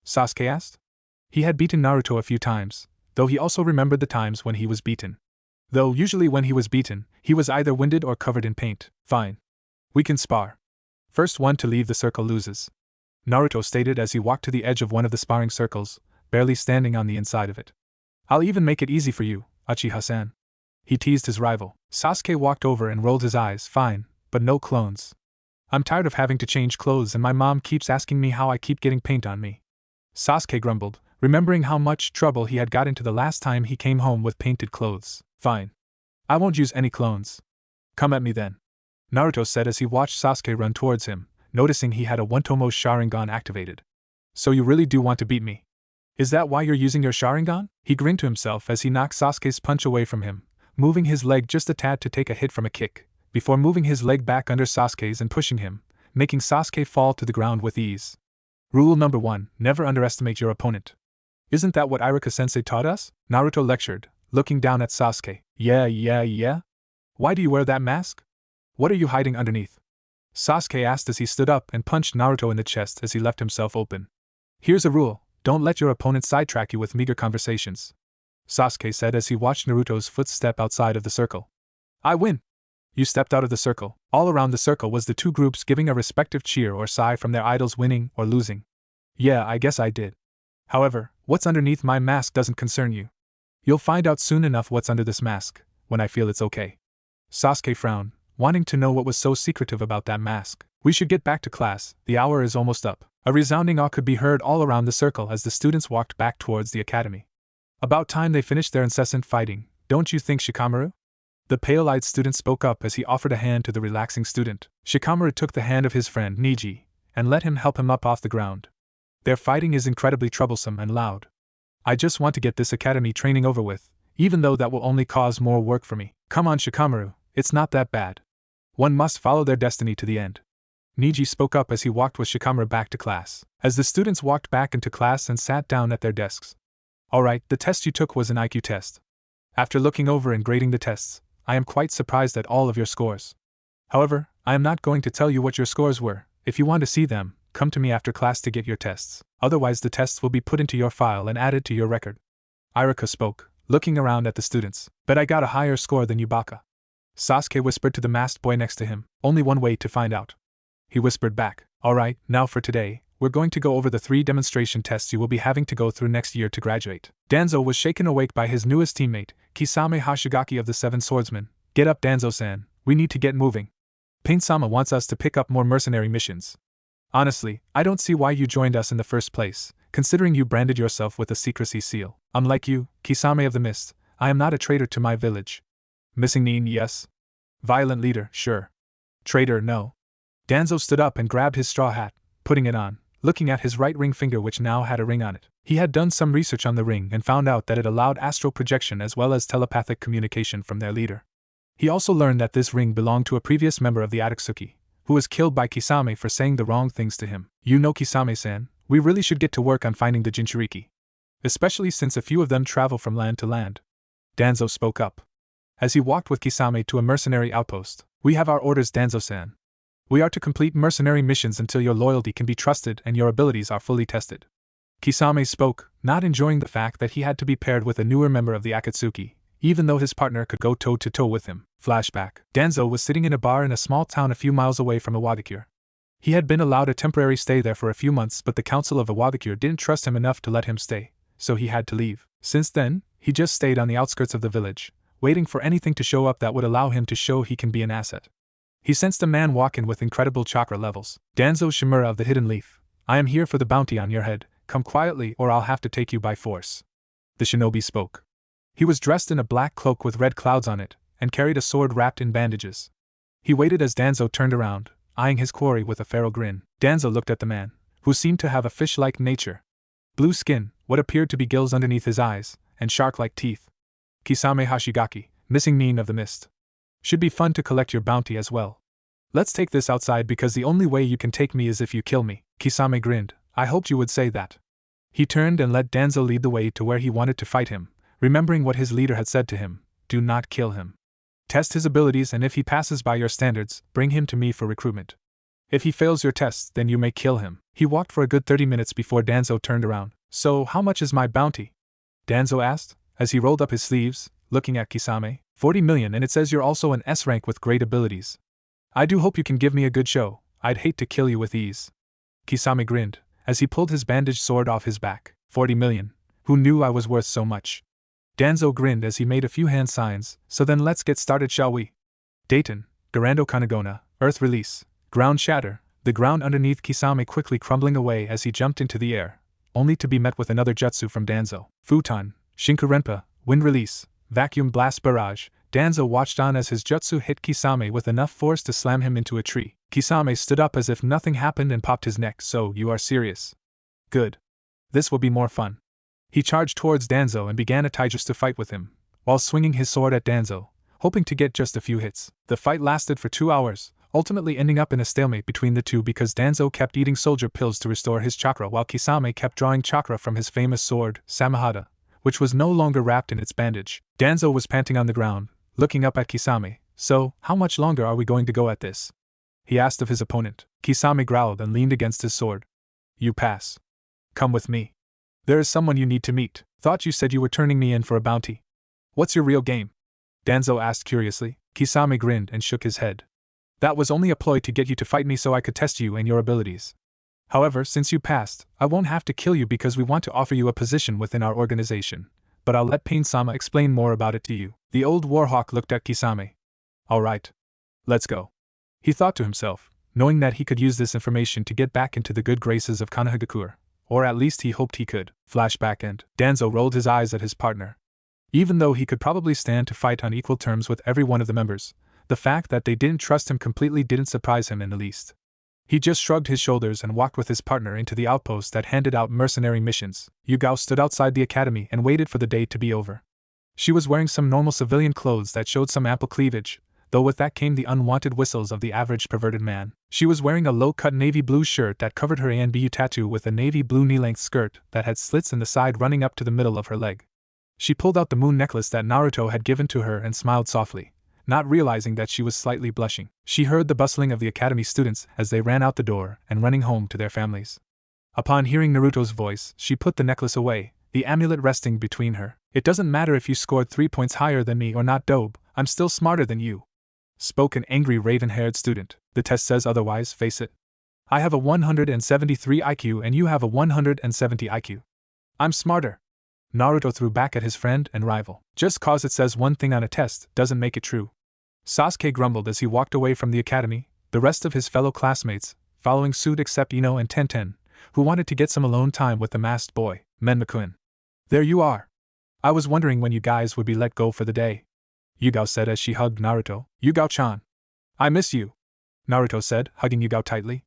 Sasuke asked. He had beaten Naruto a few times, though he also remembered the times when he was beaten. Though usually when he was beaten, he was either winded or covered in paint. Fine. We can spar. First one to leave the circle loses. Naruto stated as he walked to the edge of one of the sparring circles, barely standing on the inside of it. I'll even make it easy for you, Uchiha-san. He teased his rival. Sasuke walked over and rolled his eyes. Fine, but no clones. I'm tired of having to change clothes and my mom keeps asking me how I keep getting paint on me. Sasuke grumbled, remembering how much trouble he had got into the last time he came home with painted clothes. Fine. I won't use any clones. Come at me then. Naruto said as he watched Sasuke run towards him, noticing he had a One-Tomo Sharingan activated. So you really do want to beat me? Is that why you're using your Sharingan? He grinned to himself as he knocked Sasuke's punch away from him, moving his leg just a tad to take a hit from a kick, before moving his leg back under Sasuke's and pushing him, making Sasuke fall to the ground with ease. Rule number 1, never underestimate your opponent. Isn't that what Iruka-sensei taught us? Naruto lectured, looking down at Sasuke. Yeah. Why do you wear that mask? What are you hiding underneath? Sasuke asked as he stood up and punched Naruto in the chest as he left himself open. Here's a rule, don't let your opponent sidetrack you with meager conversations. Sasuke said as he watched Naruto's footstep outside of the circle. I win! You stepped out of the circle. All around the circle was the two groups giving a respective cheer or sigh from their idols winning or losing. Yeah, I guess I did. However, what's underneath my mask doesn't concern you. You'll find out soon enough what's under this mask, when I feel it's okay. Sasuke frowned, wanting to know what was so secretive about that mask. We should get back to class, the hour is almost up. A resounding awe could be heard all around the circle as the students walked back towards the academy. About time they finished their incessant fighting, don't you think, Shikamaru? The pale-eyed student spoke up as he offered a hand to the relaxing student. Shikamaru took the hand of his friend Niji, and let him help him up off the ground. Their fighting is incredibly troublesome and loud. I just want to get this academy training over with, even though that will only cause more work for me. Come on, Shikamaru, it's not that bad. One must follow their destiny to the end. Niji spoke up as he walked with Shikamaru back to class. As the students walked back into class and sat down at their desks. Alright, the test you took was an IQ test. After looking over and grading the tests, I am quite surprised at all of your scores. However, I am not going to tell you what your scores were. If you want to see them, come to me after class to get your tests. Otherwise the tests will be put into your file and added to your record. Iruka spoke, looking around at the students. Bet I got a higher score than you, Baka. Sasuke whispered to the masked boy next to him. Only one way to find out. He whispered back. Alright, now for today, we're going to go over the 3 demonstration tests you will be having to go through next year to graduate. Danzo was shaken awake by his newest teammate, Kisame Hashigaki of the 7 Swordsmen. Get up, Danzo-san, we need to get moving. Pain-sama wants us to pick up more mercenary missions. Honestly, I don't see why you joined us in the first place, considering you branded yourself with a secrecy seal. Unlike you, Kisame of the Mist, I am not a traitor to my village. Missing Nin, yes. Violent leader, sure. Traitor, no. Danzo stood up and grabbed his straw hat, putting it on, looking at his right ring finger which now had a ring on it. He had done some research on the ring and found out that it allowed astral projection as well as telepathic communication from their leader. He also learned that this ring belonged to a previous member of the Akatsuki, who was killed by Kisame for saying the wrong things to him. You know, Kisame-san, we really should get to work on finding the Jinchuriki. Especially since a few of them travel from land to land. Danzo spoke up. As he walked with Kisame to a mercenary outpost. We have our orders, Danzo-san. We are to complete mercenary missions until your loyalty can be trusted and your abilities are fully tested. Kisame spoke, not enjoying the fact that he had to be paired with a newer member of the Akatsuki, even though his partner could go toe-to-toe with him. Flashback. Danzo was sitting in a bar in a small town a few miles away from Iwagakure. He had been allowed a temporary stay there for a few months, but the council of Iwagakure didn't trust him enough to let him stay, so he had to leave. Since then, he just stayed on the outskirts of the village, waiting for anything to show up that would allow him to show he can be an asset. He sensed a man walk in with incredible chakra levels. Danzo Shimura of the Hidden Leaf, I am here for the bounty on your head. Come quietly or I'll have to take you by force. The shinobi spoke. He was dressed in a black cloak with red clouds on it, and carried a sword wrapped in bandages. He waited as Danzo turned around, eyeing his quarry with a feral grin. Danzo looked at the man, who seemed to have a fish-like nature. Blue skin, what appeared to be gills underneath his eyes, and shark-like teeth. Kisame Hashigaki, missing mean of the mist. Should be fun to collect your bounty as well. Let's take this outside because the only way you can take me is if you kill me. Kisame grinned. I hoped you would say that. He turned and let Danzo lead the way to where he wanted to fight him, remembering what his leader had said to him, do not kill him. Test his abilities and if he passes by your standards, bring him to me for recruitment. If he fails your tests, then you may kill him. He walked for a good 30 minutes before Danzo turned around. So, how much is my bounty? Danzo asked, as he rolled up his sleeves, looking at Kisame. 40 million, and it says you're also an S rank with great abilities. I do hope you can give me a good show. I'd hate to kill you with ease. Kisame grinned, as he pulled his bandaged sword off his back. 40 million. Who knew I was worth so much? Danzo grinned as he made a few hand signs. So then let's get started, shall we? Dayton, Garando Kanagona, Earth Release, Ground Shatter, the ground underneath Kisame quickly crumbling away as he jumped into the air, only to be met with another jutsu from Danzo. Futon, Shinkurenpa, Wind Release, Vacuum Blast Barrage. Danzo watched on as his jutsu hit Kisame with enough force to slam him into a tree. Kisame stood up as if nothing happened and popped his neck. So, you are serious? Good. This will be more fun. He charged towards Danzo and began a taijutsu fight with him, while swinging his sword at Danzo, hoping to get just a few hits. The fight lasted for 2 hours, ultimately ending up in a stalemate between the two because Danzo kept eating soldier pills to restore his chakra while Kisame kept drawing chakra from his famous sword, Samahada, which was no longer wrapped in its bandage. Danzo was panting on the ground, looking up at Kisame. So, how much longer are we going to go at this? He asked of his opponent. Kisame growled and leaned against his sword. You pass. Come with me. There is someone you need to meet. Thought you said you were turning me in for a bounty. What's your real game? Danzo asked curiously. Kisame grinned and shook his head. That was only a ploy to get you to fight me so I could test you and your abilities. However, since you passed, I won't have to kill you because we want to offer you a position within our organization. But I'll let Pain-sama explain more about it to you. The old warhawk looked at Kisame. Alright. Let's go. He thought to himself, knowing that he could use this information to get back into the good graces of Konohagakure. Or at least he hoped he could. Flashback and Danzo rolled his eyes at his partner. Even though he could probably stand to fight on equal terms with every one of the members, the fact that they didn't trust him completely didn't surprise him in the least. He just shrugged his shoulders and walked with his partner into the outpost that handed out mercenary missions. Yugao stood outside the academy and waited for the day to be over. She was wearing some normal civilian clothes that showed some ample cleavage, though with that came the unwanted whistles of the average perverted man. She was wearing a low-cut navy blue shirt that covered her Anbu tattoo with a navy blue knee-length skirt that had slits in the side running up to the middle of her leg. She pulled out the moon necklace that Naruto had given to her and smiled softly, not realizing that she was slightly blushing. She heard the bustling of the academy students as they ran out the door and running home to their families. Upon hearing Naruto's voice, she put the necklace away, the amulet resting between her. It doesn't matter if you scored 3 points higher than me or not, Dobe, I'm still smarter than you, spoke an angry raven-haired student. The test says otherwise, face it. I have a 173 IQ and you have a 170 IQ. I'm smarter. Naruto threw back at his friend and rival. Just cause it says one thing on a test doesn't make it true. Sasuke grumbled as he walked away from the academy, the rest of his fellow classmates following suit except Ino and Tenten, who wanted to get some alone time with the masked boy, Menmakun. There you are. I was wondering when you guys would be let go for the day, Yugao said as she hugged Naruto. Yugao-chan. I miss you, Naruto said, hugging Yugao tightly.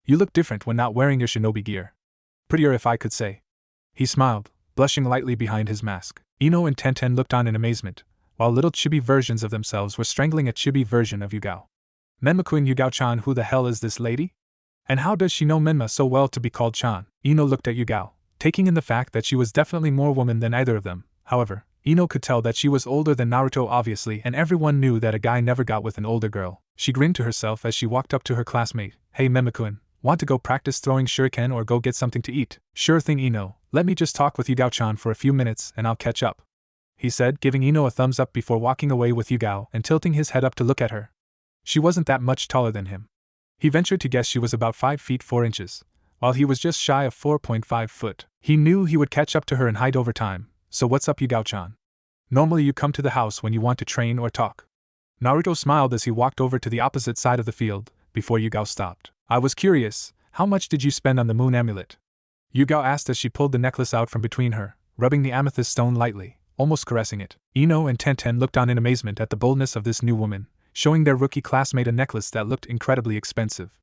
You look different when not wearing your shinobi gear. Prettier if I could say. He smiled, blushing lightly behind his mask. Ino and Tenten looked on in amazement, while little chibi versions of themselves were strangling a chibi version of Yugao. Menmakun Yugao-chan, who the hell is this lady? And how does she know Menma so well to be called Chan? Ino looked at Yugao, taking in the fact that she was definitely more woman than either of them. However, Ino could tell that she was older than Naruto obviously, and everyone knew that a guy never got with an older girl. She grinned to herself as she walked up to her classmate. Hey Memikun, want to go practice throwing shuriken or go get something to eat? Sure thing Ino, let me just talk with Yugao-chan for a few minutes and I'll catch up, he said, giving Ino a thumbs up before walking away with Yugao and tilting his head up to look at her. She wasn't that much taller than him. He ventured to guess she was about 5 feet 4 inches, while he was just shy of 4.5 foot. He knew he would catch up to her in height over time. So what's up Yugao-chan? Normally you come to the house when you want to train or talk. Naruto smiled as he walked over to the opposite side of the field, before Yugao stopped. I was curious, how much did you spend on the moon amulet? Yugao asked as she pulled the necklace out from between her, rubbing the amethyst stone lightly, almost caressing it. Ino and Tenten looked on in amazement at the boldness of this new woman, showing their rookie classmate a necklace that looked incredibly expensive.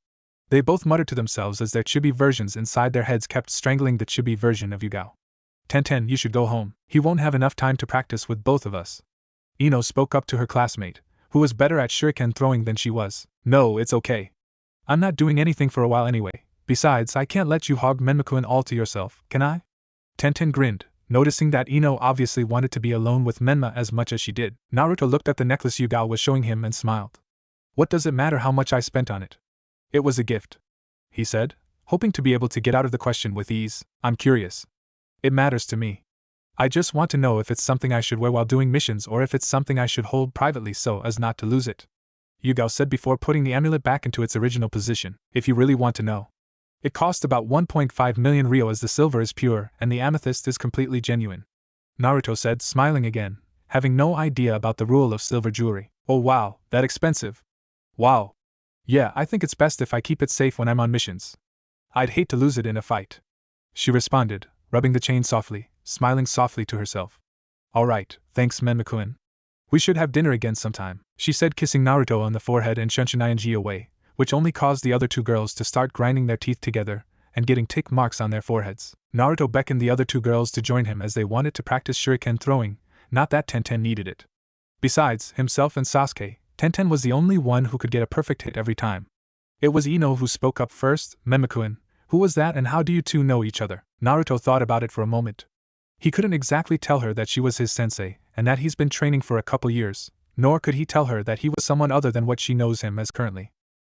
They both muttered to themselves as their chibi versions inside their heads kept strangling the chibi version of Yugao. Tenten, you should go home. He won't have enough time to practice with both of us. Ino spoke up to her classmate, who was better at shuriken throwing than she was. No, it's okay. I'm not doing anything for a while anyway. Besides, I can't let you hog Menmakun all to yourself, can I? Tenten grinned, noticing that Ino obviously wanted to be alone with Menma as much as she did. Naruto looked at the necklace Yugao was showing him and smiled. What does it matter how much I spent on it? It was a gift, he said, hoping to be able to get out of the question with ease. I'm curious. It matters to me. I just want to know if it's something I should wear while doing missions or if it's something I should hold privately so as not to lose it, Yugao said before putting the amulet back into its original position. If you really want to know. It cost about 1.5 million ryo as the silver is pure and the amethyst is completely genuine, Naruto said, smiling again, having no idea about the rule of silver jewelry. Oh wow, that expensive? Wow. Yeah, I think it's best if I keep it safe when I'm on missions. I'd hate to lose it in a fight, she responded, rubbing the chain softly, smiling softly to herself. Alright, thanks Menmakun. We should have dinner again sometime, she said, kissing Naruto on the forehead and shunching ing away, which only caused the other two girls to start grinding their teeth together and getting tick marks on their foreheads. Naruto beckoned the other two girls to join him as they wanted to practice shuriken throwing, not that Tenten needed it. Besides himself and Sasuke, Tenten was the only one who could get a perfect hit every time. It was Ino who spoke up first. Menmakun, who was that and how do you two know each other? Naruto thought about it for a moment. He couldn't exactly tell her that she was his sensei, and that he's been training for a couple years, nor could he tell her that he was someone other than what she knows him as currently.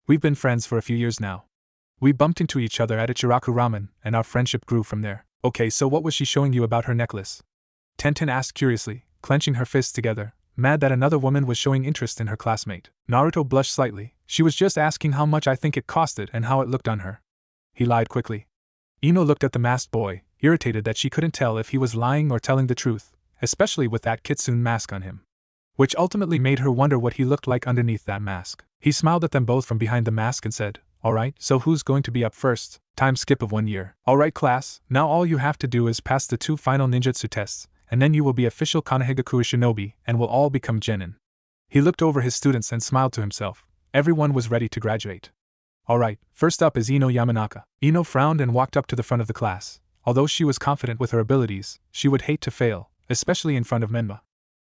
We've been friends for a few years now. We bumped into each other at Ichiraku Ramen, and our friendship grew from there. Okay, so what was she showing you about her necklace? Tenten asked curiously, clenching her fists together, mad that another woman was showing interest in her classmate. Naruto blushed slightly. She was just asking how much I think it costed and how it looked on her, he lied quickly. Ino looked at the masked boy, irritated that she couldn't tell if he was lying or telling the truth, especially with that kitsune mask on him, which ultimately made her wonder what he looked like underneath that mask. He smiled at them both from behind the mask and said, Alright, so who's going to be up first? Time skip of 1 year. Alright class, now all you have to do is pass the 2 final ninjutsu tests, and then you will be official Konohagakure shinobi and will all become genin. He looked over his students and smiled to himself. Everyone was ready to graduate. Alright, first up is Ino Yamanaka. Ino frowned and walked up to the front of the class. Although she was confident with her abilities, she would hate to fail, especially in front of Menma.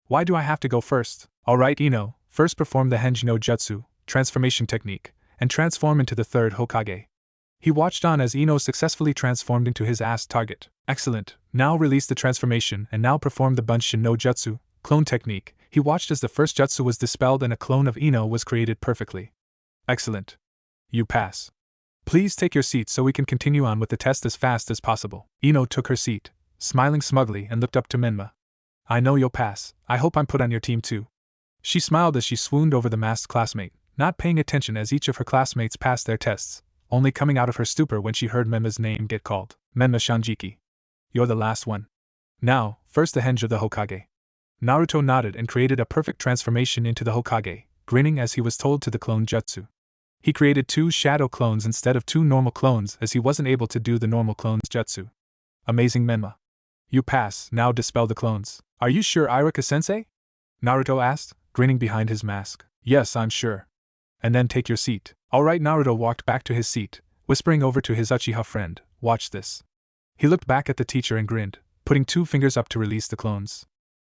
Why do I have to go first? Alright Ino, first perform the Henji no Jutsu, transformation technique, and transform into the third Hokage. He watched on as Ino successfully transformed into his asked target. Excellent, now release the transformation and now perform the Bunshin no Jutsu, clone technique. He watched as the first jutsu was dispelled and a clone of Ino was created perfectly. Excellent. You pass. Please take your seat so we can continue on with the test as fast as possible. Ino took her seat, smiling smugly and looked up to Menma. I know you'll pass, I hope I'm put on your team too. She smiled as she swooned over the masked classmate, not paying attention as each of her classmates passed their tests, only coming out of her stupor when she heard Menma's name get called. Menma Shanjiki. You're the last one. Now, first the Henji of the Hokage. Naruto nodded and created a perfect transformation into the Hokage, grinning as he was told to the clone jutsu. He created 2 shadow clones instead of 2 normal clones as he wasn't able to do the normal clones jutsu. Amazing Menma. You pass, now dispel the clones. Are you sure Iruka-sensei? Naruto asked, grinning behind his mask. Yes, I'm sure. And then take your seat. Alright, Naruto walked back to his seat, whispering over to his Uchiha friend, watch this. He looked back at the teacher and grinned, putting 2 fingers up to release the clones.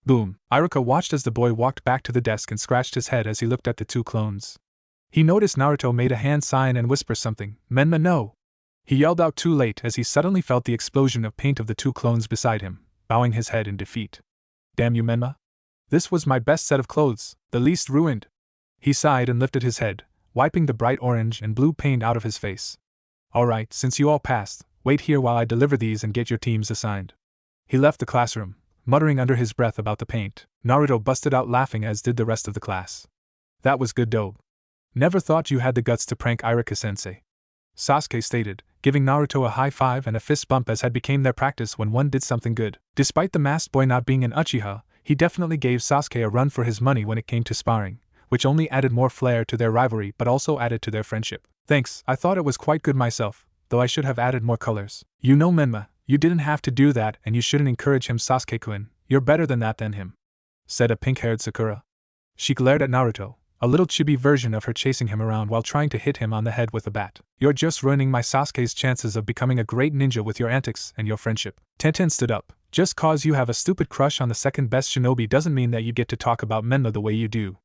Boom. Iruka watched as the boy walked back to the desk and scratched his head as he looked at the 2 clones. He noticed Naruto made a hand sign and whisper something. Menma no! He yelled out too late as he suddenly felt the explosion of paint of the 2 clones beside him, bowing his head in defeat. Damn you, Menma. This was my best set of clothes, the least ruined. He sighed and lifted his head, wiping the bright orange and blue paint out of his face. Alright, since you all passed, wait here while I deliver these and get your teams assigned. He left the classroom, muttering under his breath about the paint. Naruto busted out laughing, as did the rest of the class. That was good dope. Never thought you had the guts to prank Iruka-sensei. Sasuke stated, giving Naruto a high five and a fist bump as had become their practice when one did something good. Despite the masked boy not being an Uchiha, he definitely gave Sasuke a run for his money when it came to sparring, which only added more flair to their rivalry but also added to their friendship. Thanks, I thought it was quite good myself, though I should have added more colors. You know, Menma, you didn't have to do that and you shouldn't encourage him, Sasuke-kun. You're better than him, said a pink-haired Sakura. She glared at Naruto, a little chibi version of her chasing him around while trying to hit him on the head with a bat. You're just ruining my Sasuke's chances of becoming a great ninja with your antics and your friendship. Tenten stood up. Just cause you have a stupid crush on the second best shinobi doesn't mean that you get to talk about Menma the way you do.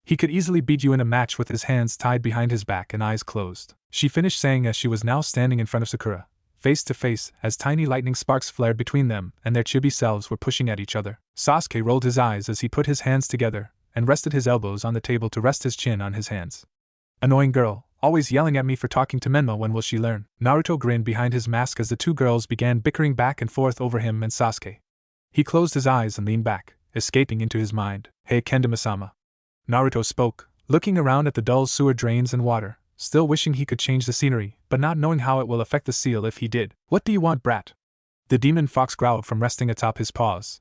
He could easily beat you in a match with his hands tied behind his back and eyes closed. She finished saying as she was now standing in front of Sakura, face to face, as tiny lightning sparks flared between them and their chibi selves were pushing at each other. Sasuke rolled his eyes as he put his hands together and rested his elbows on the table to rest his chin on his hands. Annoying girl, always yelling at me for talking to Menma. When will she learn? Naruto grinned behind his mask as the two girls began bickering back and forth over him and Sasuke. He closed his eyes and leaned back, escaping into his mind. Hey Kendama-sama. Naruto spoke, looking around at the dull sewer drains and water, still wishing he could change the scenery, but not knowing how it will affect the seal if he did. What do you want, brat? The demon fox growled from resting atop his paws.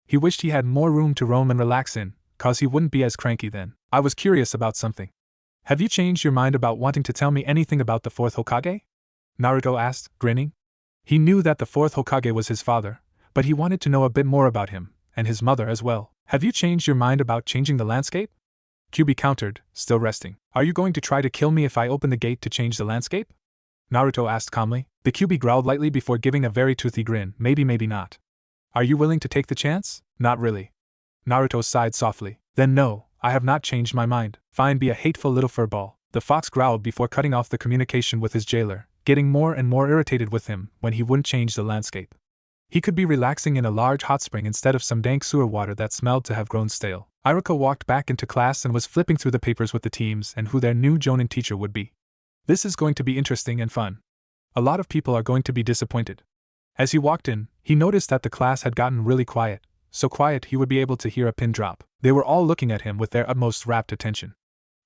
He wished he had more room to roam and relax in, cause he wouldn't be as cranky then. I was curious about something. Have you changed your mind about wanting to tell me anything about the fourth Hokage? Naruto asked, grinning. He knew that the fourth Hokage was his father, but he wanted to know a bit more about him, and his mother as well. Have you changed your mind about changing the landscape? Kyuubi countered, still resting. Are you going to try to kill me if I open the gate to change the landscape? Naruto asked calmly. The Kyuubi growled lightly before giving a very toothy grin. Maybe, maybe not. Are you willing to take the chance? Not really. Naruto sighed softly. Then no, I have not changed my mind. Fine, be a hateful little furball. The fox growled before cutting off the communication with his jailer, getting more and more irritated with him when he wouldn't change the landscape. He could be relaxing in a large hot spring instead of some dank sewer water that smelled to have grown stale. Iruka walked back into class and was flipping through the papers with the teams and who their new Jonin teacher would be. This is going to be interesting and fun. A lot of people are going to be disappointed. As he walked in, he noticed that the class had gotten really quiet, so quiet he would be able to hear a pin drop. They were all looking at him with their utmost rapt attention.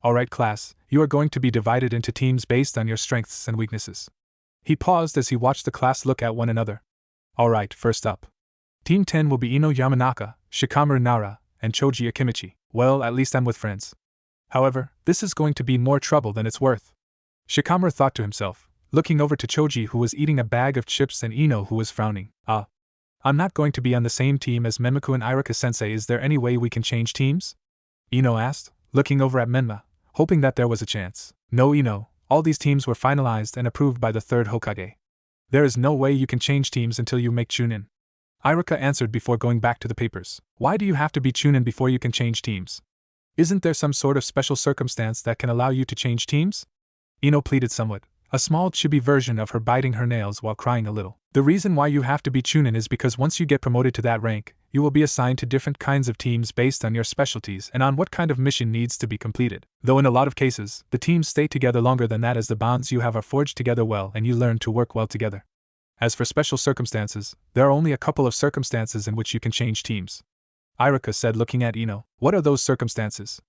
Alright class, you are going to be divided into teams based on your strengths and weaknesses. He paused as he watched the class look at one another. Alright, first up. Team 10 will be Ino Yamanaka, Shikamaru Nara, and Choji Akimichi. Well, at least I'm with friends. However, this is going to be more trouble than it's worth. Shikamaru thought to himself, looking over to Choji who was eating a bag of chips and Ino who was frowning. I'm not going to be on the same team as Menmaku and Iruka-sensei. Is there any way we can change teams? Ino asked, looking over at Menma, hoping that there was a chance. No, Ino, all these teams were finalized and approved by the third Hokage. There is no way you can change teams until you make Chunin. Iruka answered before going back to the papers. Why do you have to be Chunin before you can change teams? Isn't there some sort of special circumstance that can allow you to change teams? Ino pleaded somewhat, a small chibi version of her biting her nails while crying a little. The reason why you have to be Chunin is because once you get promoted to that rank, you will be assigned to different kinds of teams based on your specialties and on what kind of mission needs to be completed. Though in a lot of cases, the teams stay together longer than that as the bonds you have are forged together well and you learn to work well together. As for special circumstances, there are only a couple of circumstances in which you can change teams. Iruka said looking at Ino. What are those circumstances?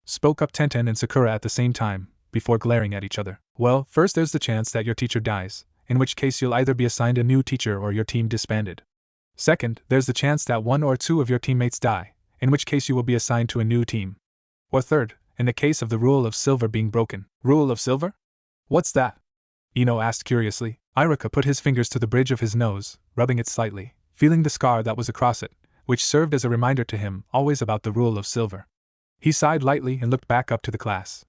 Spoke up Tenten and Sakura at the same time, before glaring at each other. Well, first there's the chance that your teacher dies, in which case you'll either be assigned a new teacher or your team disbanded. Second, there's the chance that one or two of your teammates die, in which case you will be assigned to a new team. Or third, in the case of the rule of silver being broken. Rule of silver? What's that? Ino asked curiously. Iruka put his fingers to the bridge of his nose, rubbing it slightly, feeling the scar that was across it, which served as a reminder to him always about the rule of silver. He sighed lightly and looked back up to the class.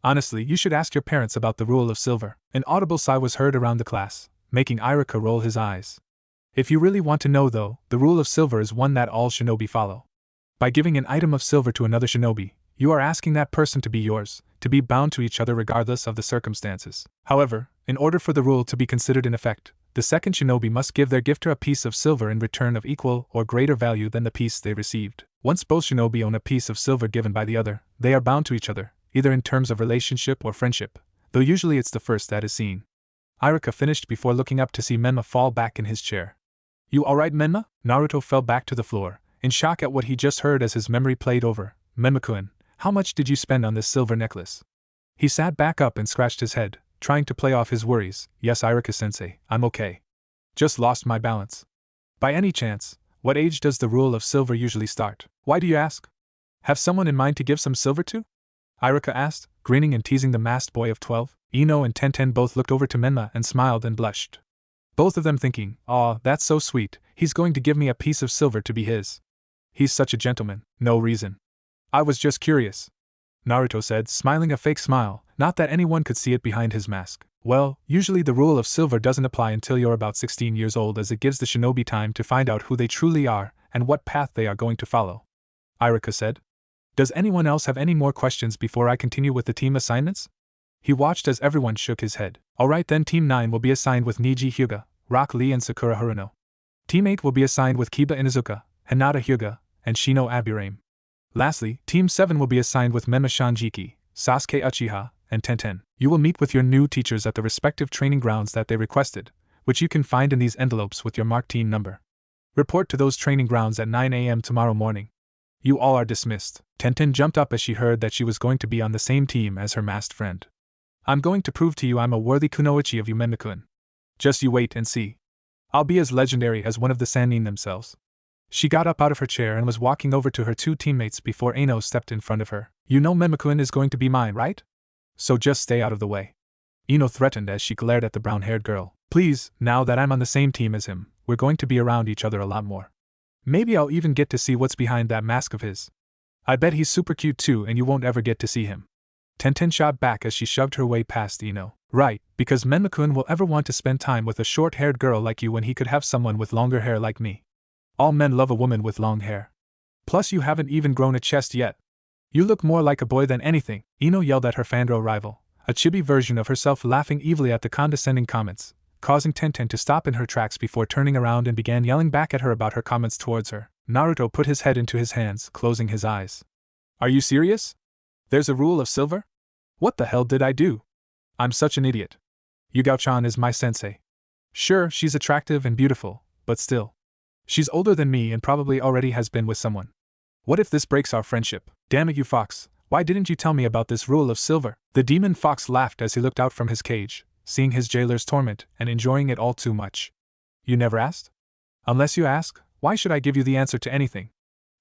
Honestly, you should ask your parents about the rule of silver. An audible sigh was heard around the class, making Iruka roll his eyes. If you really want to know though, the rule of silver is one that all shinobi follow. By giving an item of silver to another shinobi, you are asking that person to be yours, to be bound to each other regardless of the circumstances. However, in order for the rule to be considered in effect, The second shinobi must give their gifter a piece of silver in return of equal or greater value than the piece they received. Once both shinobi own a piece of silver given by the other, they are bound to each other, either in terms of relationship or friendship, though usually it's the first that is seen. Iruka finished before looking up to see Menma fall back in his chair. You alright, Menma? Naruto fell back to the floor, in shock at what he just heard as his memory played over. Menma-kun, how much did you spend on this silver necklace? He sat back up and scratched his head, trying to play off his worries. Yes, Iruka-sensei, I'm okay. Just lost my balance. By any chance, what age does the rule of silver usually start? Why do you ask? Have someone in mind to give some silver to? Iruka asked, grinning and teasing the masked boy of 12. Ino and Tenten both looked over to Menma and smiled and blushed. Both of them thinking, "Aw, that's so sweet, he's going to give me a piece of silver to be his. He's such a gentleman." No reason. I was just curious, Naruto said, smiling a fake smile, not that anyone could see it behind his mask. Well, usually the rule of silver doesn't apply until you're about 16 years old, as it gives the shinobi time to find out who they truly are and what path they are going to follow, Iruka said. Does anyone else have any more questions before I continue with the team assignments? He watched as everyone shook his head. Alright then, Team 9 will be assigned with Niji Hyuga, Rock Lee and Sakura Haruno. Team 8 will be assigned with Kiba Inuzuka, Hinata Hyuga, and Shino Aburame. Lastly, Team 7 will be assigned with Menma Shanjiki, Sasuke Uchiha, and Tenten. You will meet with your new teachers at the respective training grounds that they requested, which you can find in these envelopes with your marked team number. Report to those training grounds at 9 a.m. tomorrow morning. You all are dismissed. Tenten jumped up as she heard that she was going to be on the same team as her masked friend. I'm going to prove to you I'm a worthy kunoichi of you, Menma-kun. Just you wait and see. I'll be as legendary as one of the Sannin themselves. She got up out of her chair and was walking over to her two teammates before Ano stepped in front of her. You know Menma-kun is going to be mine, right? So just stay out of the way. Ino threatened as she glared at the brown-haired girl. Please, now that I'm on the same team as him, we're going to be around each other a lot more. Maybe I'll even get to see what's behind that mask of his. I bet he's super cute too, and you won't ever get to see him. Tenten shot back as she shoved her way past Ino. Right, because Menma-kun will ever want to spend time with a short-haired girl like you when he could have someone with longer hair like me. All men love a woman with long hair. Plus you haven't even grown a chest yet. You look more like a boy than anything, Ino yelled at her fangirl rival, a chibi version of herself laughing evilly at the condescending comments, causing Tenten to stop in her tracks before turning around and began yelling back at her about her comments towards her. Naruto put his head into his hands, closing his eyes. Are you serious? There's a rule of silver? What the hell did I do? I'm such an idiot. Yugao-chan is my sensei. Sure, she's attractive and beautiful, but still. She's older than me and probably already has been with someone. What if this breaks our friendship? Damn it, you fox, why didn't you tell me about this rule of silver? The demon fox laughed as he looked out from his cage, seeing his jailer's torment and enjoying it all too much. You never asked? Unless you ask, why should I give you the answer to anything?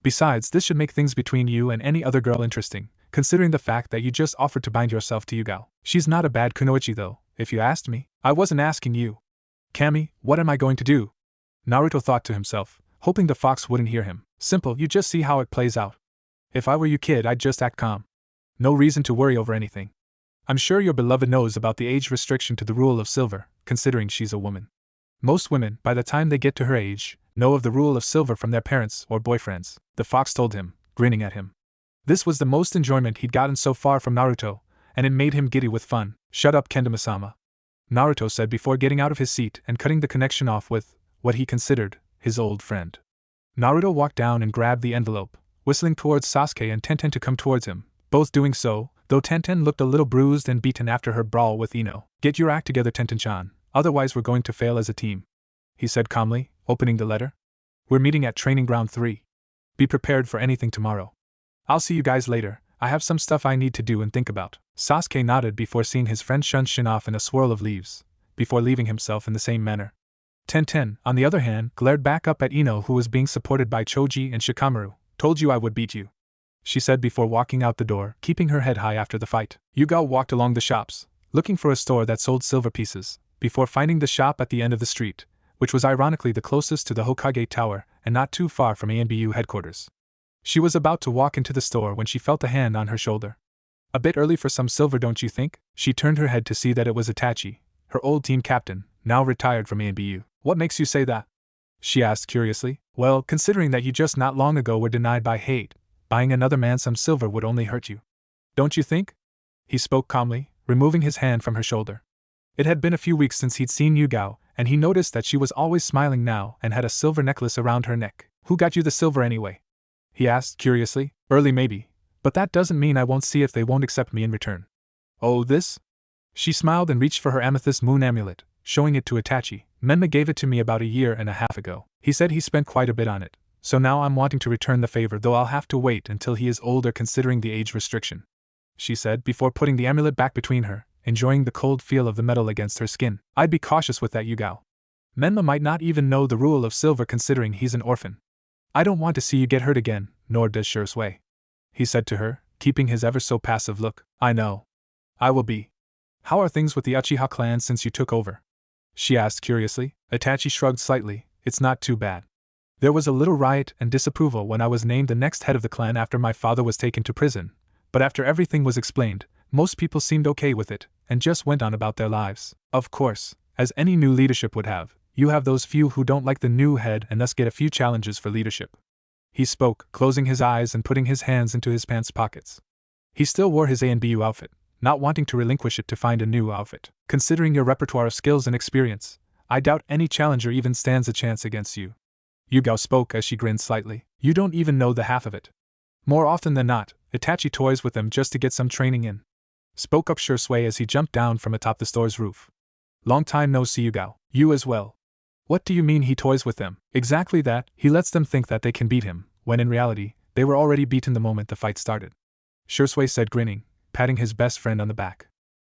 Besides, this should make things between you and any other girl interesting, considering the fact that you just offered to bind yourself to Yugao. She's not a bad kunoichi though, if you asked me. I wasn't asking you. Kami, what am I going to do? Naruto thought to himself, hoping the fox wouldn't hear him. Simple, you just see how it plays out. If I were you, kid, I'd just act calm. No reason to worry over anything. I'm sure your beloved knows about the age restriction to the rule of silver, considering she's a woman. Most women, by the time they get to her age, know of the rule of silver from their parents or boyfriends, the fox told him, grinning at him. This was the most enjoyment he'd gotten so far from Naruto, and it made him giddy with fun. Shut up, Kendama-sama, Naruto said before getting out of his seat and cutting the connection off with what he considered his old friend. Naruto walked down and grabbed the envelope, whistling towards Sasuke and Tenten to come towards him, both doing so, though Tenten looked a little bruised and beaten after her brawl with Ino. Get your act together, Tenten-chan, otherwise we're going to fail as a team, he said calmly, opening the letter. We're meeting at Training Ground 3. Be prepared for anything tomorrow. I'll see you guys later, I have some stuff I need to do and think about. Sasuke nodded before seeing his friend Shunshin off in a swirl of leaves, before leaving himself in the same manner. Tenten, on the other hand, glared back up at Ino, who was being supported by Choji and Shikamaru. Told you I would beat you, she said before walking out the door, keeping her head high after the fight. Yugao walked along the shops, looking for a store that sold silver pieces, before finding the shop at the end of the street, which was ironically the closest to the Hokage Tower and not too far from Anbu headquarters. She was about to walk into the store when she felt a hand on her shoulder. A bit early for some silver, don't you think? She turned her head to see that it was Itachi, her old team captain, now retired from Anbu. What makes you say that? She asked curiously. Well, considering that you just not long ago were denied by hate, buying another man some silver would only hurt you. Don't you think? He spoke calmly, removing his hand from her shoulder. It had been a few weeks since he'd seen Yugao, and he noticed that she was always smiling now and had a silver necklace around her neck. Who got you the silver anyway? He asked curiously. Early maybe, but that doesn't mean I won't see if they won't accept me in return. Oh, this? She smiled and reached for her amethyst moon amulet, showing it to Itachi. Menma gave it to me about a year and a half ago. He said he spent quite a bit on it, so now I'm wanting to return the favor, though I'll have to wait until he is older considering the age restriction, she said before putting the amulet back between her, enjoying the cold feel of the metal against her skin. I'd be cautious with that, Yugao. Menma might not even know the rule of silver considering he's an orphan. I don't want to see you get hurt again, nor does Shui, he said to her, keeping his ever so passive look. I know. I will be. How are things with the Uchiha clan since you took over? She asked curiously. Itachi shrugged slightly. It's not too bad. There was a little riot and disapproval when I was named the next head of the clan after my father was taken to prison, but after everything was explained, most people seemed okay with it, and just went on about their lives. Of course, as any new leadership would have, you have those few who don't like the new head and thus get a few challenges for leadership. He spoke, closing his eyes and putting his hands into his pants pockets. He still wore his ANBU outfit, not wanting to relinquish it to find a new outfit. Considering your repertoire of skills and experience, I doubt any challenger even stands a chance against you. Yugao spoke as she grinned slightly. You don't even know the half of it. More often than not, Itachi toys with them just to get some training in. Spoke up Shui as he jumped down from atop the store's roof. Long time no see, Yugao. You as well. What do you mean he toys with them? Exactly that. He lets them think that they can beat him, when in reality, they were already beaten the moment the fight started. Shui said, grinning, patting his best friend on the back.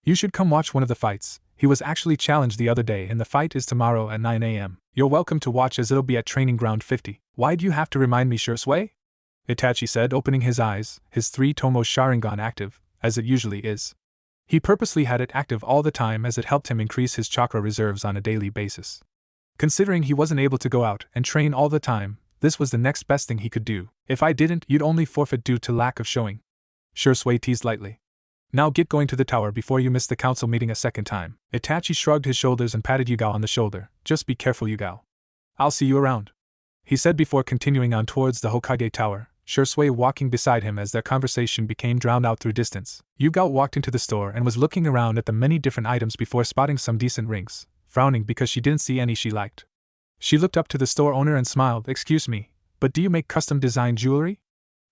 You should come watch one of the fights. He was actually challenged the other day and the fight is tomorrow at 9 a.m. You're welcome to watch as it'll be at Training Ground 50. Why do you have to remind me, Shui? Itachi said, opening his eyes, his 3-tomo Sharingan active, as it usually is. He purposely had it active all the time as it helped him increase his chakra reserves on a daily basis. Considering he wasn't able to go out and train all the time, this was the next best thing he could do. If I didn't, you'd only forfeit due to lack of showing. Shui teased lightly. Now get going to the tower before you miss the council meeting a second time. Itachi shrugged his shoulders and patted Yugao on the shoulder. Just be careful, Yugao. I'll see you around, he said before continuing on towards the Hokage tower, Shui walking beside him as their conversation became drowned out through distance. Yugao walked into the store and was looking around at the many different items before spotting some decent rings, frowning because she didn't see any she liked. She looked up to the store owner and smiled. Excuse me, but do you make custom-designed jewelry?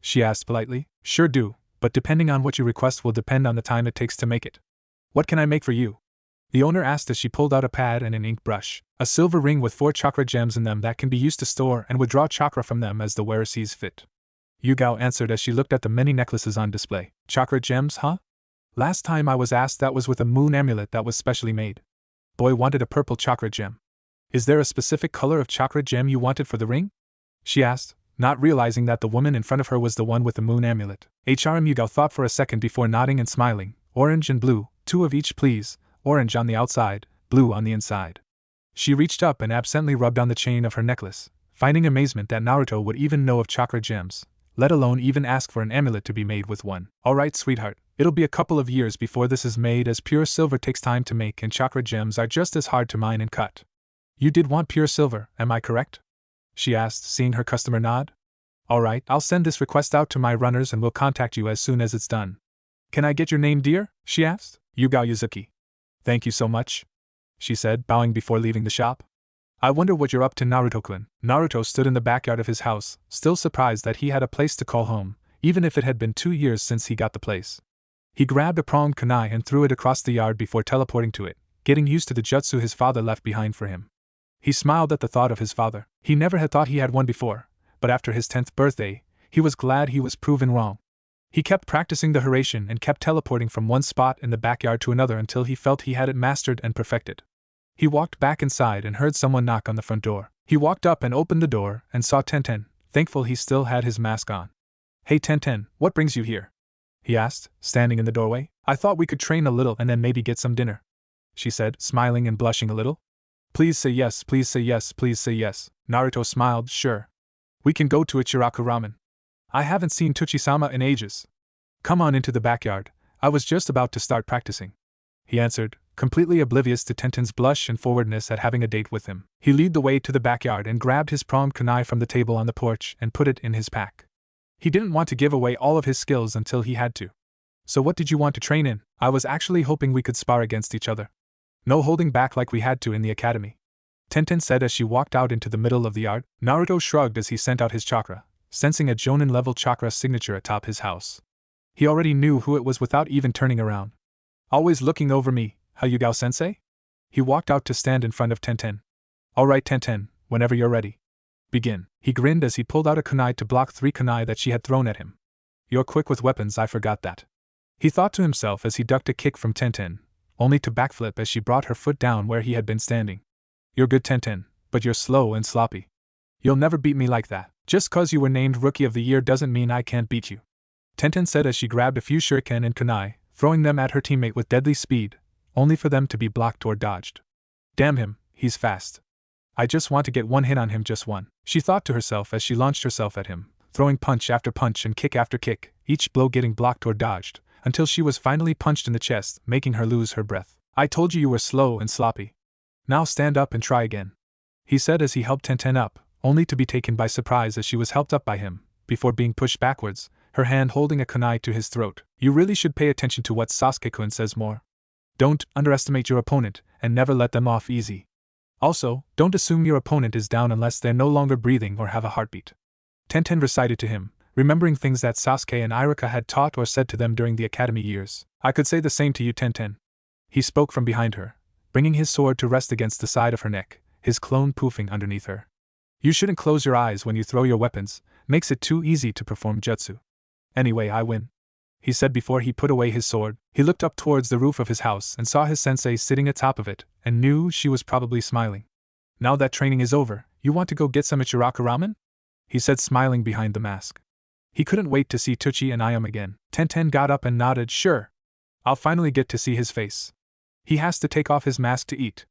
She asked politely. Sure do, but depending on what you request will depend on the time it takes to make it. What can I make for you? The owner asked as she pulled out a pad and an ink brush, a silver ring with 4 chakra gems in them that can be used to store and withdraw chakra from them as the wearer sees fit. Yugao answered as she looked at the many necklaces on display. Chakra gems, huh? Last time I was asked that was with a moon amulet that was specially made. Boy wanted a purple chakra gem. Is there a specific color of chakra gem you wanted for the ring? She asked, not realizing that the woman in front of her was the one with the moon amulet. Yugao thought for a second before nodding and smiling. Orange and blue, 2 of each please, orange on the outside, blue on the inside. She reached up and absently rubbed on the chain of her necklace, finding amazement that Naruto would even know of chakra gems, let alone even ask for an amulet to be made with one. Alright, sweetheart, it'll be a couple of years before this is made as pure silver takes time to make and chakra gems are just as hard to mine and cut. You did want pure silver, am I correct? She asked, seeing her customer nod. Alright, I'll send this request out to my runners and we'll contact you as soon as it's done. Can I get your name, dear? She asked. Yugao Yuzuki. Thank you so much, she said, bowing before leaving the shop. I wonder what you're up to, Naruto-kun. Naruto stood in the backyard of his house, still surprised that he had a place to call home, even if it had been 2 years since he got the place. He grabbed a pronged kunai and threw it across the yard before teleporting to it, getting used to the jutsu his father left behind for him. He smiled at the thought of his father. He never had thought he had one before, but after his 10th birthday, he was glad he was proven wrong. He kept practicing the Hiraishin and kept teleporting from one spot in the backyard to another until he felt he had it mastered and perfected. He walked back inside and heard someone knock on the front door. He walked up and opened the door and saw Tenten, thankful he still had his mask on. Hey Tenten, what brings you here? He asked, standing in the doorway. I thought we could train a little and then maybe get some dinner, she said, smiling and blushing a little. Please say yes, please say yes, please say yes. Naruto smiled. Sure. We can go to Ichiraku Ramen. I haven't seen Tuchi-sama in ages. Come on into the backyard, I was just about to start practicing, he answered, completely oblivious to Tenten's blush and forwardness at having a date with him. He led the way to the backyard and grabbed his pronged kunai from the table on the porch and put it in his pack. He didn't want to give away all of his skills until he had to. So what did you want to train in? I was actually hoping we could spar against each other. No holding back like we had to in the academy. Tenten said as she walked out into the middle of the yard. Naruto shrugged as he sent out his chakra, sensing a Jonin-level chakra signature atop his house. He already knew who it was without even turning around. Always looking over me, Hyuga-sensei? He walked out to stand in front of Tenten. Alright Tenten, whenever you're ready. Begin. He grinned as he pulled out a kunai to block 3 kunai that she had thrown at him. You're quick with weapons, I forgot that. He thought to himself as he ducked a kick from Tenten, only to backflip as she brought her foot down where he had been standing. You're good Tenten, but you're slow and sloppy. You'll never beat me like that. Just 'cause you were named Rookie of the Year doesn't mean I can't beat you. Tenten said as she grabbed a few shuriken and kunai, throwing them at her teammate with deadly speed, only for them to be blocked or dodged. Damn him, he's fast. I just want to get one hit on him, just one, she thought to herself as she launched herself at him, throwing punch after punch and kick after kick, each blow getting blocked or dodged, until she was finally punched in the chest, making her lose her breath. I told you were slow and sloppy. Now stand up and try again, he said as he helped Tenten up, only to be taken by surprise as she was helped up by him, before being pushed backwards, her hand holding a kunai to his throat. You really should pay attention to what Sasuke-kun says more. Don't underestimate your opponent, and never let them off easy. Also, don't assume your opponent is down unless they're no longer breathing or have a heartbeat. Tenten recited to him, remembering things that Sasuke and Iruka had taught or said to them during the academy years. I could say the same to you, Tenten. He spoke from behind her, bringing his sword to rest against the side of her neck, his clone poofing underneath her. You shouldn't close your eyes when you throw your weapons, makes it too easy to perform jutsu. Anyway, I win, he said before he put away his sword. He looked up towards the roof of his house and saw his sensei sitting atop of it, and knew she was probably smiling. Now that training is over, you want to go get some Ichiraka ramen? He said, smiling behind the mask. He couldn't wait to see Tucci and Ayam again. Tenten got up and nodded. Sure. I'll finally get to see his face. He has to take off his mask to eat,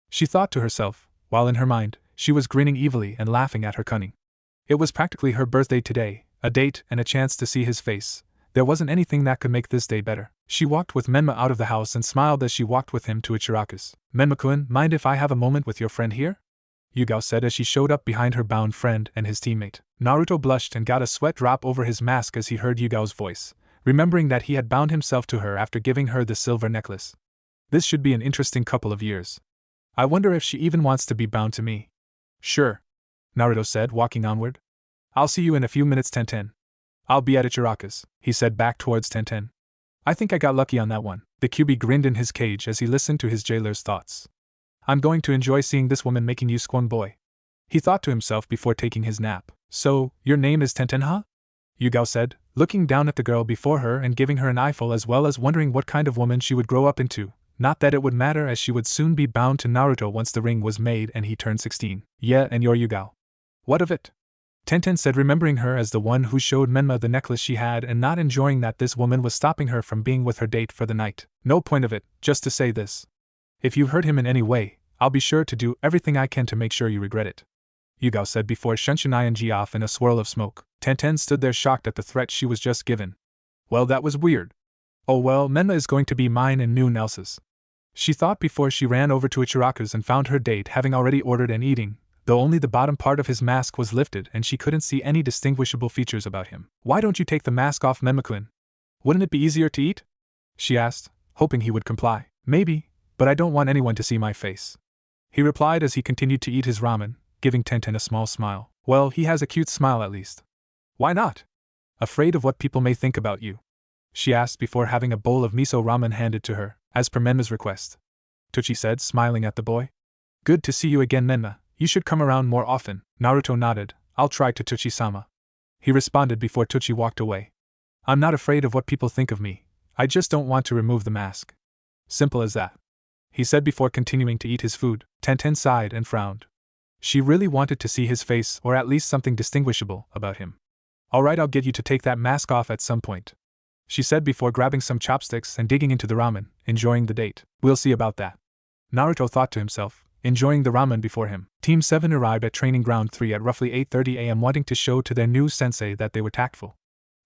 she thought to herself, while in her mind, she was grinning evilly and laughing at her cunning. It was practically her birthday today, a date and a chance to see his face. There wasn't anything that could make this day better. She walked with Menma out of the house and smiled as she walked with him to Ichiraka's. Menma-kun, mind if I have a moment with your friend here? Yugao said as she showed up behind her bound friend and his teammate. Naruto blushed and got a sweat drop over his mask as he heard Yugao's voice, remembering that he had bound himself to her after giving her the silver necklace. This should be an interesting couple of years. I wonder if she even wants to be bound to me. Sure, Naruto said, walking onward. I'll see you in a few minutes, Tenten. I'll be at Ichiraka's, he said back towards Tenten. I think I got lucky on that one. The QB grinned in his cage as he listened to his jailer's thoughts. I'm going to enjoy seeing this woman making you squirm, boy, he thought to himself before taking his nap. So, your name is Tenten, huh? Yugao said, looking down at the girl before her and giving her an eyeful as well as wondering what kind of woman she would grow up into. Not that it would matter as she would soon be bound to Naruto once the ring was made and he turned 16. Yeah, and you're Yugao. What of it? Tenten said, remembering her as the one who showed Menma the necklace she had and not enjoying that this woman was stopping her from being with her date for the night. No point of it, just to say this. If you hurt him in any way, I'll be sure to do everything I can to make sure you regret it, Yugao said before shunching ing off in a swirl of smoke. Tenten stood there shocked at the threat she was just given. Well, that was weird. Oh well, Menma is going to be mine and noon else's, she thought before she ran over to Ichiraka's and found her date having already ordered and eating, though only the bottom part of his mask was lifted and she couldn't see any distinguishable features about him. Why don't you take the mask off, Menma-kun? Wouldn't it be easier to eat? She asked, hoping he would comply. Maybe, but I don't want anyone to see my face, he replied as he continued to eat his ramen, giving Tenten a small smile. Well, he has a cute smile at least. Why not? Afraid of what people may think about you? She asked before having a bowl of miso ramen handed to her, as per Menma's request. Tucci said, smiling at the boy. Good to see you again, Menma. You should come around more often. Naruto nodded. I'll try to, Tucci-sama, he responded before Tucci walked away. I'm not afraid of what people think of me. I just don't want to remove the mask. Simple as that, he said before continuing to eat his food. Tenten sighed and frowned. She really wanted to see his face or at least something distinguishable about him. Alright, I'll get you to take that mask off at some point, she said before grabbing some chopsticks and digging into the ramen, enjoying the date. We'll see about that, Naruto thought to himself, enjoying the ramen before him. Team 7 arrived at Training Ground 3 at roughly 8:30 am wanting to show to their new sensei that they were tactful.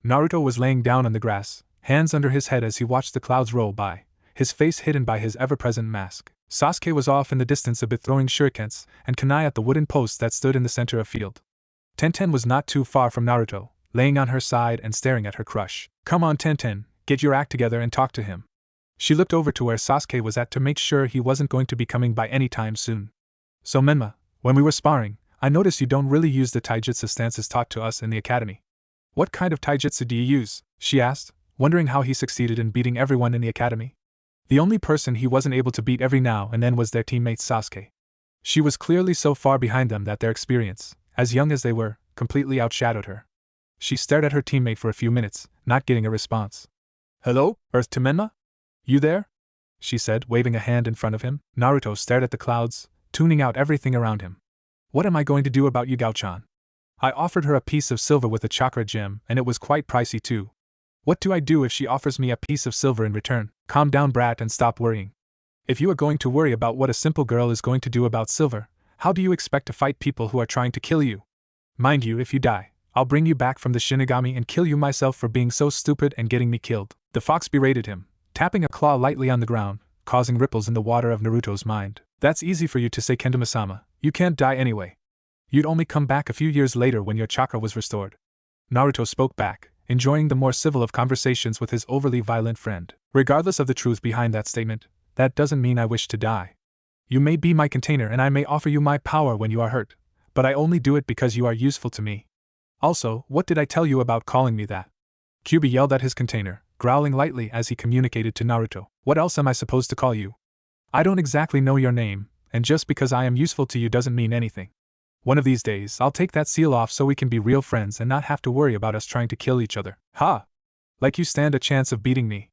Naruto was laying down on the grass, hands under his head as he watched the clouds roll by, his face hidden by his ever-present mask. Sasuke was off in the distance a bit throwing shurikens and kunai at the wooden post that stood in the center of field. Tenten was not too far from Naruto, laying on her side and staring at her crush. Come on, Tenten, get your act together and talk to him. She looked over to where Sasuke was at to make sure he wasn't going to be coming by any time soon. So Menma, when we were sparring, I noticed you don't really use the taijutsu stances taught to us in the academy. What kind of taijutsu do you use? She asked, wondering how he succeeded in beating everyone in the academy. The only person he wasn't able to beat every now and then was their teammate Sasuke. She was clearly so far behind them that their experience, as young as they were, completely outshadowed her. She stared at her teammate for a few minutes, not getting a response. Hello, Earth to Menma? You there? She said, waving a hand in front of him. Naruto stared at the clouds, tuning out everything around him. What am I going to do about you, Gao-chan? I offered her a piece of silver with a chakra gem, and it was quite pricey too. What do I do if she offers me a piece of silver in return? Calm down, brat, and stop worrying. If you are going to worry about what a simple girl is going to do about silver, how do you expect to fight people who are trying to kill you? Mind you, if you die, I'll bring you back from the Shinigami and kill you myself for being so stupid and getting me killed. The fox berated him, tapping a claw lightly on the ground, causing ripples in the water of Naruto's mind. That's easy for you to say, Kendama-sama. You can't die anyway. You'd only come back a few years later when your chakra was restored. Naruto spoke back, enjoying the more civil of conversations with his overly violent friend. Regardless of the truth behind that statement, that doesn't mean I wish to die. You may be my container and I may offer you my power when you are hurt, but I only do it because you are useful to me. Also, what did I tell you about calling me that? Kyuubi yelled at his container, growling lightly as he communicated to Naruto. What else am I supposed to call you? I don't exactly know your name, and just because I am useful to you doesn't mean anything. One of these days, I'll take that seal off so we can be real friends and not have to worry about us trying to kill each other. Ha! Like you stand a chance of beating me.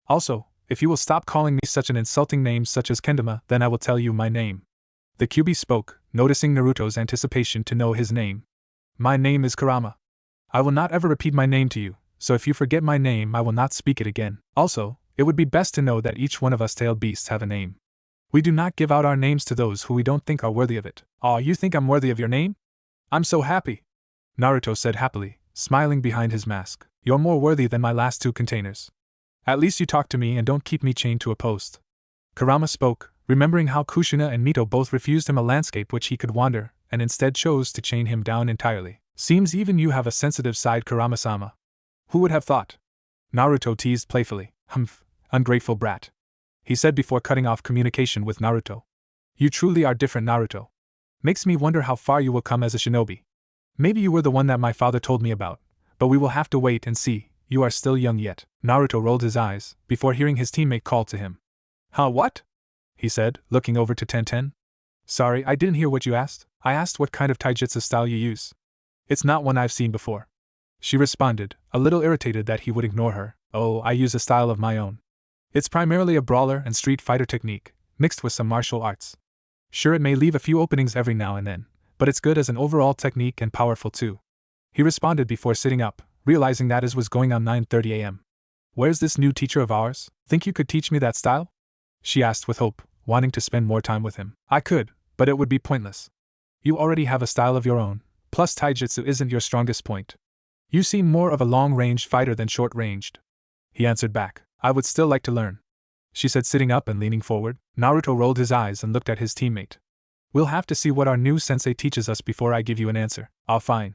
Also, if you will stop calling me such an insulting name such as Kendama, then I will tell you my name. The Kyuubi spoke, noticing Naruto's anticipation to know his name. My name is Kurama. I will not ever repeat my name to you, so if you forget my name I will not speak it again. Also, it would be best to know that each one of us tailed beasts have a name. We do not give out our names to those who we don't think are worthy of it. Aw, you think I'm worthy of your name? I'm so happy. Naruto said happily, smiling behind his mask. You're more worthy than my last two containers. At least you talk to me and don't keep me chained to a post. Kurama spoke, remembering how Kushina and Mito both refused him a landscape which he could wander, and instead chose to chain him down entirely. Seems even you have a sensitive side, Kurama-sama. Who would have thought? Naruto teased playfully. Humph, ungrateful brat. He said before cutting off communication with Naruto. You truly are different, Naruto. Makes me wonder how far you will come as a shinobi. Maybe you were the one that my father told me about, but we will have to wait and see. You are still young yet. Naruto rolled his eyes, before hearing his teammate call to him. Huh, what? He said, looking over to Tenten. Sorry, I didn't hear what you asked. I asked what kind of taijutsu style you use. It's not one I've seen before. She responded, a little irritated that he would ignore her. Oh, I use a style of my own. It's primarily a brawler and street fighter technique, mixed with some martial arts. Sure, it may leave a few openings every now and then, but it's good as an overall technique and powerful too. He responded before sitting up, realizing that it was going on 9:30 a.m. Where's this new teacher of ours? Think you could teach me that style? She asked with hope, wanting to spend more time with him. I could, but it would be pointless. You already have a style of your own, plus taijutsu isn't your strongest point. You seem more of a long-range fighter than short-ranged. He answered back. I would still like to learn. She said, sitting up and leaning forward. Naruto rolled his eyes and looked at his teammate. We'll have to see what our new sensei teaches us before I give you an answer. Fine.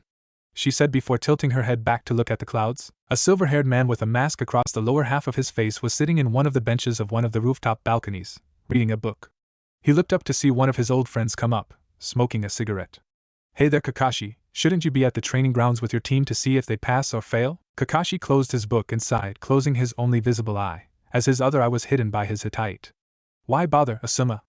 She said before tilting her head back to look at the clouds. A silver-haired man with a mask across the lower half of his face was sitting in one of the benches of one of the rooftop balconies, reading a book. He looked up to see one of his old friends come up, smoking a cigarette. Hey there, Kakashi, shouldn't you be at the training grounds with your team to see if they pass or fail? Kakashi closed his book and sighed, closing his only visible eye, as his other eye was hidden by his Hittite. Why bother, Asuma?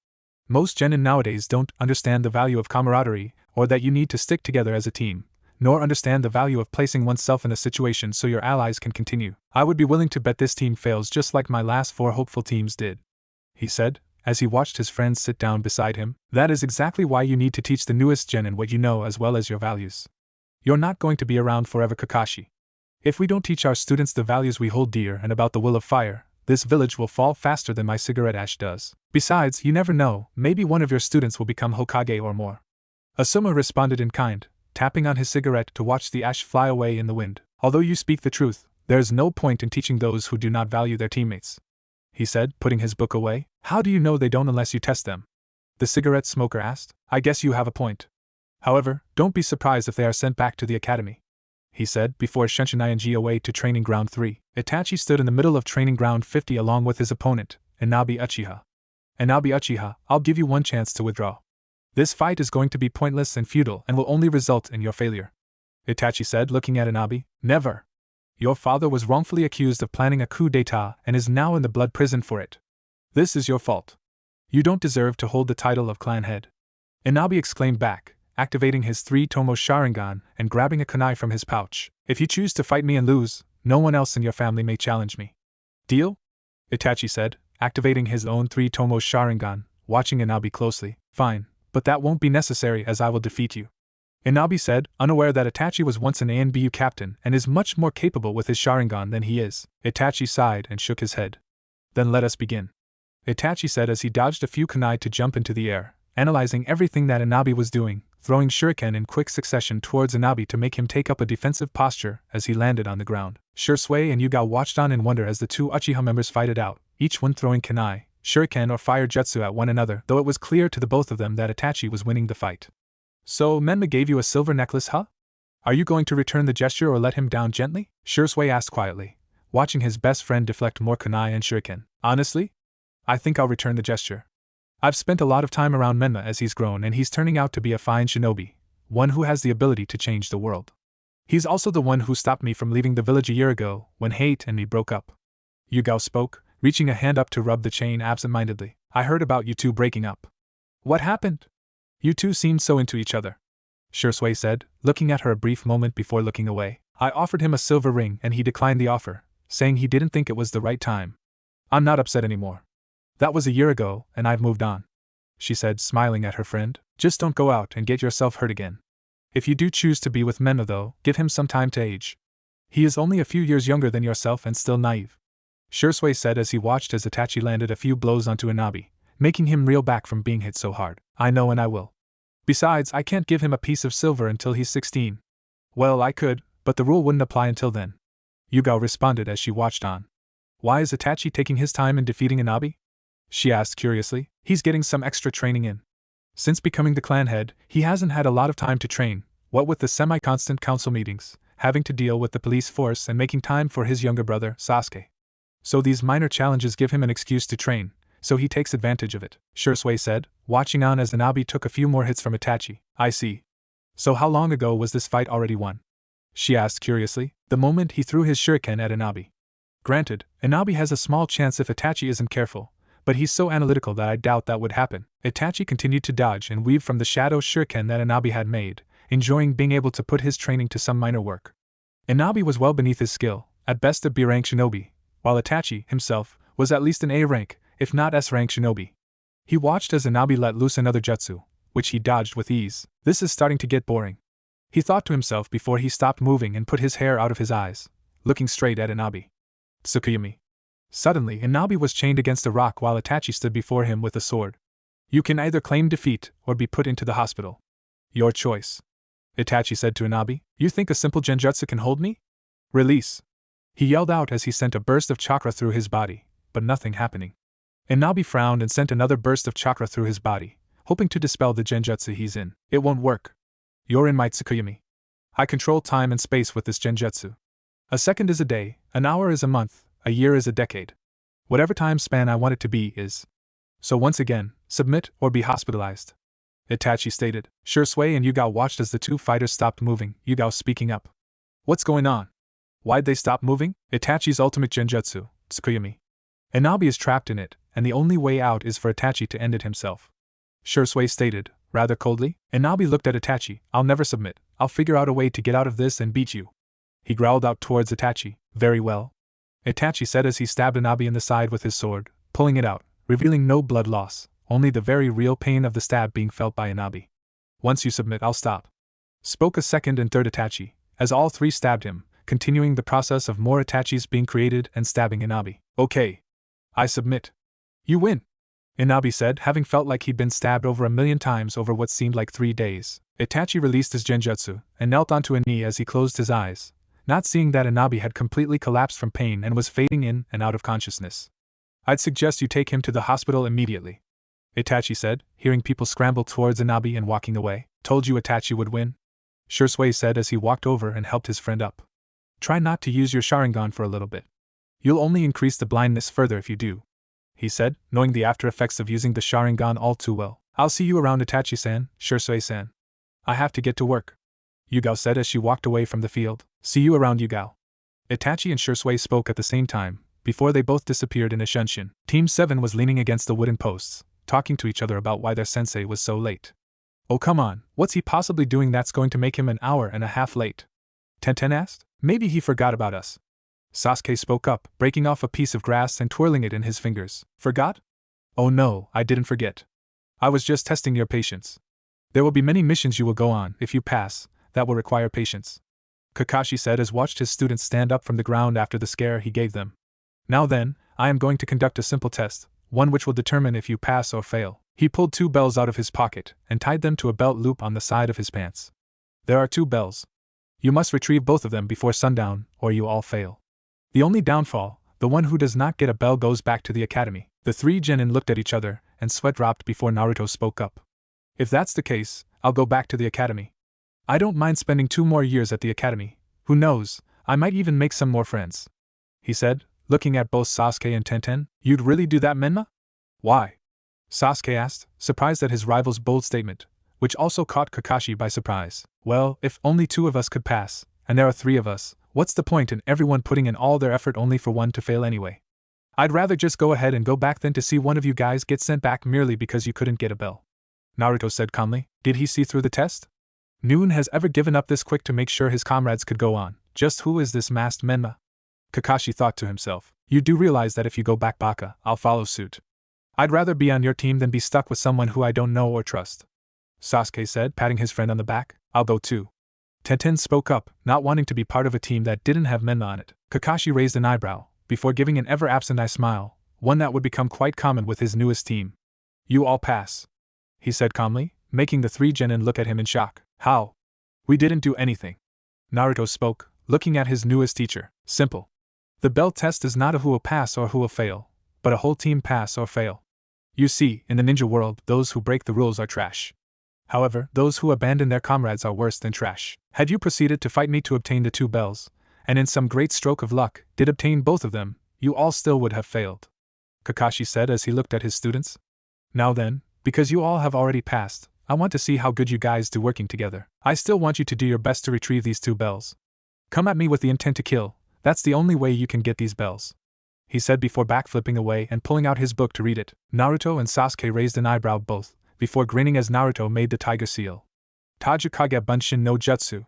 Most genin nowadays don't understand the value of camaraderie, or that you need to stick together as a team, nor understand the value of placing oneself in a situation so your allies can continue. I would be willing to bet this team fails just like my last 4 hopeful teams did, he said, as he watched his friends sit down beside him. That is exactly why you need to teach the newest genin what you know as well as your values. You're not going to be around forever, Kakashi. If we don't teach our students the values we hold dear and about the will of fire, this village will fall faster than my cigarette ash does. Besides, you never know, maybe one of your students will become Hokage or more. Asuma responded in kind, tapping on his cigarette to watch the ash fly away in the wind. Although you speak the truth, there is no point in teaching those who do not value their teammates, he said, putting his book away. How do you know they don't unless you test them? The cigarette smoker asked. I guess you have a point. However, don't be surprised if they are sent back to the academy, he said, before Shenshin away to Training Ground 3. Itachi stood in the middle of Training Ground 50 along with his opponent, Inabi Uchiha. Inabi Uchiha, I'll give you one chance to withdraw. This fight is going to be pointless and futile and will only result in your failure. Itachi said, looking at Inabi. Never. Your father was wrongfully accused of planning a coup d'etat and is now in the blood prison for it. This is your fault. You don't deserve to hold the title of clan head. Inabi exclaimed back, activating his 3-tomo Sharingan and grabbing a kunai from his pouch. If you choose to fight me and lose, no one else in your family may challenge me. Deal? Itachi said, activating his own 3-tomo Sharingan, watching Inabi closely. Fine, but that won't be necessary as I will defeat you. Inabi said, unaware that Itachi was once an Anbu captain and is much more capable with his Sharingan than he is. Itachi sighed and shook his head. Then let us begin. Itachi said as he dodged a few kunai to jump into the air, analyzing everything that Inabi was doing, throwing shuriken in quick succession towards Inabi to make him take up a defensive posture as he landed on the ground. Shursui and Yugao watched on in wonder as the two Uchiha members fight it out, each one throwing kunai, shuriken or fire jutsu at one another, though it was clear to the both of them that Itachi was winning the fight. So, Menma gave you a silver necklace, huh? Are you going to return the gesture or let him down gently? Shursui asked quietly, watching his best friend deflect more kunai and shuriken. Honestly? I think I'll return the gesture. I've spent a lot of time around Menma as he's grown and he's turning out to be a fine shinobi, one who has the ability to change the world. He's also the one who stopped me from leaving the village a year ago when Hate and me broke up. Yugao spoke, reaching a hand up to rub the chain absent-mindedly. I heard about you two breaking up. What happened? You two seemed so into each other. Shursui said, looking at her a brief moment before looking away. I offered him a silver ring and he declined the offer, saying he didn't think it was the right time. I'm not upset anymore. That was a year ago, and I've moved on. She said, smiling at her friend. Just don't go out and get yourself hurt again. If you do choose to be with Menma though, give him some time to age. He is only a few years younger than yourself and still naive. Shursui said as he watched as Itachi landed a few blows onto Inabi, making him reel back from being hit so hard. I know and I will. Besides, I can't give him a piece of silver until he's 16. Well, I could, but the rule wouldn't apply until then. Yugao responded as she watched on. Why is Itachi taking his time in defeating Inabi? She asked curiously. He's getting some extra training in. Since becoming the clan head, he hasn't had a lot of time to train, what with the semi-constant council meetings, having to deal with the police force and making time for his younger brother, Sasuke. So these minor challenges give him an excuse to train, so he takes advantage of it, Shursui said, watching on as Inabi took a few more hits from Itachi. I see. So how long ago was this fight already won? She asked curiously, the moment he threw his shuriken at Inabi. Granted, Inabi has a small chance if Itachi isn't careful, but he's so analytical that I doubt that would happen. Itachi continued to dodge and weave from the shadow shuriken that Inabi had made, enjoying being able to put his training to some minor work. Inabi was well beneath his skill, at best a B-rank shinobi, while Itachi, himself, was at least an A-rank, if not S-rank shinobi. He watched as Inabi let loose another jutsu, which he dodged with ease. This is starting to get boring. He thought to himself before he stopped moving and put his hair out of his eyes, looking straight at Inabi. Tsukuyami. Suddenly, Inabi was chained against a rock while Itachi stood before him with a sword. You can either claim defeat or be put into the hospital. Your choice. Itachi said to Inabi. You think a simple genjutsu can hold me? Release. He yelled out as he sent a burst of chakra through his body, but nothing happening. Inabi frowned and sent another burst of chakra through his body, hoping to dispel the genjutsu he's in. It won't work. You're in my Tsukuyami. I control time and space with this genjutsu. A second is a day, an hour is a month, a year is a decade. Whatever time span I want it to be is. So once again, submit or be hospitalized. Itachi stated. Shursui and Yugao watched as the two fighters stopped moving, Yugao speaking up. What's going on? Why'd they stop moving? Itachi's ultimate genjutsu, Tsukuyami. Inabi is trapped in it, and the only way out is for Itachi to end it himself. Shursui stated, rather coldly. Inabi looked at Itachi. I'll never submit. I'll figure out a way to get out of this and beat you. He growled out towards Itachi. Very well. Itachi said as he stabbed Inabi in the side with his sword, pulling it out, revealing no blood loss, only the very real pain of the stab being felt by Inabi. Once you submit, I'll stop. Spoke a second and third Itachi, as all three stabbed him, continuing the process of more Itachis being created and stabbing Inabi. Okay. I submit. You win. Inabi said, having felt like he'd been stabbed over 1,000,000 times over what seemed like 3 days. Itachi released his genjutsu and knelt onto a knee as he closed his eyes, not seeing that Inabi had completely collapsed from pain and was fading in and out of consciousness. I'd suggest you take him to the hospital immediately. Itachi said, hearing people scramble towards Inabi and walking away. Told you Itachi would win? Shursui said as he walked over and helped his friend up. Try not to use your Sharingan for a little bit. You'll only increase the blindness further if you do, he said, knowing the after effects of using the Sharingan all too well. I'll see you around, Itachi-san, Shursui-san. I have to get to work, Yugao said as she walked away from the field. See you around, Yugao. Itachi and Shursui spoke at the same time, before they both disappeared in a shunshin. Team 7 was leaning against the wooden posts, talking to each other about why their sensei was so late. Oh come on, what's he possibly doing that's going to make him an hour and a half late? Tenten asked. Maybe he forgot about us. Sasuke spoke up, breaking off a piece of grass and twirling it in his fingers. Forgot? Oh no, I didn't forget. I was just testing your patience. There will be many missions you will go on. If you pass, that will require patience, Kakashi said as watched his students stand up from the ground after the scare he gave them. Now then, I am going to conduct a simple test, one which will determine if you pass or fail. He pulled 2 bells out of his pocket and tied them to a belt loop on the side of his pants. There are 2 bells. You must retrieve both of them before sundown, or you all fail. The only downfall, the one who does not get a bell goes back to the academy. The 3 genin looked at each other, and sweat dropped before Naruto spoke up. If that's the case, I'll go back to the academy. I don't mind spending 2 more years at the academy. Who knows, I might even make some more friends, he said, looking at both Sasuke and Tenten. You'd really do that, Menma? Why? Sasuke asked, surprised at his rival's bold statement, which also caught Kakashi by surprise. Well, if only 2 of us could pass, and there are 3 of us, what's the point in everyone putting in all their effort only for one to fail anyway? I'd rather just go ahead and go back than to see one of you guys get sent back merely because you couldn't get a bell, Naruto said calmly. Did he see through the test? Noon has ever given up this quick to make sure his comrades could go on. Just who is this masked Menma? Kakashi thought to himself. You do realize that if you go back, Baka, I'll follow suit. I'd rather be on your team than be stuck with someone who I don't know or trust, Sasuke said, patting his friend on the back. I'll go too. Tenten spoke up, not wanting to be part of a team that didn't have Menma on it. Kakashi raised an eyebrow, before giving an ever-absent eye smile, one that would become quite common with his newest team. You all pass, he said calmly, making the 3 genin look at him in shock. How? We didn't do anything. Naruto spoke, looking at his newest teacher. Simple. The bell test is not a who will pass or who will fail, but a whole team pass or fail. You see, in the ninja world, those who break the rules are trash. However, those who abandon their comrades are worse than trash. Had you proceeded to fight me to obtain the 2 bells, and in some great stroke of luck, did obtain both of them, you all still would have failed, Kakashi said as he looked at his students. Now then, because you all have already passed, I want to see how good you guys do working together. I still want you to do your best to retrieve these 2 bells. Come at me with the intent to kill, that's the only way you can get these bells, he said before backflipping away and pulling out his book to read it. Naruto and Sasuke raised an eyebrow both, before grinning as Naruto made the tiger seal. Tajukage Bunshin no Jutsu.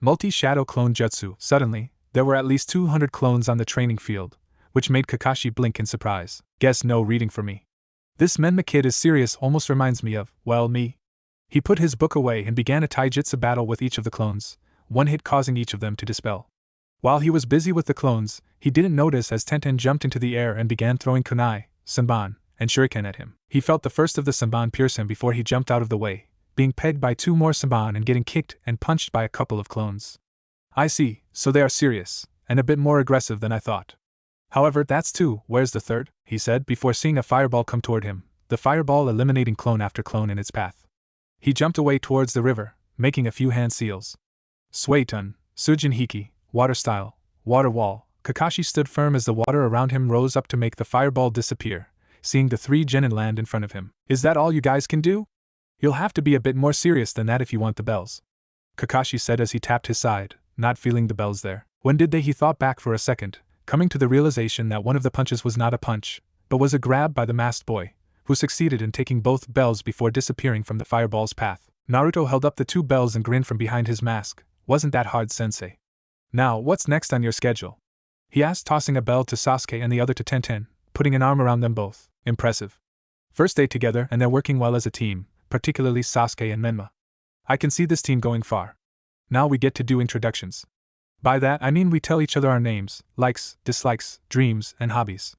Multi-shadow clone jutsu. Suddenly, there were at least 200 clones on the training field, which made Kakashi blink in surprise. Guess no reading for me. This Menma kid is serious, almost reminds me of, well, me. He put his book away and began a taijutsu battle with each of the clones, one hit causing each of them to dispel. While he was busy with the clones, he didn't notice as Tenten jumped into the air and began throwing kunai, senbon, and shuriken at him. He felt the first of the senbon pierce him before he jumped out of the way, being pegged by 2 more senbon and getting kicked and punched by a couple of clones. I see, so they are serious, and a bit more aggressive than I thought. However, that's 2, where's the 3rd? He said before seeing a fireball come toward him, the fireball eliminating clone after clone in its path. He jumped away towards the river, making a few hand seals. Suetun, Sujin Hiki, water style, water wall. Kakashi stood firm as the water around him rose up to make the fireball disappear, seeing the 3 genin land in front of him. Is that all you guys can do? You'll have to be a bit more serious than that if you want the bells, Kakashi said as he tapped his side, not feeling the bells there. When did they? He thought back for a second, coming to the realization that one of the punches was not a punch, but was a grab by the masked boy, who succeeded in taking both bells before disappearing from the fireball's path. Naruto held up the 2 bells and grinned from behind his mask. Wasn't that hard, sensei? Now, what's next on your schedule? He asked, tossing a bell to Sasuke and the other to Tenten, putting an arm around them both. Impressive. First day together and they're working well as a team, particularly Sasuke and Menma. I can see this team going far. Now we get to do introductions. By that I mean we tell each other our names, likes, dislikes, dreams, and hobbies,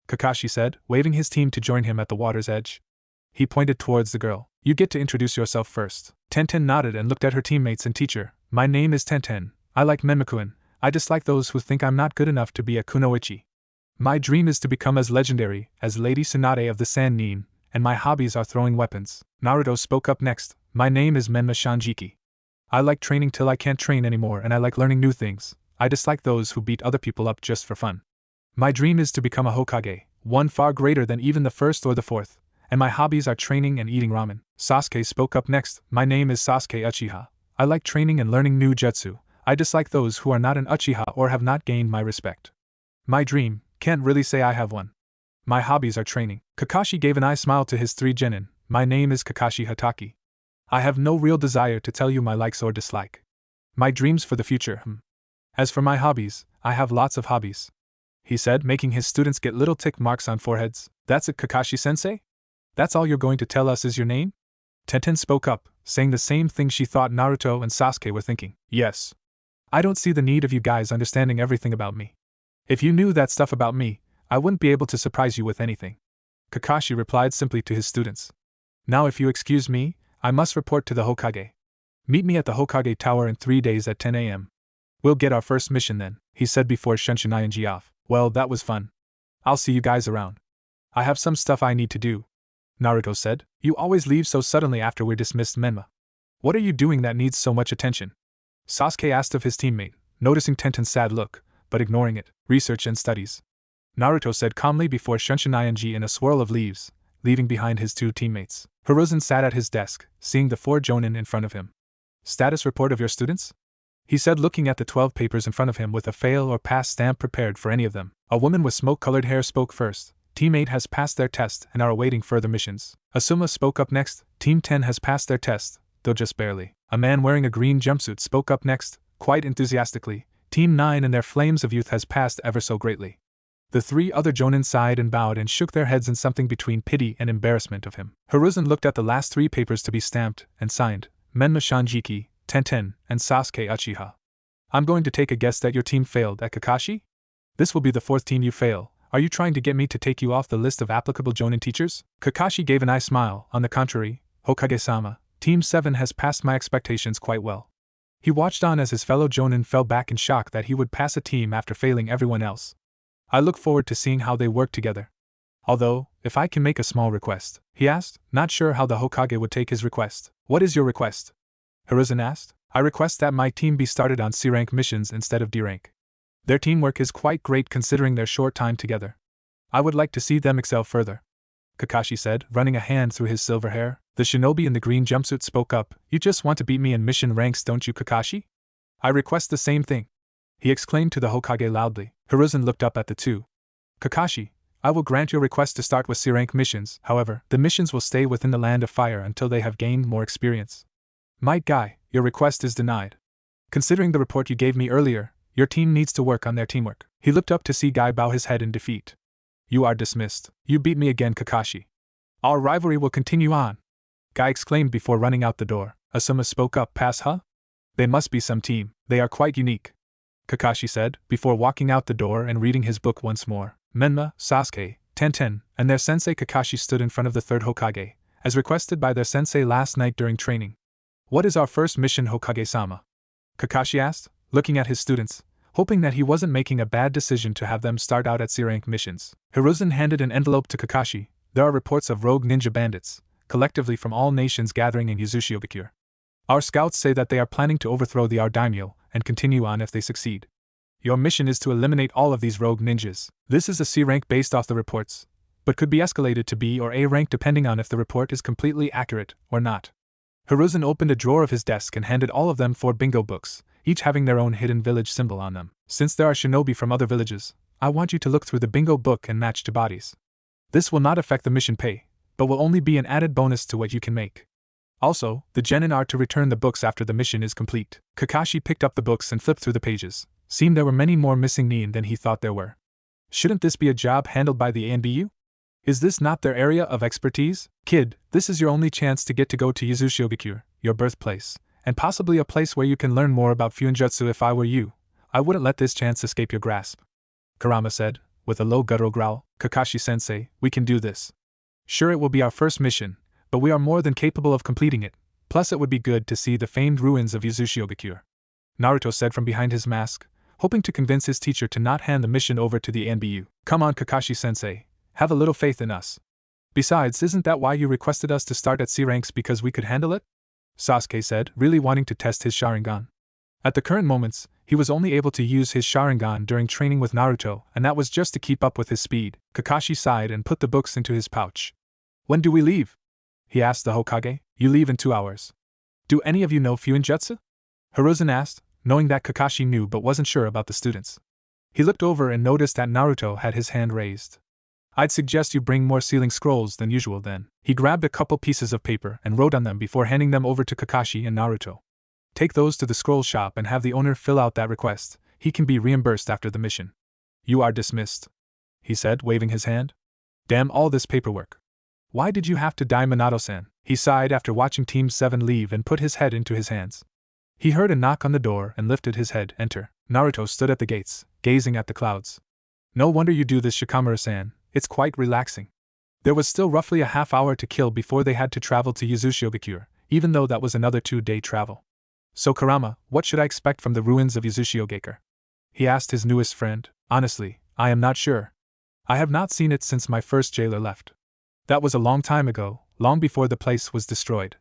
Kakashi said, waving his team to join him at the water's edge. He pointed towards the girl. You get to introduce yourself first. Tenten nodded and looked at her teammates and teacher. My name is Tenten. I like Menmakuen. I dislike those who think I'm not good enough to be a kunoichi. My dream is to become as legendary as Lady Tsunade of the Sand Nin, and my hobbies are throwing weapons. Naruto spoke up next. My name is Menma Shanjiki. I like training till I can't train anymore and I like learning new things. I dislike those who beat other people up just for fun. My dream is to become a Hokage, one far greater than even the 1st or the 4th, and my hobbies are training and eating ramen. Sasuke spoke up next. My name is Sasuke Uchiha. I like training and learning new jutsu. I dislike those who are not an Uchiha or have not gained my respect. My dream, can't really say I have one. My hobbies are training. Kakashi gave an eye smile to his 3 genin. My name is Kakashi Hatake. I have no real desire to tell you my likes or dislike. My dreams for the future, As for my hobbies, I have lots of hobbies. He said, making his students get little tick marks on foreheads. That's it, Kakashi-sensei? That's all you're going to tell us is your name? Tenten spoke up, saying the same thing she thought Naruto and Sasuke were thinking. Yes. I don't see the need of you guys understanding everything about me. If you knew that stuff about me, I wouldn't be able to surprise you with anything. Kakashi replied simply to his students. Now if you excuse me, I must report to the Hokage. Meet me at the Hokage Tower in 3 days at 10 a.m. We'll get our first mission then, he said before Shunshunayanji off. Well, that was fun. I'll see you guys around. I have some stuff I need to do. Naruto said, you always leave so suddenly after we're dismissed, Menma. What are you doing that needs so much attention? Sasuke asked of his teammate, noticing Tenten's sad look, but ignoring it. Research and studies. Naruto said calmly before Shunshunayanji in a swirl of leaves, leaving behind his 2 teammates. Hiruzen sat at his desk, seeing the 4 jonin in front of him. Status report of your students? He said, looking at the 12 papers in front of him with a fail or pass stamp prepared for any of them. A woman with smoke-colored hair spoke first. Teammate has passed their test and are awaiting further missions. Asuma spoke up next. Team 10 has passed their test, though just barely. A man wearing a green jumpsuit spoke up next, quite enthusiastically. Team 9 and their flames of youth has passed ever so greatly. The 3 other jonin sighed and bowed and shook their heads in something between pity and embarrassment of him. Hiruzen looked at the last 3 papers to be stamped and signed. Menma Shanjiki, Tenten, and Sasuke Uchiha. I'm going to take a guess that your team failed at Kakashi? This will be the 4th team you fail. Are you trying to get me to take you off the list of applicable jonin teachers? Kakashi gave an eye smile. On the contrary, Hokage-sama, Team 7 has passed my expectations quite well. He watched on as his fellow jonin fell back in shock that he would pass a team after failing everyone else. I look forward to seeing how they work together. Although, if I can make a small request, he asked, not sure how the Hokage would take his request. What is your request? Hiruzen asked. I request that my team be started on C-rank missions instead of D-rank. Their teamwork is quite great considering their short time together. I would like to see them excel further. Kakashi said, running a hand through his silver hair. The shinobi in the green jumpsuit spoke up. You just want to beat me in mission ranks, don't you, Kakashi? I request the same thing. He exclaimed to the Hokage loudly. Hiruzen looked up at the 2. Kakashi, I will grant your request to start with C-rank missions. However, the missions will stay within the Land of Fire until they have gained more experience. Might Guy, your request is denied. Considering the report you gave me earlier, your team needs to work on their teamwork. He looked up to see Guy bow his head in defeat. You are dismissed. You beat me again, Kakashi. Our rivalry will continue on. Guy exclaimed before running out the door. Asuma spoke up. Pass, huh? They must be some team. They are quite unique. Kakashi said, before walking out the door and reading his book once more. Menma, Sasuke, Tenten, and their sensei Kakashi stood in front of the 3rd Hokage, as requested by their sensei last night during training. What is our first mission, Hokage-sama? Kakashi asked, looking at his students, hoping that he wasn't making a bad decision to have them start out at C-rank missions. Hiruzen handed an envelope to Kakashi. There are reports of rogue ninja bandits, collectively from all nations gathering in Yuzushiogakure. Our scouts say that they are planning to overthrow the daimyo and continue on if they succeed. Your mission is to eliminate all of these rogue ninjas. This is a C rank based off the reports, but could be escalated to B or A rank depending on if the report is completely accurate or not. Hiruzen opened a drawer of his desk and handed all of them 4 bingo books, each having their own hidden village symbol on them. Since there are shinobi from other villages, I want you to look through the bingo book and match to bodies. This will not affect the mission pay, but will only be an added bonus to what you can make. Also, the genin are to return the books after the mission is complete. Kakashi picked up the books and flipped through the pages. Seemed there were many more missing nin than he thought there were. Shouldn't this be a job handled by the Anbu? Is this not their area of expertise? Kid, this is your only chance to get to go to Yuzushiogakure, your birthplace, and possibly a place where you can learn more about Fuinjutsu. If I were you, I wouldn't let this chance escape your grasp. Kurama said, with a low guttural growl. Kakashi-sensei, we can do this. Sure, it will be our first mission, but we are more than capable of completing it. Plus it would be good to see the famed ruins of Yuzushiogakure. Naruto said from behind his mask, hoping to convince his teacher to not hand the mission over to the Anbu. Come on, Kakashi-sensei, have a little faith in us. Besides, isn't that why you requested us to start at C ranks, because we could handle it? Sasuke said, really wanting to test his Sharingan. At the current moments, he was only able to use his Sharingan during training with Naruto, and that was just to keep up with his speed. Kakashi sighed and put the books into his pouch. When do we leave? He asked the Hokage. You leave in 2 hours. Do any of you know Fuinjutsu? Hiruzen asked, knowing that Kakashi knew but wasn't sure about the students. He looked over and noticed that Naruto had his hand raised. I'd suggest you bring more sealing scrolls than usual then. He grabbed a couple pieces of paper and wrote on them before handing them over to Kakashi and Naruto. Take those to the scroll shop and have the owner fill out that request. He can be reimbursed after the mission. You are dismissed, he said, waving his hand. Damn all this paperwork. Why did you have to die, Minato-san? He sighed after watching Team 7 leave and put his head into his hands. He heard a knock on the door and lifted his head. Enter. Naruto stood at the gates, gazing at the clouds. No wonder you do this, Shikamaru-san. It's quite relaxing. There was still roughly a half hour to kill before they had to travel to Yuzushiogakure, even though that was another 2-day travel. So Kurama, what should I expect from the ruins of Yuzushiogakure? He asked his newest friend. Honestly, I am not sure. I have not seen it since my first jailer left. That was a long time ago, long before the place was destroyed.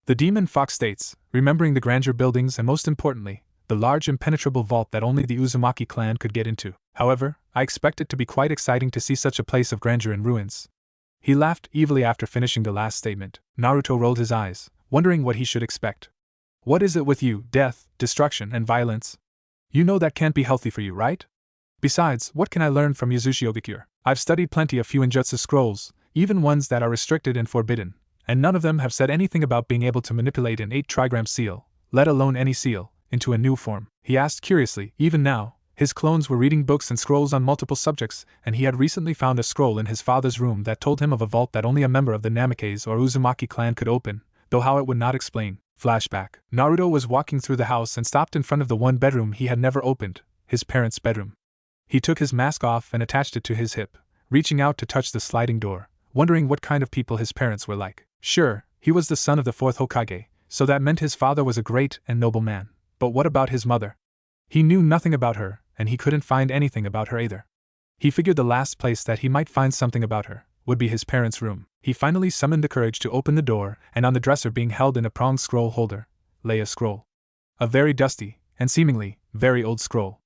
The Demon Fox states, remembering the grandeur buildings and most importantly, the large impenetrable vault that only the Uzumaki clan could get into. However, I expect it to be quite exciting to see such a place of grandeur in ruins. He laughed evilly after finishing the last statement. Naruto rolled his eyes, wondering what he should expect. What is it with you, death, destruction, and violence? You know that can't be healthy for you, right? Besides, what can I learn from Yuzushiogakure? I've studied plenty of Fuinjutsu scrolls, even ones that are restricted and forbidden, and none of them have said anything about being able to manipulate an 8-trigram seal, let alone any seal, into a new form. He asked curiously. Even now, his clones were reading books and scrolls on multiple subjects, and he had recently found a scroll in his father's room that told him of a vault that only a member of the Namikaze or Uzumaki clan could open, though how it would not explain. Flashback. Naruto was walking through the house and stopped in front of the one bedroom he had never opened, his parents' bedroom. He took his mask off and attached it to his hip, reaching out to touch the sliding door, wondering what kind of people his parents were like. Sure, he was the son of the 4th Hokage, so that meant his father was a great and noble man. But what about his mother? He knew nothing about her, and he couldn't find anything about her either. He figured the last place that he might find something about her would be his parents' room. He finally summoned the courage to open the door, and on the dresser being held in a pronged scroll holder lay a scroll. A very dusty, and seemingly, very old scroll.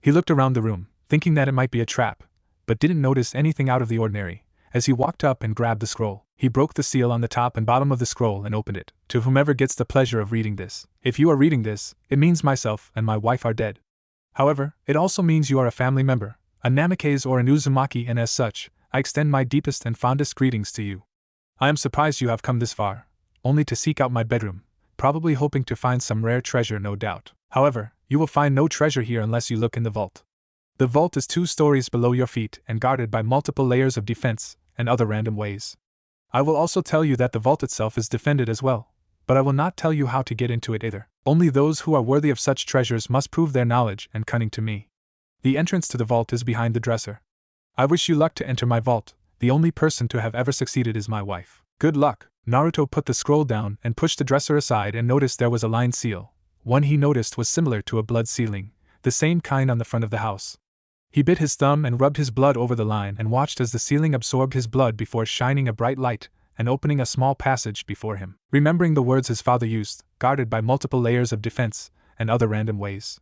He looked around the room, thinking that it might be a trap, but didn't notice anything out of the ordinary. As he walked up and grabbed the scroll, he broke the seal on the top and bottom of the scroll and opened it. To whomever gets the pleasure of reading this, if you are reading this, it means myself and my wife are dead. However, it also means you are a family member, a Namikaze or an Uzumaki, and as such, I extend my deepest and fondest greetings to you. I am surprised you have come this far, only to seek out my bedroom, probably hoping to find some rare treasure, no doubt. However, you will find no treasure here unless you look in the vault. The vault is 2 stories below your feet and guarded by multiple layers of defense and other random ways. I will also tell you that the vault itself is defended as well, but I will not tell you how to get into it either. Only those who are worthy of such treasures must prove their knowledge and cunning to me. The entrance to the vault is behind the dresser. I wish you luck to enter my vault. The only person to have ever succeeded is my wife. Good luck. Naruto put the scroll down and pushed the dresser aside and noticed there was a lined seal. One he noticed was similar to a blood sealing, the same kind on the front of the house. He bit his thumb and rubbed his blood over the line and watched as the sealing absorbed his blood before shining a bright light and opening a small passage before him. Remembering the words his father used, guarded by multiple layers of defense and other random ways,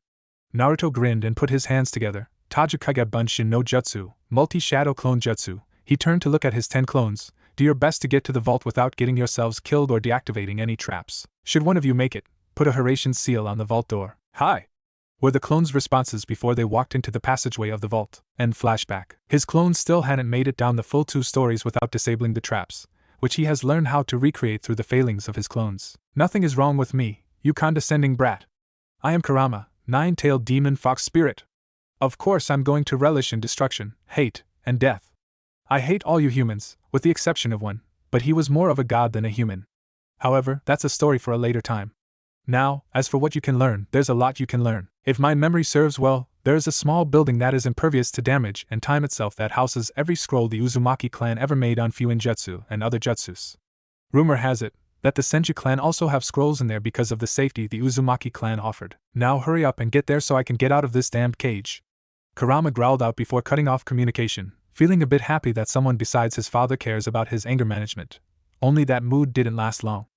Naruto grinned and put his hands together. Tajikage Bunshin no Jutsu, multi-shadow clone jutsu. He turned to look at his 10 clones. Do your best to get to the vault without getting yourselves killed or deactivating any traps. Should one of you make it, put a Horatian seal on the vault door. Hi! Were the clones' responses before they walked into the passageway of the vault. End flashback. His clones still hadn't made it down the full 2 stories without disabling the traps, which he has learned how to recreate through the failings of his clones. Nothing is wrong with me, you condescending brat. I am Kurama, 9-tailed demon fox spirit. Of course I'm going to relish in destruction, hate, and death. I hate all you humans, with the exception of one, but he was more of a god than a human. However, that's a story for a later time. Now, as for what you can learn, there's a lot you can learn. If my memory serves well, there is a small building that is impervious to damage and time itself that houses every scroll the Uzumaki clan ever made on Fuinjutsu and other jutsus. Rumor has it that the Senju clan also have scrolls in there because of the safety the Uzumaki clan offered. Now hurry up and get there so I can get out of this damned cage. Kurama growled out before cutting off communication, feeling a bit happy that someone besides his father cares about his anger management. Only that mood didn't last long.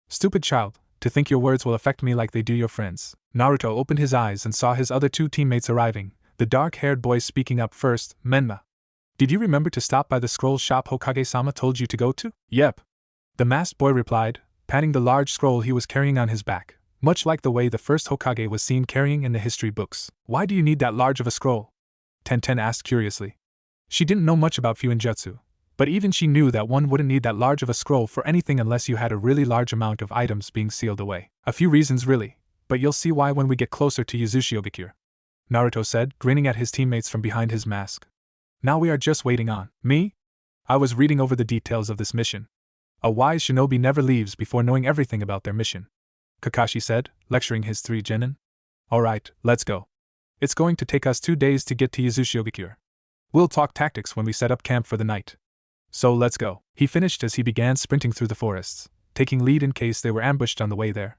Stupid child, to think your words will affect me like they do your friends. Naruto opened his eyes and saw his other 2 teammates arriving, the dark-haired boy speaking up first. Menma. Did you remember to stop by the scroll shop Hokage-sama told you to go to? Yep. The masked boy replied, patting the large scroll he was carrying on his back, much like the way the first Hokage was seen carrying in the history books. Why do you need that large of a scroll? Tenten asked curiously. She didn't know much about Fuinjutsu, but even she knew that one wouldn't need that large of a scroll for anything unless you had a really large amount of items being sealed away. A few reasons really, but you'll see why when we get closer to Uzushiogakure, Naruto said, grinning at his teammates from behind his mask. Now we are just waiting on me? I was reading over the details of this mission. A wise shinobi never leaves before knowing everything about their mission, Kakashi said, lecturing his 3 genin. Alright, let's go. It's going to take us 2 days to get to Uzushiogakure. We'll talk tactics when we set up camp for the night. So let's go. He finished as he began sprinting through the forests, taking lead in case they were ambushed on the way there.